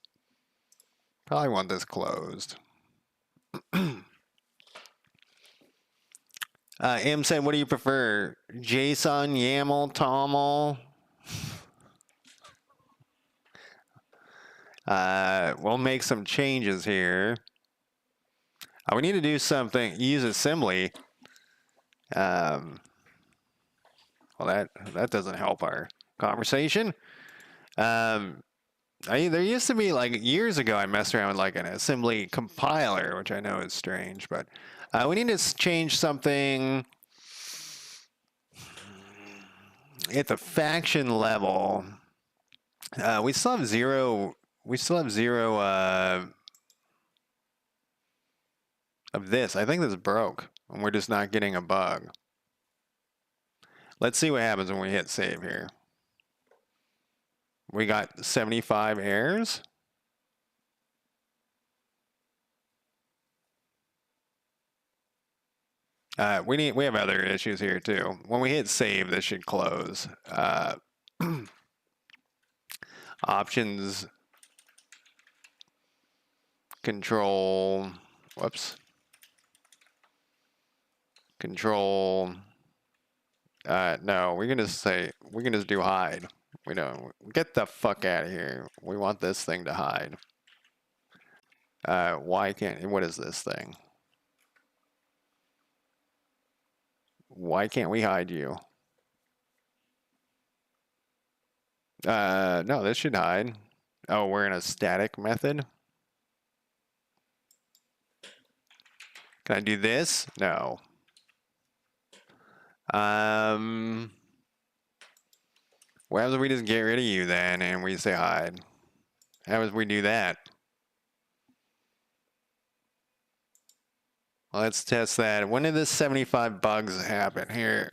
Probably want this closed. M said, what do you prefer? JSON, YAML, TOML? We'll make some changes here. We need to do something. Use assembly. Well, that doesn't help our conversation. There used to be, like, years ago, I messed around with like an assembly compiler, which I know is strange, but we need to change something at the faction level. We still have zero. We still have zero of this. I think this broke, and we're just not getting a bug. Let's see what happens when we hit save here. We got 75 errors. We have other issues here too. When we hit save, this should close. Options, control, whoops. Control, no, we can just do hide. We don't, get the fuck out of here. We want this thing to hide. Why can't, what is this thing? Why can't we hide you? No, this should hide. Oh, we're in a static method. Can I do this? No. What happens if we just get rid of you then and we say hide? How happens if we do that? Well, let's test that. When did this 75 bugs happen here?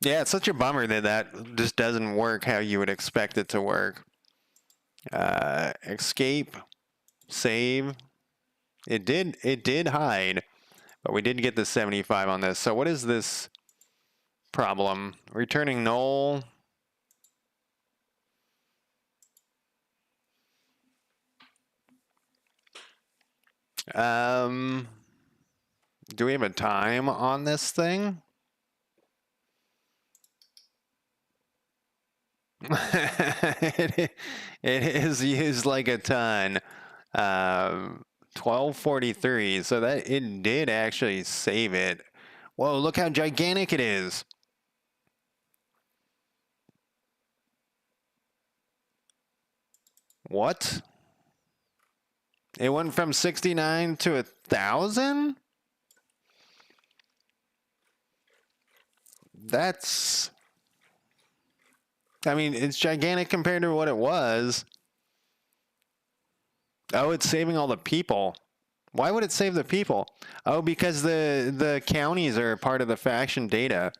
Yeah, it's such a bummer that that just doesn't work how you would expect it to work. Escape, save. It did hide, but we did get the 75 on this. So what is this problem? Returning null. Do we have a time on this thing? It is used like a ton. 1243. So that it did actually save it. Whoa, look how gigantic it is. What? It went from 69 to 1,000? That's... I mean, it's gigantic compared to what it was. Oh, it's saving all the people. Why would it save the people? Oh, because the counties are part of the faction data.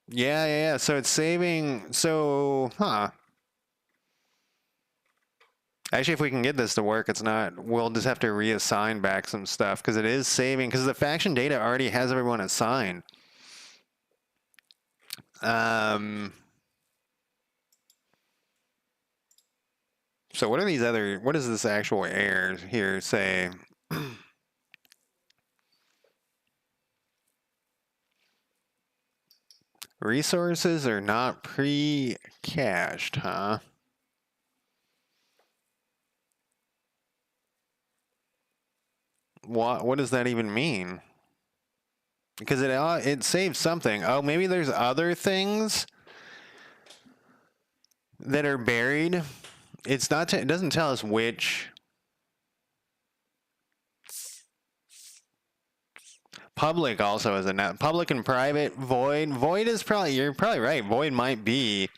Yeah. So it's saving. So, huh. Actually, if we can get this to work, it's not. We'll just have to reassign back some stuff because it is saving. Because the faction data already has everyone assigned. So what are these other? What is this actual error here say? Resources are not pre-cached, huh? What does that even mean? Because it saves something. Oh, maybe there's other things that are buried. It's not. It doesn't tell us which. Public also is a public and private. Void. Void is probably. You're probably right. Void might be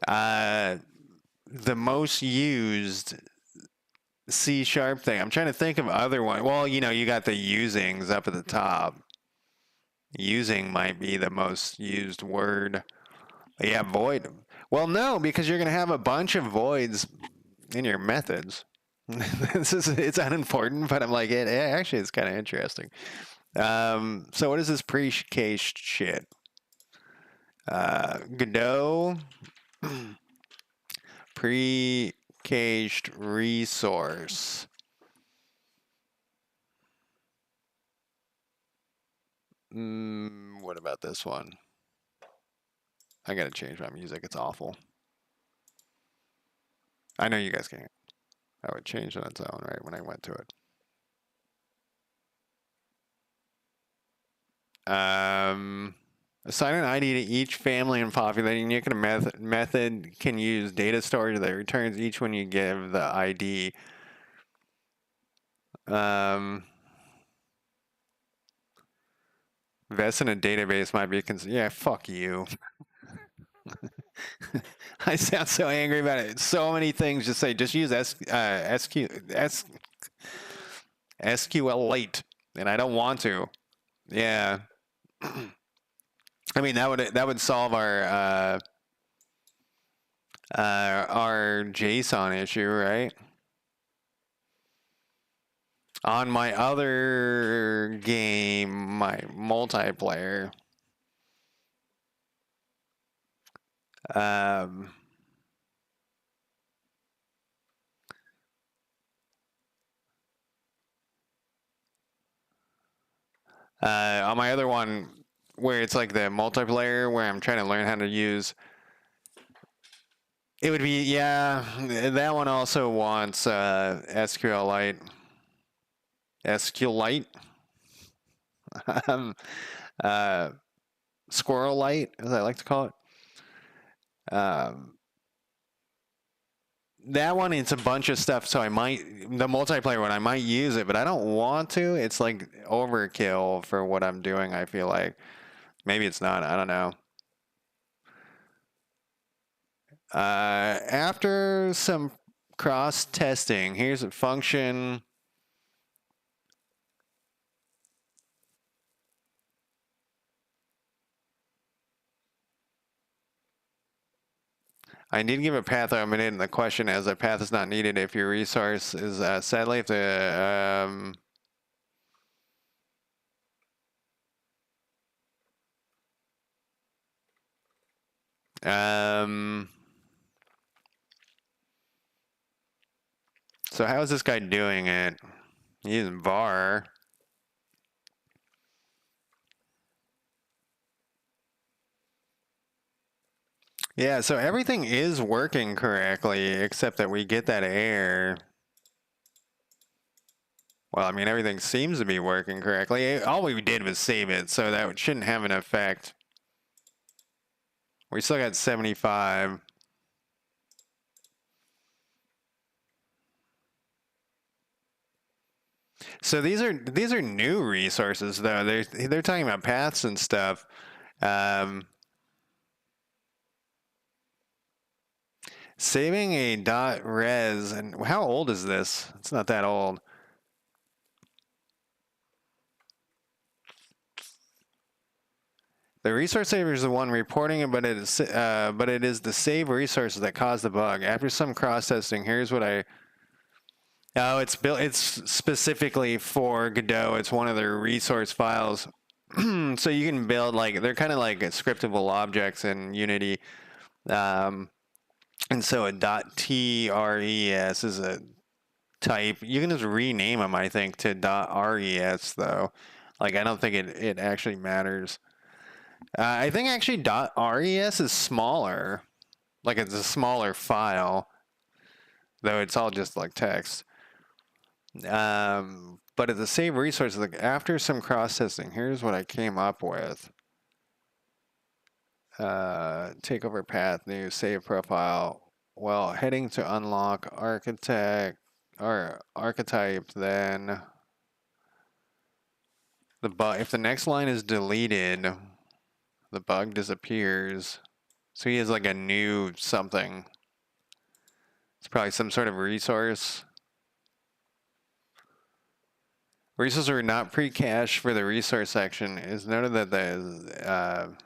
the most used C# thing. I'm trying to think of other one. Well, you got the usings up at the top. Using might be the most used word. Yeah, void. Well, no, because you're going to have a bunch of voids in your methods. It's unimportant, but I'm like, actually, it's kind of interesting. So what is this pre-cached shit? Godot pre-cached resource. What about this one? I gotta change my music. It's awful. I know you guys can't. I would change on its own, right, when I went to it. Assign an ID to each family and populating. You can method can use data storage that returns each when you give the ID. Invest in a database might be yeah, fuck you. I sound so angry about it. So many things just use SQLite, and I don't want to. Yeah. I mean, that would solve our JSON issue, right? On my other game, my multiplayer, on my other one, where it's like the multiplayer, where I'm trying to learn how to use, it would be, yeah, that one also wants SQLite. SQLite? Squirrel light, as I like to call it. That one, it's a bunch of stuff, so the multiplayer one, I might use it, but I don't want to. It's like overkill for what I'm doing, I feel like. Maybe it's not, I don't know. After some cross-testing, here's a function. I need to give a path omitted in the question, as a path is not needed if your resource is sadly if the so how is this guy doing it? He's using var. Yeah, so everything is working correctly, except that we get that error. Well, I mean, everything seems to be working correctly. All we did was save it, so that shouldn't have an effect. We still got 75. So these are new resources, though. They're talking about paths and stuff. Saving a .res, and how old is this? It's not that old. The resource saver is the one reporting it, but it is the save resources that cause the bug. After some cross testing, here's what I. Oh, it's built. It's specifically for Godot. It's one of their resource files, so you can build they're kind of like scriptable objects in Unity, and so a .tres is a type. You can just rename them, I think, to .res though. I don't think it actually matters. I think actually .res is smaller. Like it's a smaller file, though it's all just like text. But at the save resources, like after some cross testing, here's what I came up with. Take over path, new save profile. Well, heading to unlock architect or archetype, then the bug. If the next line is deleted, the bug disappears. So he has like a new something. It's probably some sort of resource. Resources are not pre-cached for the resource section. It's noted that the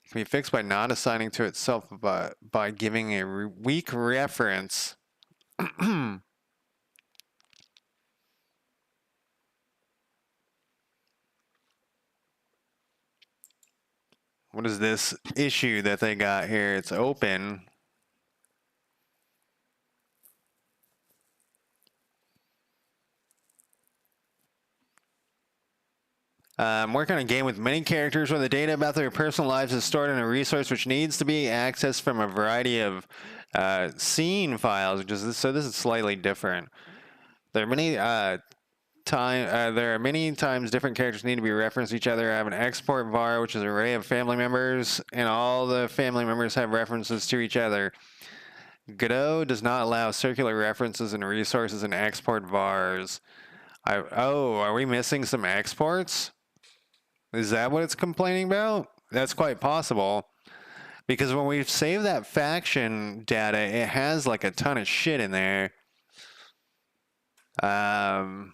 can be fixed by not assigning to itself, but by giving a weak reference. What is this issue that they got here? It's open. Work on a game with many characters where the data about their personal lives is stored in a resource which needs to be accessed from a variety of scene files. So this is slightly different. There are many there are many times different characters need to be referenced to each other. I have an export var, which is an array of family members, and all the family members have references to each other. Godot does not allow circular references and resources in export vars. Are we missing some exports? Is that what it's complaining about? That's quite possible. Because when we save that faction data, it has like a ton of shit in there. Oh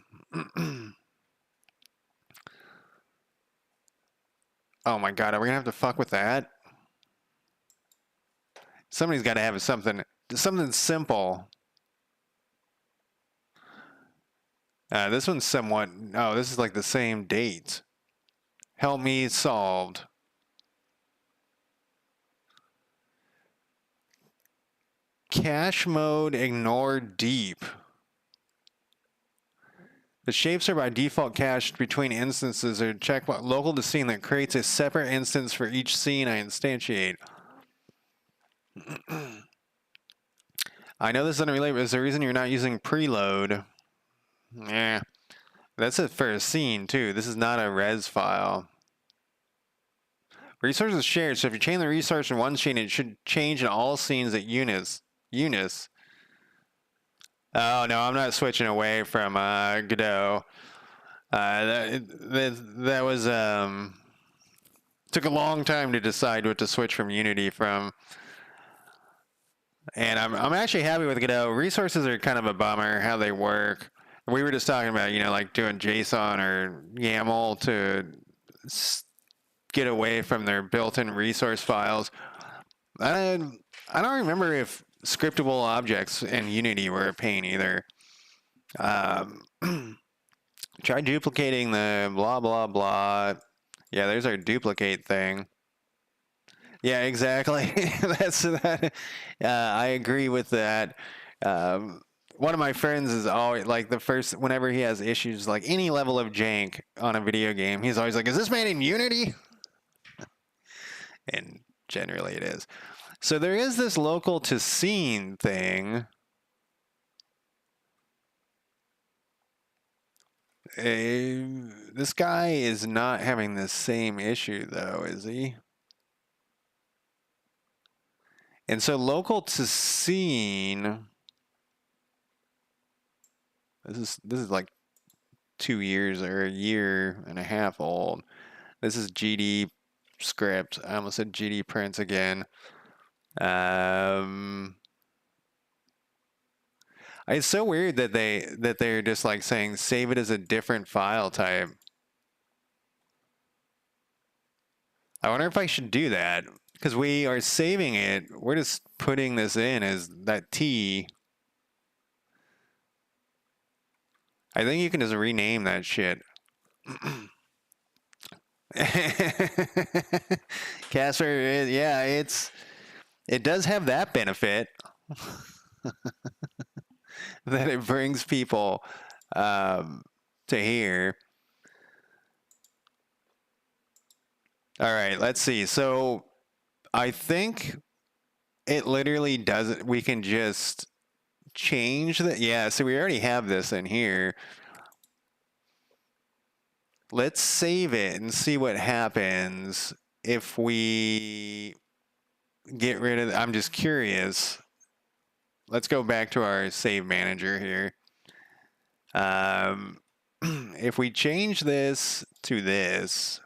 my god, are we gonna have to fuck with that? Somebody's got to have something simple. This one's somewhat. Oh, this is like the same date. Help me solved. Cache mode ignore deep. The shapes are by default cached between instances or check what local to scene that creates a separate instance for each scene I instantiate. I know this is unrelated, but is there a reason you're not using preload? Yeah. That's it for a scene, too. This is not a res file. Resources shared, so if you change the resource in one scene, it should change in all scenes at Eunice. Oh, no, I'm not switching away from Godot. That was... took a long time to decide what to switch from Unity from. And I'm actually happy with Godot. Resources are kind of a bummer, how they work. We were just talking about, like doing JSON or YAML to get away from their built-in resource files. I don't remember if scriptable objects in Unity were a pain either. Try duplicating the blah, blah, blah. Yeah, there's our duplicate thing. Yeah, exactly. That's that. I agree with that. One of my friends is always like whenever he has issues, like any level of jank on a video game, he's always like, "Is this made in Unity?" And generally it is. So there is this local to scene thing. This guy is not having the same issue though, is he? And so local to scene, this is like 2 years or a year and a half old. This is GD script. I almost said GD prints again. It's so weird that they're just like saying save it as a different file type. I wonder if I should do that. Because we are saving it, we're just putting this in as that T. I think you can just rename that shit. Casper, yeah, it does have that benefit that it brings people to here. All right, let's see. So I think it literally doesn't. We can just change that. Yeah, so we already have this in here. Let's save it and see what happens if we get rid of. I'm just curious. Let's go back to our save manager here. If we change this to this,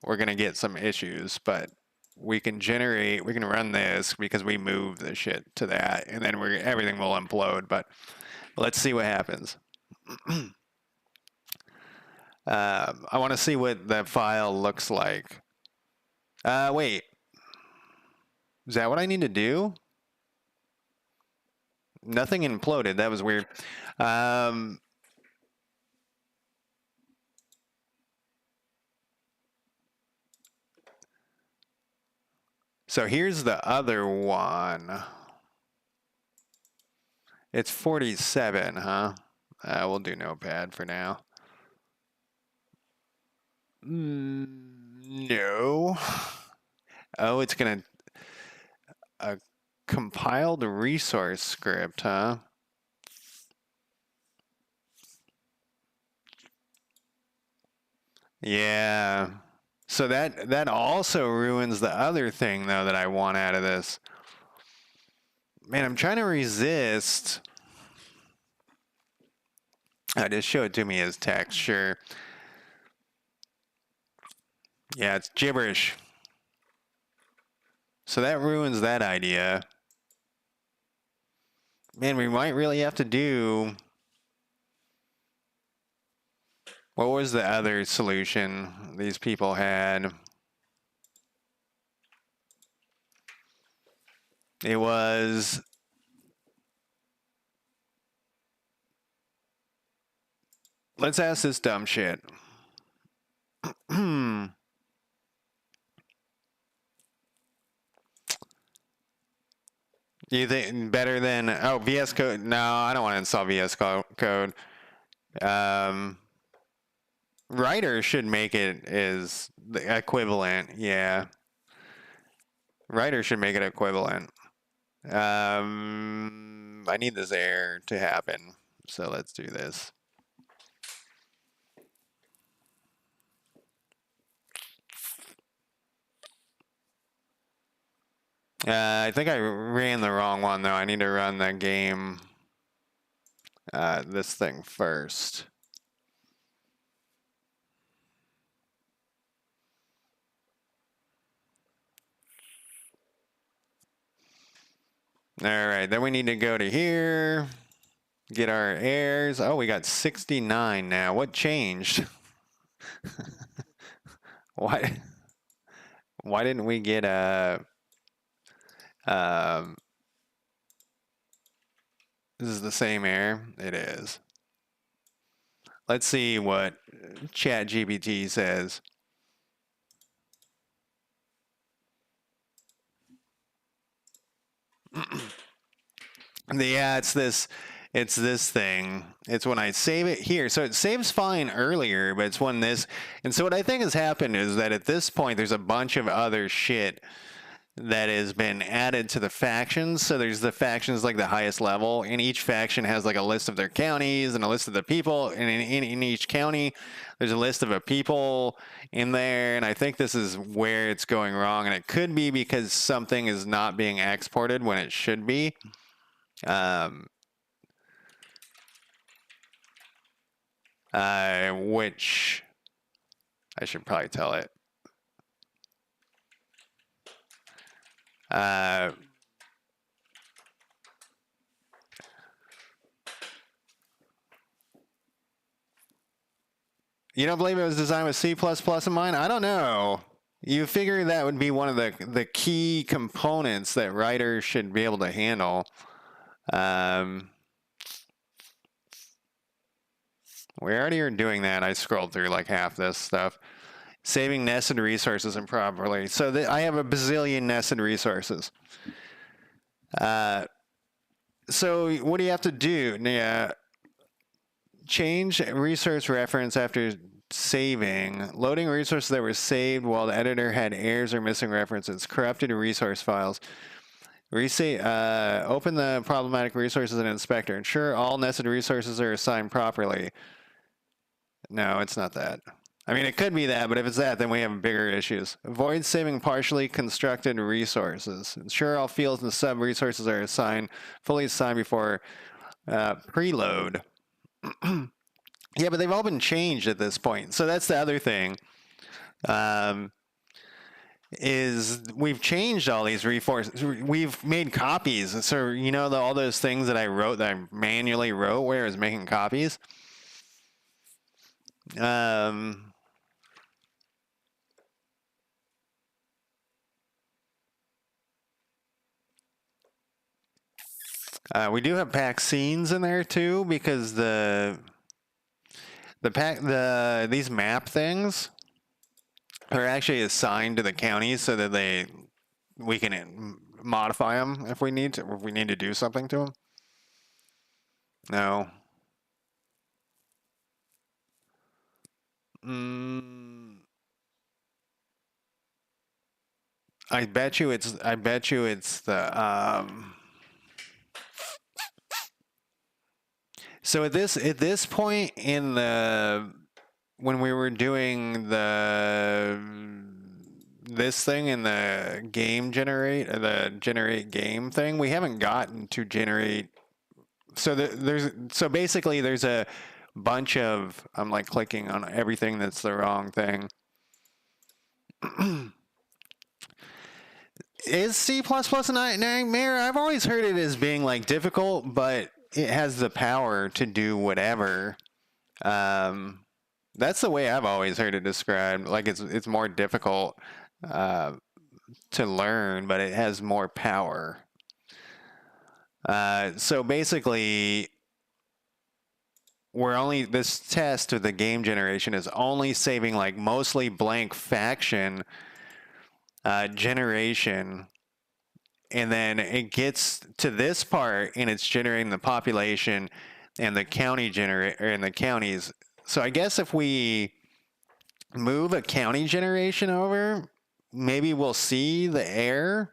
we're going to get some issues, but we can run this because we move the shit to that, and then everything will implode. But let's see what happens. I want to see what the file looks like. Wait. Is that what I need to do? Nothing imploded. That was weird. So here's the other one. It's 47, huh? We'll do Notepad for now. No. Oh, it's going to... A compiled resource script, huh? Yeah. So that also ruins the other thing, though, that I want out of this. Man, I'm trying to resist. Just show it to me as text, sure. Yeah, it's gibberish. So that ruins that idea. Man, we might really have to do... What was the other solution these people had? It was... Let's ask this dumb shit. You think better than... Oh, VS Code. No, I don't want to install VS Code. Writer should make it is the equivalent. Yeah. Writer should make it equivalent. I need this error to happen. So let's do this. I think I ran the wrong one, though. I need to run the game, this thing first. All right, then we need to go to here, get our errors. Oh, we got 69 now. What changed? Why didn't we get a... This is the same error. It is. Let's see what ChatGPT says. Yeah, it's this thing. It's when I save it here. So it saves fine earlier, but it's when this... And so what I think has happened is that at this point, there's a bunch of other shit that has been added to the factions. So there's the factions like the highest level, and each faction has like a list of their counties and a list of the people. And in each county, there's a list of a people in there. And I think this is where it's going wrong. And it could be because something is not being exported when it should be. Which I should probably tell it. You don't believe it was designed with C++ in mind? I don't know. You figure that would be one of the key components that writers should be able to handle. We already are doing that. I scrolled through like half this stuff. Saving nested resources improperly. So I have a bazillion nested resources. So what do you have to do? Yeah. Change resource reference after saving. Loading resources that were saved while the editor had errors or missing references. Corrupted resource files. Open the problematic resources in Inspector. Ensure all nested resources are assigned properly. No, it's not that. I mean, it could be that, but if it's that, then we have bigger issues. Avoid saving partially constructed resources. Ensure all fields and sub-resources are fully assigned before preload. Yeah, but they've all been changed at this point. So that's the other thing. Is we've changed all these reforces. We've made copies. So, you know, all those things that I wrote, that I manually wrote where I was making copies? We do have vaccines in there too, because these map things are actually assigned to the counties so that we can modify them if we need to do something to them. No. I bet you it's the so at this point in when we were doing this thing in the generate game thing, we haven't gotten to generate. So basically there's a bunch of, I'm like clicking on everything that's the wrong thing. Is C++ a nightmare? I've always heard it as being like difficult, but it has the power to do whatever. That's the way I've always heard it described. Like it's more difficult to learn, but it has more power. So basically, this test of the game generation is only saving like mostly blank faction generation, and then it gets to this part and it's generating the population and the counties. So I guess if we move a county generation over, maybe we'll see the error,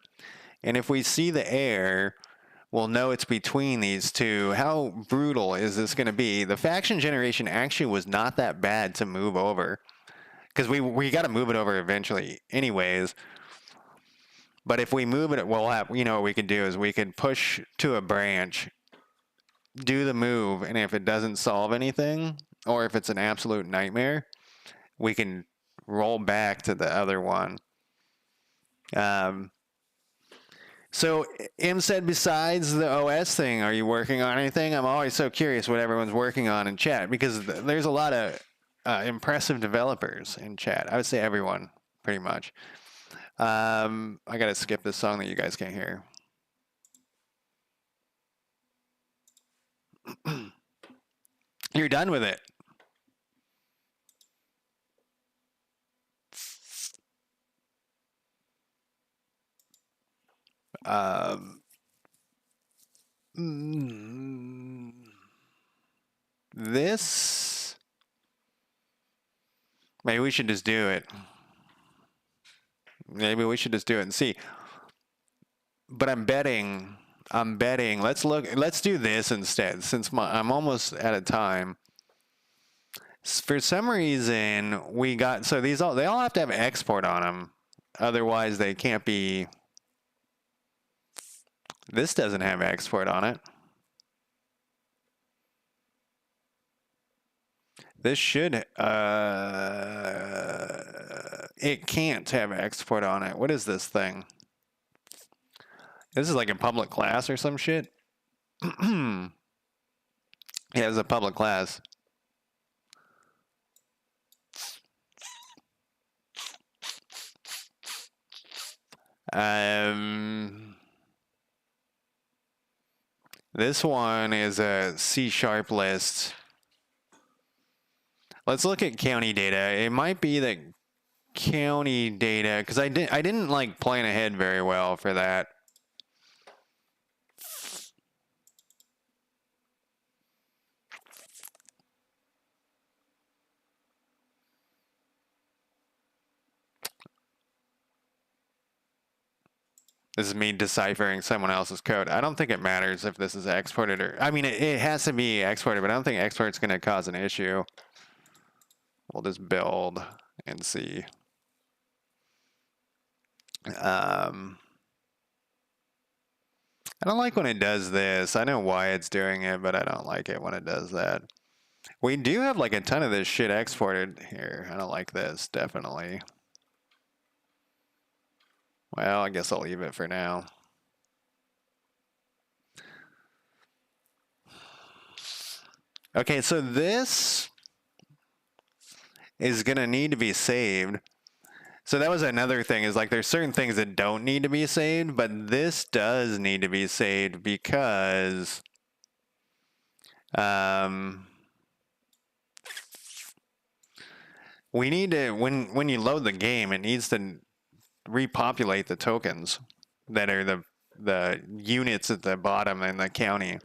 and if we see the error, we'll know it's between these two. How brutal is this going to be? The faction generation actually was not that bad to move over, because we got to move it over eventually anyways. But if we move it, we'll have, what we could do is we could push to a branch, do the move, and if it doesn't solve anything, or if it's an absolute nightmare, we can roll back to the other one. So M said, besides the OS thing, are you working on anything? I'm always so curious what everyone's working on in chat, because there's a lot of impressive developers in chat. I would say everyone, pretty much. I got to skip this song that you guys can't hear. You're done with it. This, maybe we should just do it. Maybe we should just do it and see. But I'm betting. Let's do this instead, since I'm almost out of time. For some reason, they all have to have export on them. Otherwise, they can't be. This doesn't have export on it. This should, it can't have export on it. What is this thing? This is like a public class or some shit? Yeah, it's a public class. This one is a C# list. Let's look at county data. It might be that county data, because I didn't like plan ahead very well for that. This is me deciphering someone else's code. I don't think it matters if this is exported or... I mean, it has to be exported, but I don't think export's going to cause an issue. We'll just build and see. I don't like when it does this. I know why it's doing it, but I don't like it when it does that. We do have like a ton of this shit exported here. I don't like this, definitely. Well, I guess I'll leave it for now. Okay, so this is going to need to be saved. So that was another thing, is like there's certain things that don't need to be saved, but this does need to be saved because we need to, when you load the game, it needs to repopulate the tokens that are the units at the bottom in the county.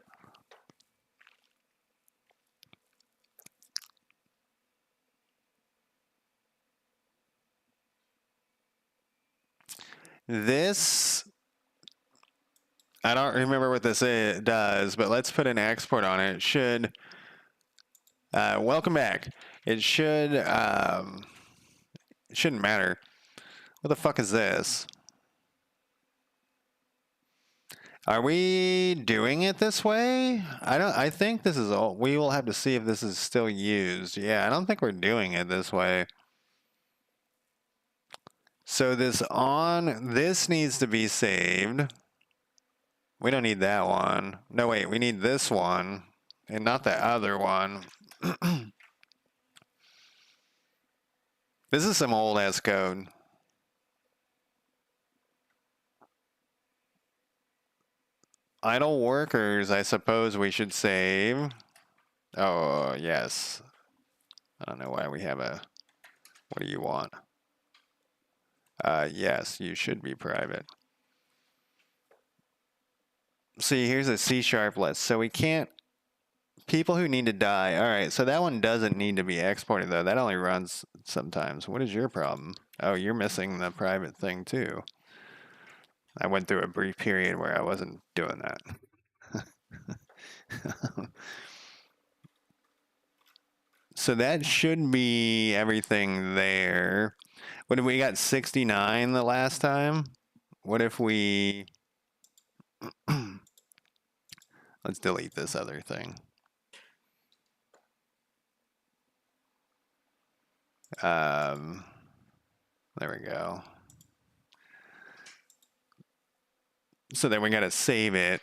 This, I don't remember what this does, but let's put an export on it. It should, welcome back. It should, it shouldn't matter. What the fuck is this? Are we doing it this way? I think this is all, we will have to see if this is still used. Yeah, I don't think we're doing it this way. So this needs to be saved. We don't need that one. No, wait, we need this one and not the other one. This is some old ass code. Idle workers, I suppose we should save. Oh, yes. I don't know why we have a, what do you want? Yes, you should be private. See, here's a C# list. So we can't, people who need to die. All right, so that one doesn't need to be exported, though. That only runs sometimes. What is your problem? Oh, you're missing the private thing, too. I went through a brief period where I wasn't doing that. So that should be everything there. What if we got 69 the last time? What if we... Let's delete this other thing. There we go. So then we got to save it.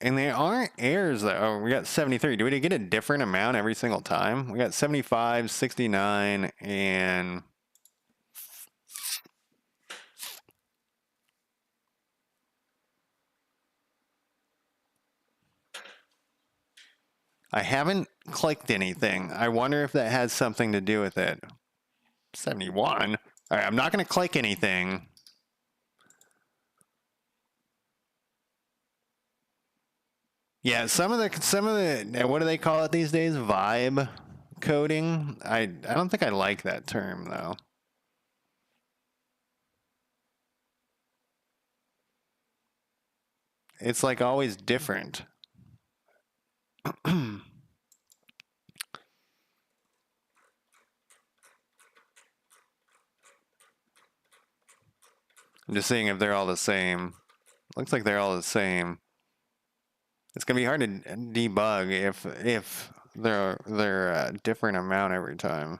And there aren't errors though. Oh, we got 73. Do we get a different amount every single time? We got 75, 69, and... I haven't clicked anything. I wonder if that has something to do with it. 71. All right, I'm not going to click anything. Yeah, some of the what do they call it these days? Vibe coding. I don't think I like that term though. It's like always different. I'm just seeing if they're all the same. Looks like they're all the same. It's gonna be hard to debug if they're a different amount every time.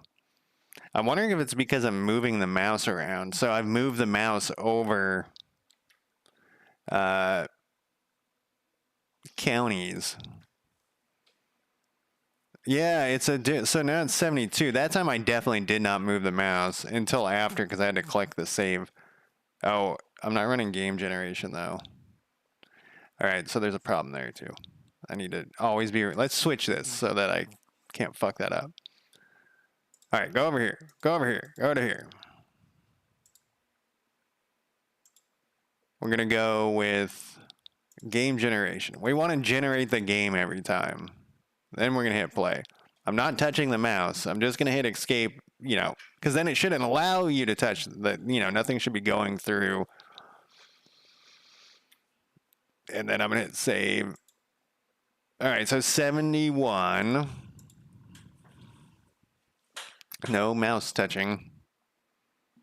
I'm wondering if it's because I'm moving the mouse around. So I've moved the mouse over counties. Yeah, it's so now it's 72. That time I definitely did not move the mouse until after because I had to click the save. Oh, I'm not running game generation though. All right, so there's a problem there too. I need to always be, let's switch this so that I can't fuck that up. All right, go over here, go over here, go to here. We're gonna go with game generation. We wanna generate the game every time. Then we're gonna hit play. I'm not touching the mouse. I'm just gonna hit escape, you know, because then it shouldn't allow you to touch the, you know, nothing should be going through. And then I'm going to hit save. All right, so 71. No mouse touching.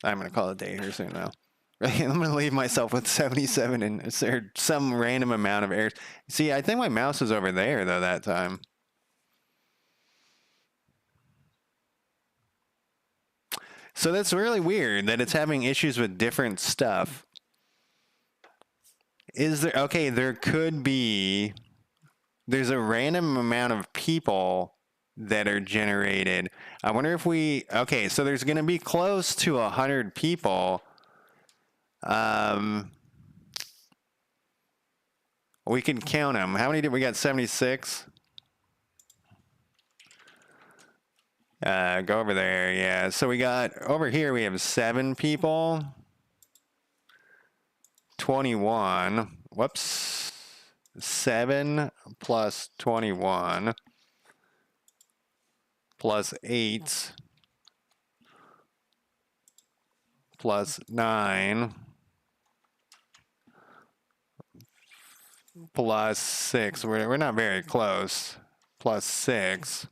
I'm going to call it a day here soon now. I'm going to leave myself with 77 and there some random amount of errors. See, I think my mouse is over there, though, that time. So that's really weird that it's having issues with different stuff. Is there... Okay, there could be... There's a random amount of people that are generated. I wonder if we... Okay, so there's going to be close to 100 people. We can count them. How many did we got? 76. Go over there. Yeah. So we got over here. We have 7 people. 21. Whoops. 7 plus 21 plus 8 plus 9 plus 6. We're not very close. Plus 6.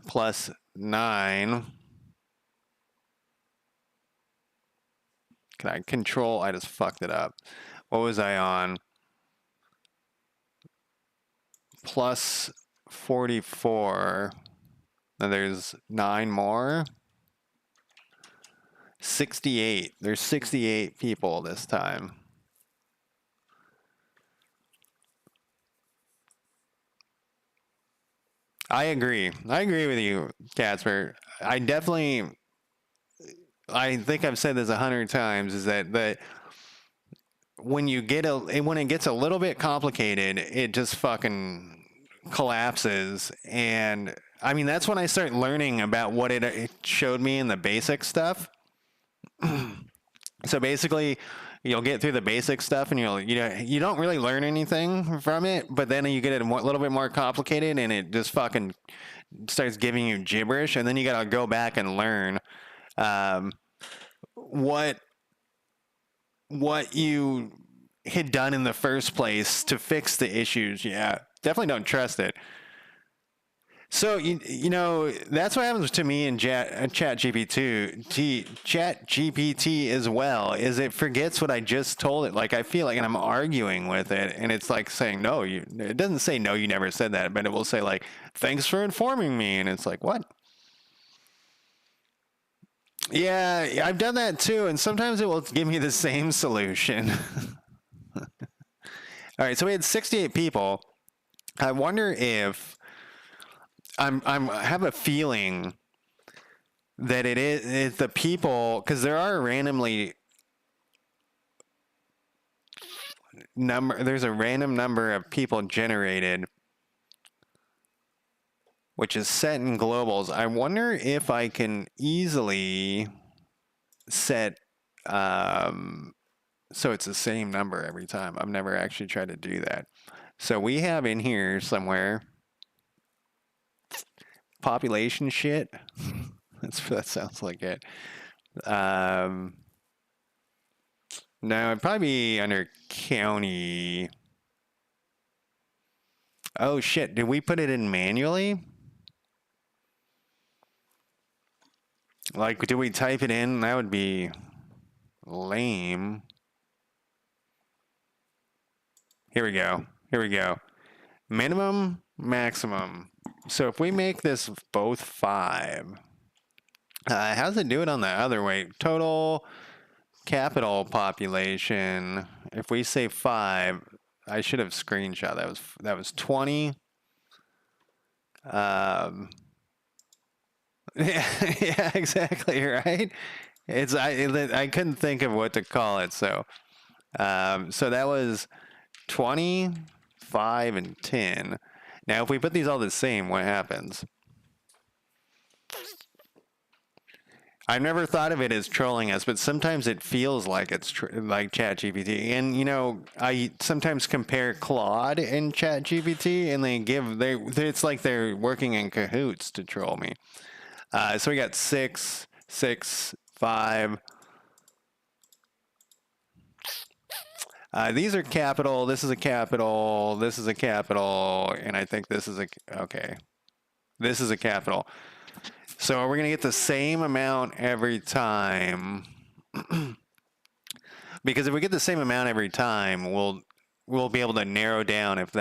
Plus 9. Can I control? I just fucked it up. What was I on? Plus 44. Then there's 9 more. 68. There's 68 people this time. I agree. I agree with you, Casper. I think I've said this 100 times, is that when it gets a little bit complicated, it just fucking collapses. And I mean, that's when I start learning about what it showed me in the basic stuff. So basically, you'll get through the basic stuff and you don't really learn anything from it, but then you get it a little bit more complicated and it just fucking starts giving you gibberish, and then you gotta go back and learn what you had done in the first place to fix the issues. Yeah, definitely don't trust it. So you know that's what happens to me in Chat GPT as well. Is it forgets what I just told it? Like I feel like, and I'm arguing with it, and it's like saying no. It doesn't say no. You never said that, but it will say like thanks for informing me, and it's like what? Yeah, I've done that too, and sometimes it will give me the same solution. All right, so we had 68 people. I wonder if I have a feeling that it's the people, because there are there's a random number of people generated, which is set in globals. I wonder if I can easily set so it's the same number every time. I've never actually tried to do that. So we have in here somewhere population shit. That sounds like it. No, it'd probably be under county. Oh shit, did we put it in manually? Like, did we type it in? That would be lame. Here we go. Minimum, maximum. So if we make this both 5, how does it do it on the other way? Total capital population. If we say 5, I should have screenshot. That was 20. Yeah, exactly right. I couldn't think of what to call it. So that was 20, 5, and 10. Now, if we put these all the same, what happens? I've never thought of it as trolling us, but sometimes it feels like it's like ChatGPT. And, you know, I sometimes compare Claude and ChatGPT, and it's like they're working in cahoots to troll me. So we got 6, 6, 5. These are capital. This is a capital. This is a capital. And I think this is a, okay. This is a capital. So are we going to get the same amount every time? Because if we get the same amount every time, we'll be able to narrow down if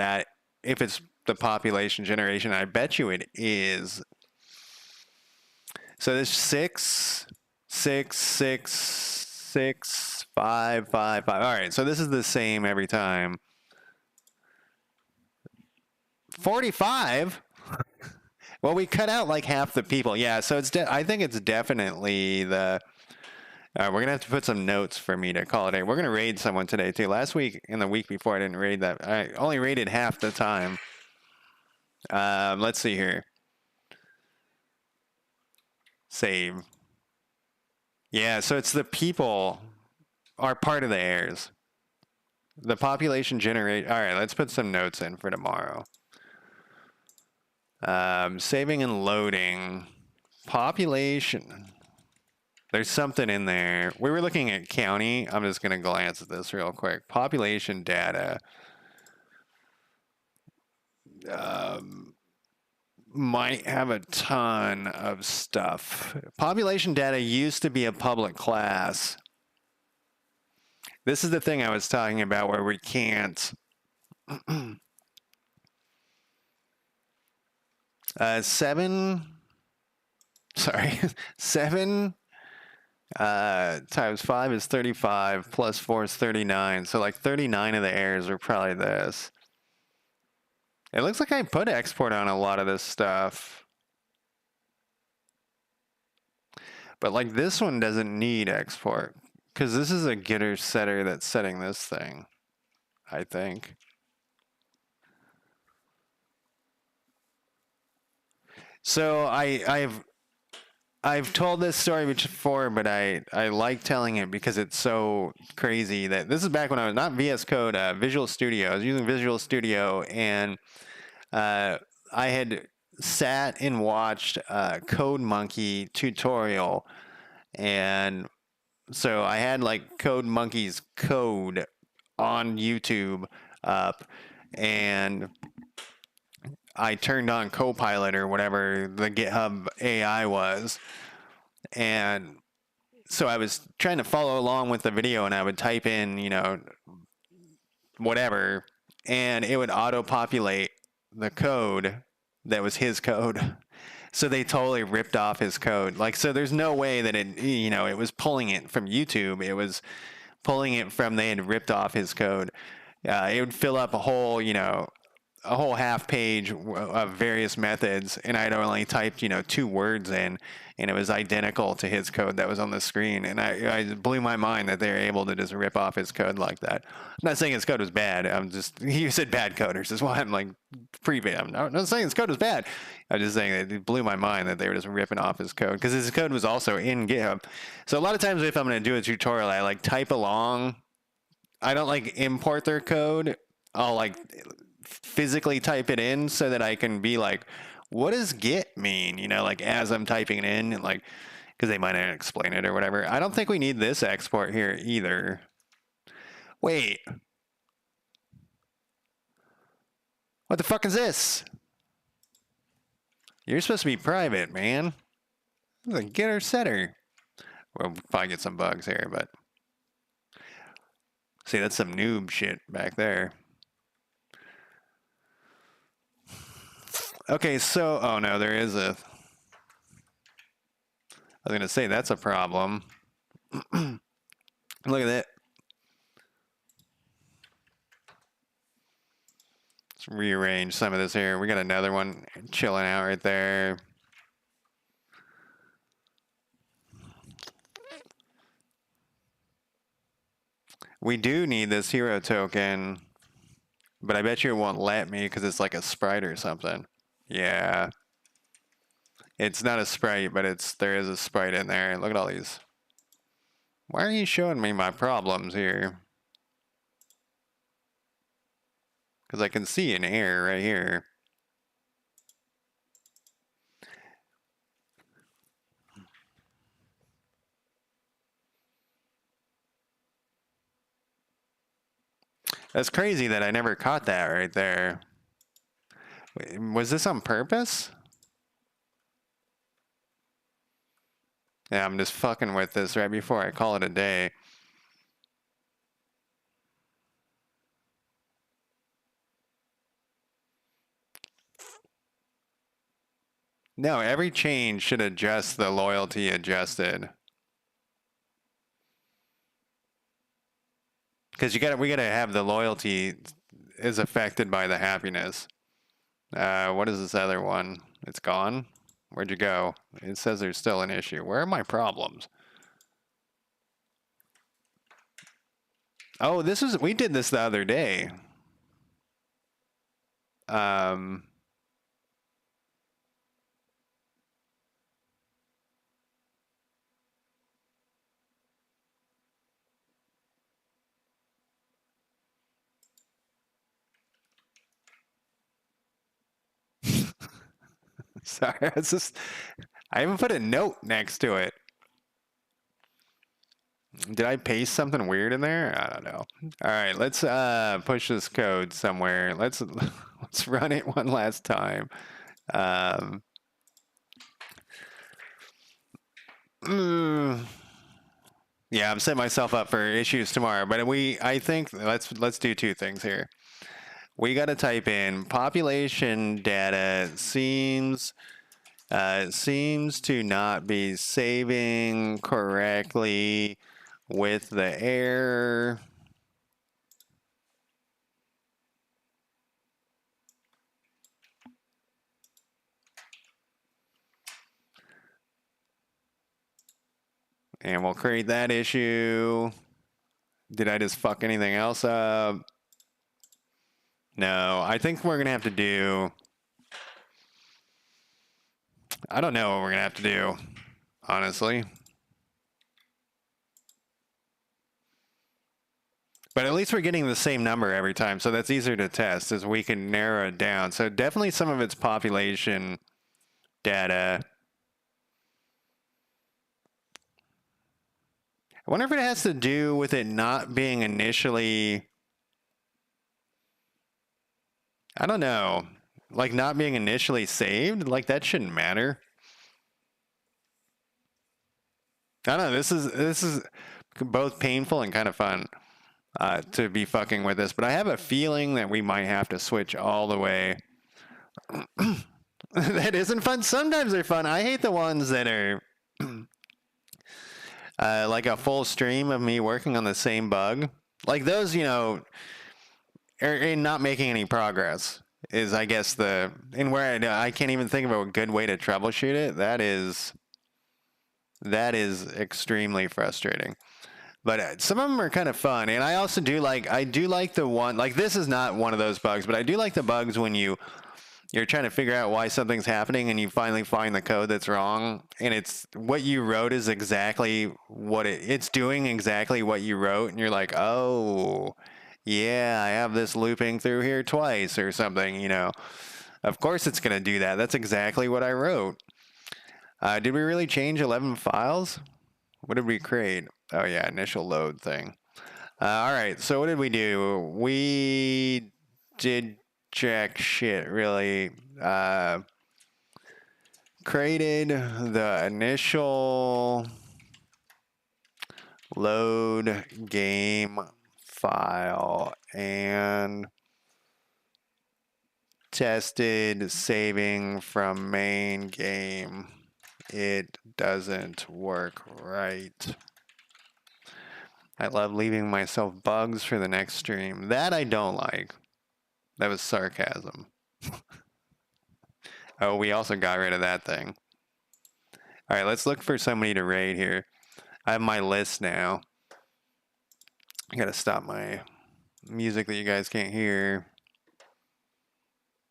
it's the population generation. I bet you it is. So there's 6, 6, 6, 6, 5, 5, 5. All right, so this is the same every time. 45? Well, we cut out like half the people. Yeah, so I think it's definitely the... we're going to have to put some notes for me to call it a. We're going to raid someone today, too. Last week and the week before, I didn't raid that. I only raided half the time. Let's see here. Save. Yeah, so it's the people are part of the heirs. The population generate. All right, let's put some notes in for tomorrow. Saving and loading. Population. There's something in there. We were looking at county. I'm just going to glance at this real quick. Population data. Might have a ton of stuff. Population data used to be a public class. This is the thing I was talking about where we can't. 7 times 5 is 35 plus 4 is 39. So like 39 of the heirs are probably this. It looks like I put export on a lot of this stuff. But like this one doesn't need export because this is a getter setter that's setting this thing, I think. So I've told this story before, but I like telling it because it's so crazy that this is back when I was not VS Code, Visual Studio. I was using Visual Studio, and I had sat and watched a Code Monkey tutorial, and so I had like Code Monkey's code on YouTube up, and I turned on Copilot or whatever the GitHub AI was. And so I was trying to follow along with the video, and I would type in, whatever, and it would auto-populate the code that was his code. So they totally ripped off his code. Like, so there's no way that it was pulling it from YouTube. It was pulling it from, they had ripped off his code. It would fill up a whole half page of various methods, and I'd only typed 2 words in, and it was identical to his code that was on the screen. And I blew my mind that they were able to just rip off his code like that. I'm not saying his code was bad. You said bad coders is why I'm like I'm not saying his code was bad. I'm just saying that it blew my mind that they were just ripping off his code, because his code was also in GitHub. So a lot of times if I'm going to do a tutorial, I like type along. I don't like import their code. I'll like physically type it in so that I can be like, what does git mean? Like as I'm typing it in, and like, because they might not explain it or whatever. I don't think we need this export here either. Wait. What the fuck is this? You're supposed to be private, man. This is a getter setter. We'll probably get some bugs here, but see, that's some noob shit back there. Okay, so, oh no, there is I was going to say that's a problem. Look at that. Let's rearrange some of this here. We got another one chilling out right there. We do need this hero token, but I bet you it won't let me because it's like a sprite or something. Yeah. It's not a sprite, but there is a sprite in there. Look at all these. Why are you showing me my problems here? Because I can see an error right here. That's crazy that I never caught that right there. Wait, was this on purpose? Yeah, I'm just fucking with this right before I call it a day. No, every change should adjust the loyalty adjusted. Because we gotta have the loyalty is affected by the happiness. What is this other one? It's gone. Where'd you go? It says there's still an issue. Where are my problems? Oh, we did this the other day. Um, sorry, I even put a note next to it. Did I paste something weird in there? I don't know. All right, let's push this code somewhere. Let's run it one last time. Yeah, I'm setting myself up for issues tomorrow, but I think let's do two things here. We got to type in population data seems to not be saving correctly with the error. And we'll create that issue. Did I just fuck anything else up? No, I think we're going to have to do... I don't know what we're going to have to do, honestly. But at least we're getting the same number every time, so that's easier to test as we can narrow it down. So definitely some of it's population data. I wonder if it has to do with it not being initially... I don't know. Like not being initially saved? Like that shouldn't matter. I don't know. This is both painful and kind of fun to be fucking with this. But I have a feeling that we might have to switch all the way. That isn't fun. Sometimes they're fun. I hate the ones that are like a full stream of me working on the same bug. Like those, you know, are not making any progress is, I guess, and where I can't even think of a good way to troubleshoot it. That is extremely frustrating. But some of them are kind of fun, and I also do like the one, like this is not one of those bugs, but I do like the bugs when you're trying to figure out why something's happening and you finally find the code that's wrong, and it's what you wrote is exactly what it's doing exactly what you wrote, and you're like, oh yeah, I have this looping through here twice or something, you know. Of course it's going to do that. That's exactly what I wrote. Did we really change 11 files? What did we create? Oh yeah, initial load thing. All right, so what did we do? We did jack shit, really. Created the initial load game file and tested saving from main game. It doesn't work right. I love leaving myself bugs for the next stream. That I don't like. That was sarcasm. Oh, we also got rid of that thing. All right, let's look for somebody to raid here. I have my list now. I gotta stop my music that you guys can't hear.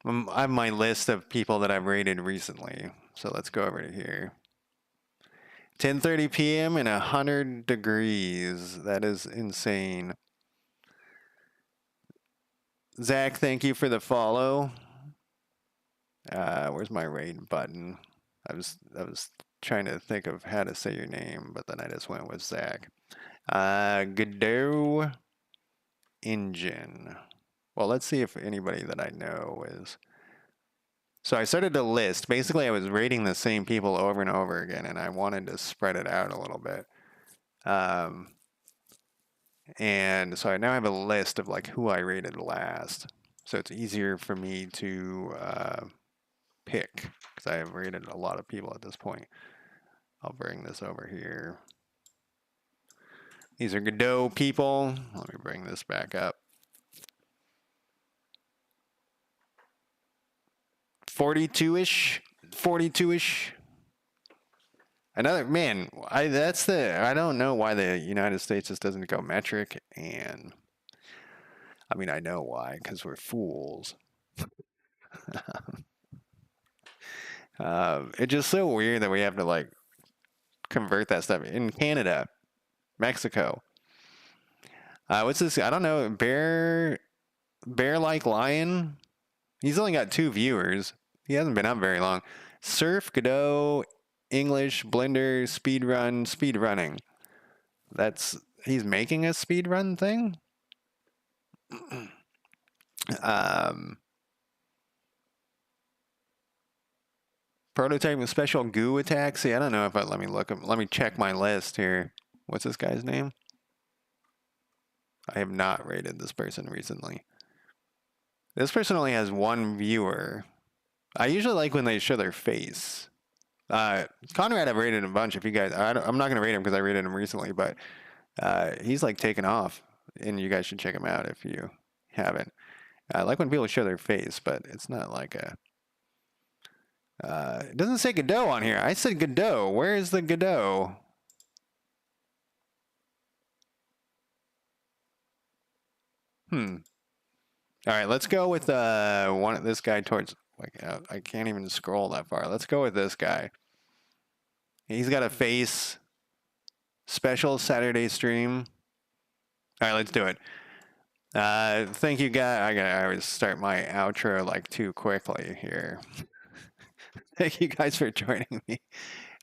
I have my list of people that I've raided recently. So let's go over to here. 10:30 p.m. and 100 degrees. That is insane. Zach, thank you for the follow. Where's my raid button? I was trying to think of how to say your name, but then I just went with Zach. Godot engine. Well, let's see if anybody that I know is. So I started a list. Basically, I was rating the same people over and over again, and I wanted to spread it out a little bit. And so I now have a list of like who I rated last. So it's easier for me to pick because I have rated a lot of people at this point. I'll bring this over here. These are Godot people. Let me bring this back up. 42-ish. 42-ish. Another man, I don't know why the United States just doesn't go metric, and I mean I know why, because we're fools. It's just so weird that we have to like convert that stuff in Canada, Mexico. What's this? I don't know. Bear like lion. He's only got 2 viewers. He hasn't been up very long. Surf Godot English Blender speedrunning. He's making a speedrun thing. Prototyping special goo attack. See, I don't know if let me check my list here. What's this guy's name? I have not rated this person recently. This person only has 1 viewer. I usually like when they show their face. Conrad, I've rated a bunch. If you guys, I'm not going to rate him because I rated him recently, but he's like taken off, and you guys should check him out if you haven't. I like when people show their face, but it's not like a. It doesn't say Godot on here. I said Godot. Where is the Godot? All right, let's go with this guy towards. Like, I can't even scroll that far. Let's go with this guy. He's got a face. Special Saturday stream. All right, let's do it. Thank you, guys. I always start my outro like too quickly here. Thank you guys for joining me.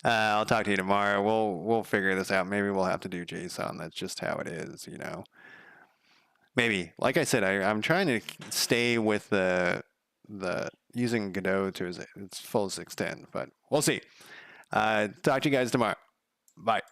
I'll talk to you tomorrow. We'll figure this out. Maybe we'll have to do JSON. That's just how it is, you know. Maybe, like I said, I'm trying to stay with the using Godot to its fullest extent, but we'll see. Talk to you guys tomorrow. Bye.